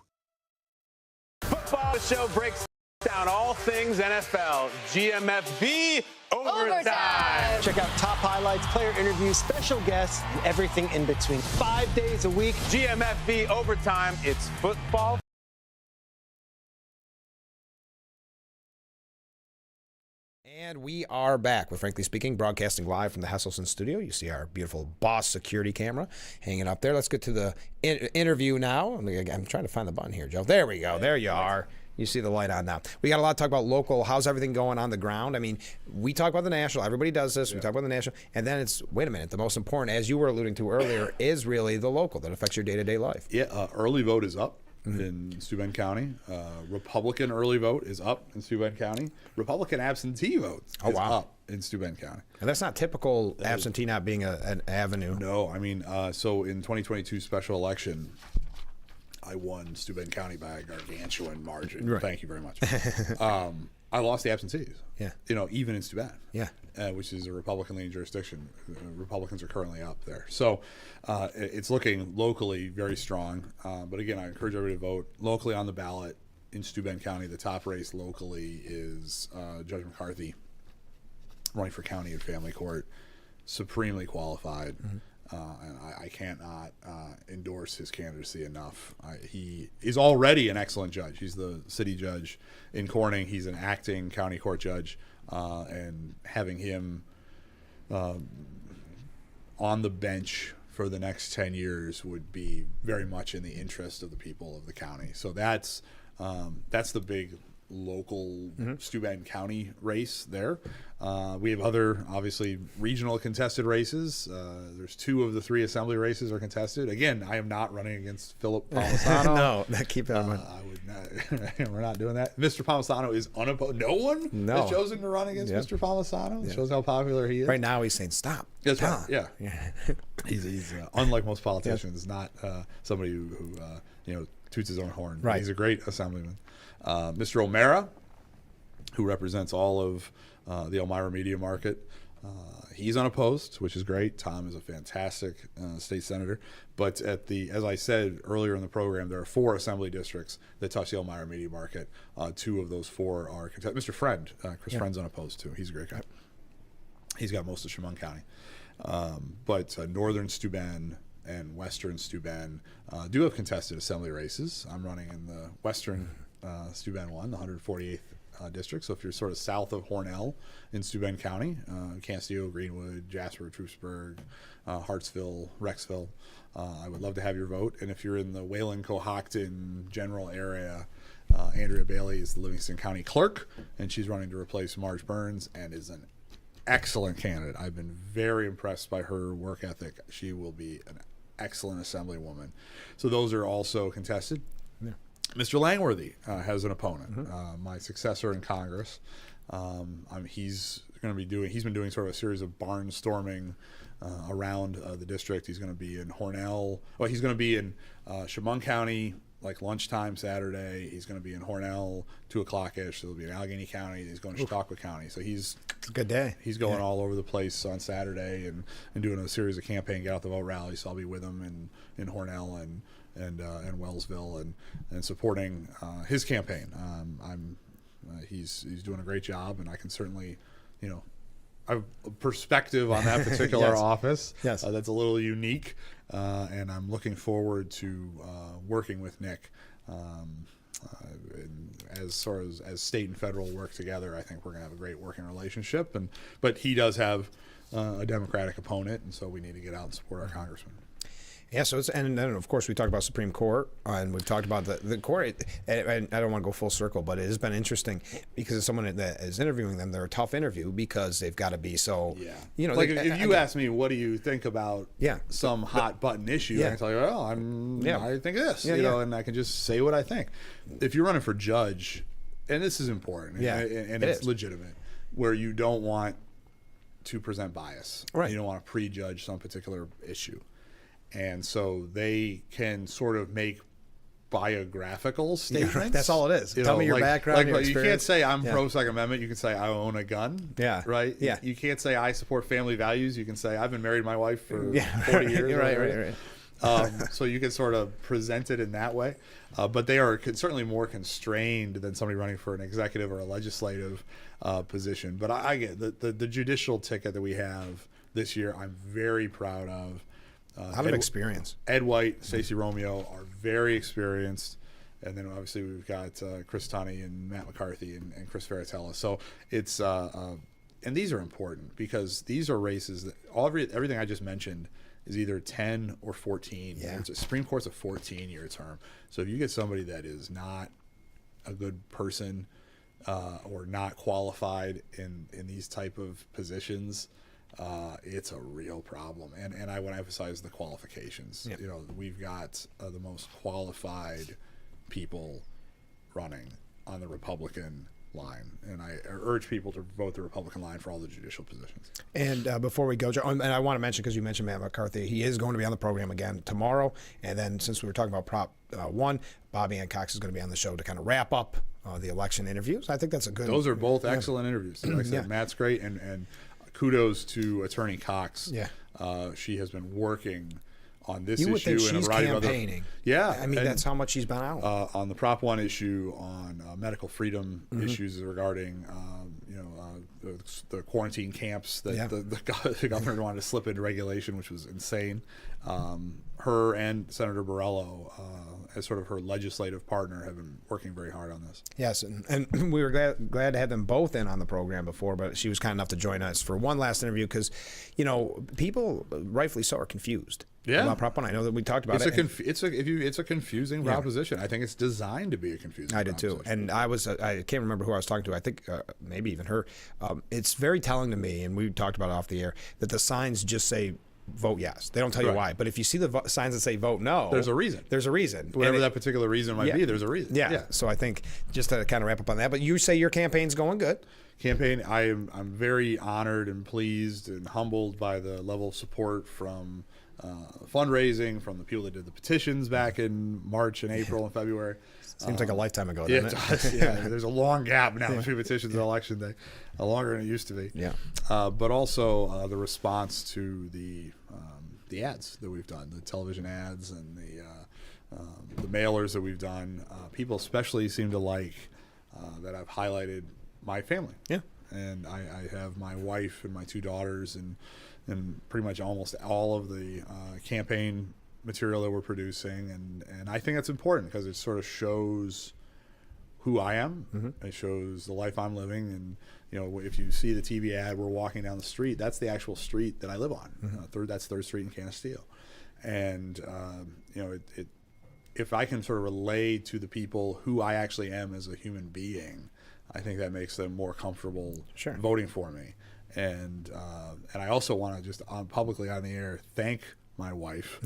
Football Show breaks down all things NFL. GMFB Overtime. Check out top highlights, player interviews, special guests, and everything in between. 5 days a week. GMFB Overtime. It's football. And we are back with Frankly Speaking, broadcasting live from the Hesselson studio. You see our beautiful Boss security camera hanging up there. Let's get to the interview now. I'm trying to find the button here, Joe. There we go. There you are. You see the light on now. We got a lot to talk about local. How's everything going on the ground? I mean, we talk about the national. Everybody does this. We talk about the national. And then it's, wait a minute, the most important, as you were alluding to earlier, is really the local that affects your day-to-day life. Yeah, early vote is up in Steuben County. Republican early vote is up in Steuben County. Republican absentee vote is up in Steuben County. And that's not typical absentee not being an avenue. No, I mean, so in 2022 special election, I won Steuben County by a gargantuan margin. Right. Thank you very much. I lost the absentees. Yeah. You know, even in Steuben. Yeah. Which is a Republican-leaning jurisdiction. Republicans are currently up there. So it's looking locally very strong. But again, I encourage everybody to vote locally on the ballot in Steuben County. The top race locally is Judge McCarthy running for county and family court. Supremely qualified. And I cannot endorse his candidacy enough. He is already an excellent judge. He's the city judge in Corning. He's an acting county court judge. And having him on the bench for the next 10 years would be very much in the interest of the people of the county. So that's the big local Steuben County race there. We have other, obviously, regional contested races. There's 2 of the 3 assembly races are contested. Again, I am not running against Philip Palmisano. No, keep that in mind. I would not. We're not doing that. Mr. Palmisano is unopposed. No one has chosen to run against Mr. Palmisano. It shows how popular he is. Right now, he's saying, stop. That's right. Yeah. He's unlike most politicians, not somebody who toots his own horn. Right. He's a great assemblyman. Mr. O'Mara, who represents all of the Elmira media market, he's unopposed, which is great. Tom is a fantastic state senator. But as I said earlier in the program, there are 4 assembly districts that touch the Elmira media market. 2 of those 4 are contested. Mr. Friend, Chris Friend's unopposed too. He's a great guy. He's got most of Chemung County. But northern Steuben and western Steuben do have contested assembly races. I'm running in the western Steuben 1, the 148th district. So if you're sort of south of Hornell in Steuben County, Cansteo, Greenwood, Jasper, Troopsburg, Hartsville, Rexville, I would love to have your vote. And if you're in the Wayland, Cohocton general area, Andrea Bailey is the Livingston County clerk, and she's running to replace Marge Burns and is an excellent candidate. I've been very impressed by her work ethic. She will be an excellent assemblywoman. So those are also contested. Yeah. Mr. Langworthy has an opponent, my successor in Congress. He's been doing sort of a series of barnstorming around the district. He's going to be in Hornell. Well, he's going to be in Chemung County, like lunchtime Saturday. He's going to be in Hornell, 2 o'clock-ish. So he'll be in Allegheny County. He's going to Chautauqua County. So it's a good day. He's going all over the place on Saturday and doing a series of campaign get out the vote rallies. So I'll be with him in Hornell and Wellsville and supporting his campaign. He's doing a great job, and I can certainly, I have a perspective on that particular office. Yes. That's a little unique, and I'm looking forward to working with Nick. As far as state and federal work together, I think we're going to have a great working relationship. But he does have a Democratic opponent, and so we need to get out and support our congressman. Yeah, so and then of course we talked about Supreme Court, and we've talked about the court. And I don't want to go full circle, but it has been interesting because as someone that is interviewing them, they're a tough interview because they've got to be so. Yeah. Like if you ask me, what do you think about some hot button issue? I can tell you, I think this, and I can just say what I think. If you're running for judge, and this is important, and it's legitimate, where you don't want to present bias, right? You don't want to prejudge some particular issue. And so they can sort of make biographical statements. Yeah, that's all it is. Tell me your background, your experience. You can't say I'm pro-Second Amendment. You can say I own a gun. Yeah. Right? Yeah. You can't say I support family values. You can say I've been married to my wife for 40 years. Right. So you can sort of present it in that way. But they are certainly more constrained than somebody running for an executive or a legislative position. But I get the judicial ticket that we have this year, I'm very proud of. A lot of experience. Ed White, Stacey Romeo are very experienced. And then obviously we've got Chris Tunney and Matt McCarthy and Chris Ferratella. So it's and these are important because these are races that everything I just mentioned is either 10 or 14. Yeah. Supreme Court's a 14-year term. So if you get somebody that is not a good person or not qualified in these type of positions, it's a real problem. And I want to emphasize the qualifications. Yep. We've got the most qualified people running on the Republican line, and I urge people to vote the Republican line for all the judicial positions. And before we go, Joe, and I want to mention, because you mentioned Matt McCarthy, he is going to be on the program again tomorrow. And then since we were talking about Prop 1, Bobby Hancock is going to be on the show to kind of wrap up the election interviews. I think that's a good. Those are both excellent interviews. Like I said, Matt's great, and kudos to Attorney Cox. Yeah, she has been working on this issue. You would think she's campaigning. Yeah, I mean that's how much she's been out on the Prop 1 issue, on medical freedom issues regarding the quarantine camps that the governor wanted to slip into regulation, which was insane. Her and Senator Borrello, as sort of her legislative partner, have been working very hard on this. Yes, and we were glad to have them both in on the program before, but she was kind enough to join us for one last interview because, people rightfully so are confused. Yeah. About Prop 1. I know that we talked about it. It's a confusing proposition. I think it's designed to be a confusing proposition. I did too. And I can't remember who I was talking to. I think maybe even her. It's very telling to me, and we talked about it off the air, that the signs just say vote yes. They don't tell you why. But if you see the signs that say vote no, there's a reason. There's a reason. Whatever that particular reason might be, there's a reason. Yeah. So I think just to kind of wrap up on that, but you say your campaign's going good. I'm very honored and pleased and humbled by the level of support from fundraising, from the people that did the petitions back in March and April and February. Seems like a lifetime ago, doesn't it? Yeah, there's a long gap now between petitions and election day, longer than it used to be. Yeah. But also the response to the ads that we've done, the television ads and the mailers that we've done. People especially seem to like that I've highlighted my family. Yeah. And I have my wife and my two daughters and pretty much almost all of the campaign material that we're producing, and I think that's important because it sort of shows who I am. Mm-hmm. It shows the life I'm living, and if you see the TV ad, we're walking down the street. That's the actual street that I live on. Mm-hmm. That's 3rd Street in Canasteo, and if I can sort of relay to the people who I actually am as a human being, I think that makes them more comfortable voting for me. And I also want to just publicly on the air thank my wife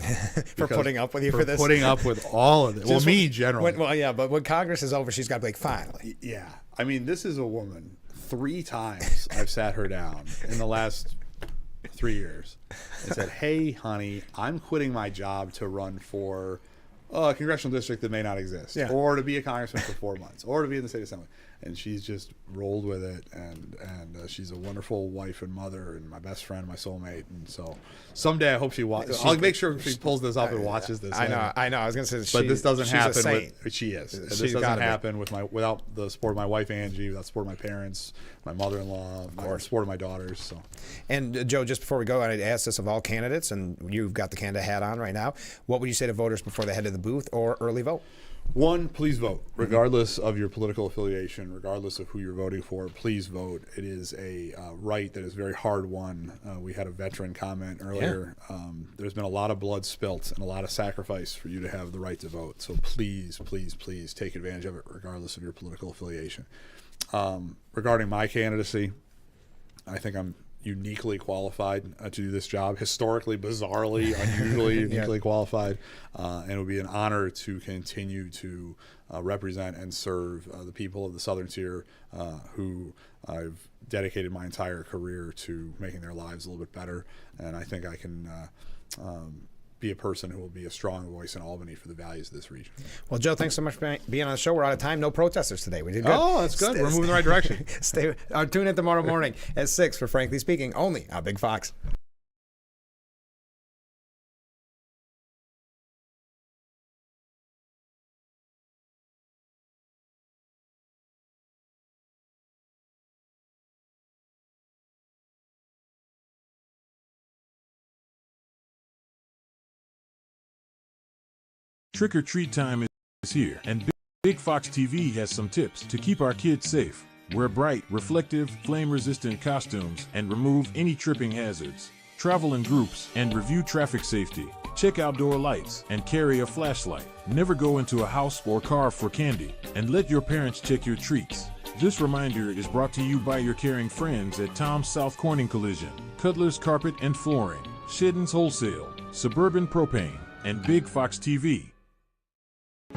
for putting up with you for this. Putting up with all of it. Well, me generally. But when Congress is over, she's got to be like, finally. Yeah. I mean, this is a woman. 3 times I've sat her down in the last 3 years and said, hey, honey, I'm quitting my job to run for a congressional district that may not exist, or to be a congressman for 4 months, or to be in the state assembly. And she's just rolled with it, and she's a wonderful wife and mother, and my best friend, my soulmate. And so someday I hope she watches. I'll make sure she pulls this up and watches this. I know. I was going to say, but this doesn't happen. She is. This doesn't happen without the support of my wife Angie, without the support of my parents, my mother-in-law, the support of my daughters. So. And Joe, just before we go, I asked this of all candidates, and you've got the candidate hat on right now. What would you say to voters before they head to the booth or early vote? One, please vote, regardless of your political affiliation, regardless of who you're voting for. Please vote. It is a right that is very hard won. We had a veteran comment earlier. Yeah. There's been a lot of blood spilt and a lot of sacrifice for you to have the right to vote. So please, please, please take advantage of it, regardless of your political affiliation. Regarding my candidacy, I think I'm uniquely qualified to do this job, historically, bizarrely, unusually uniquely qualified, and it would be an honor to continue to represent and serve the people of the Southern Tier who I've dedicated my entire career to making their lives a little bit better, and I think I can be a person who will be a strong voice in Albany for the values of this region. Well, Joe, thanks so much for being on the show. We're out of time. No protesters today. We did good. Oh, that's good. We're moving in the right direction. Tune in tomorrow morning at 6 for Frankly Speaking, only on Big Fox. Trick or treat time is here, and Big Fox TV has some tips to keep our kids safe. Wear bright, reflective, flame-resistant costumes and remove any tripping hazards. Travel in groups and review traffic safety. Check outdoor lights and carry a flashlight. Never go into a house or car for candy, and let your parents check your treats. This reminder is brought to you by your caring friends at Tom's South Corning Collision, Cutler's Carpet and Flooring, Shedden's Wholesale, Suburban Propane, and Big Fox TV.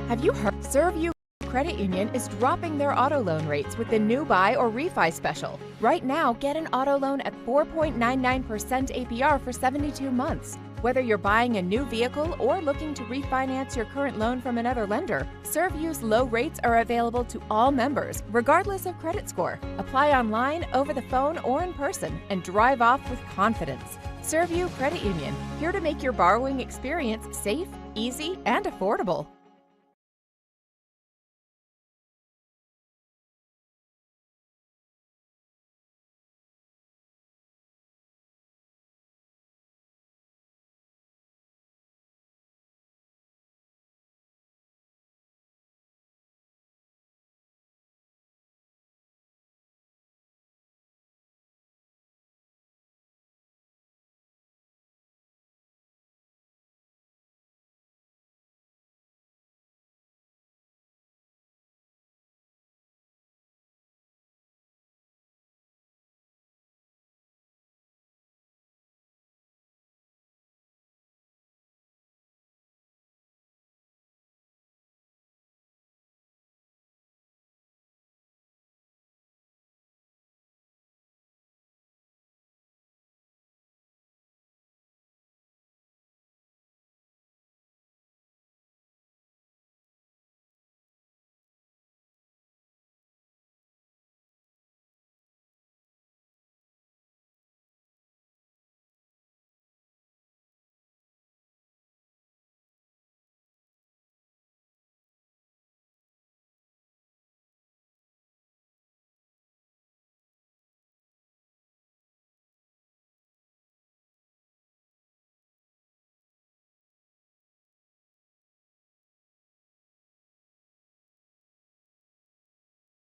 Have you heard? ServU Credit Union is dropping their auto loan rates with the new buy or refi special. Right now, get an auto loan at 4.99% APR for 72 months. Whether you're buying a new vehicle or looking to refinance your current loan from another lender, ServU's low rates are available to all members, regardless of credit score. Apply online, over the phone, or in person, and drive off with confidence. ServU Credit Union, here to make your borrowing experience safe, easy, and affordable.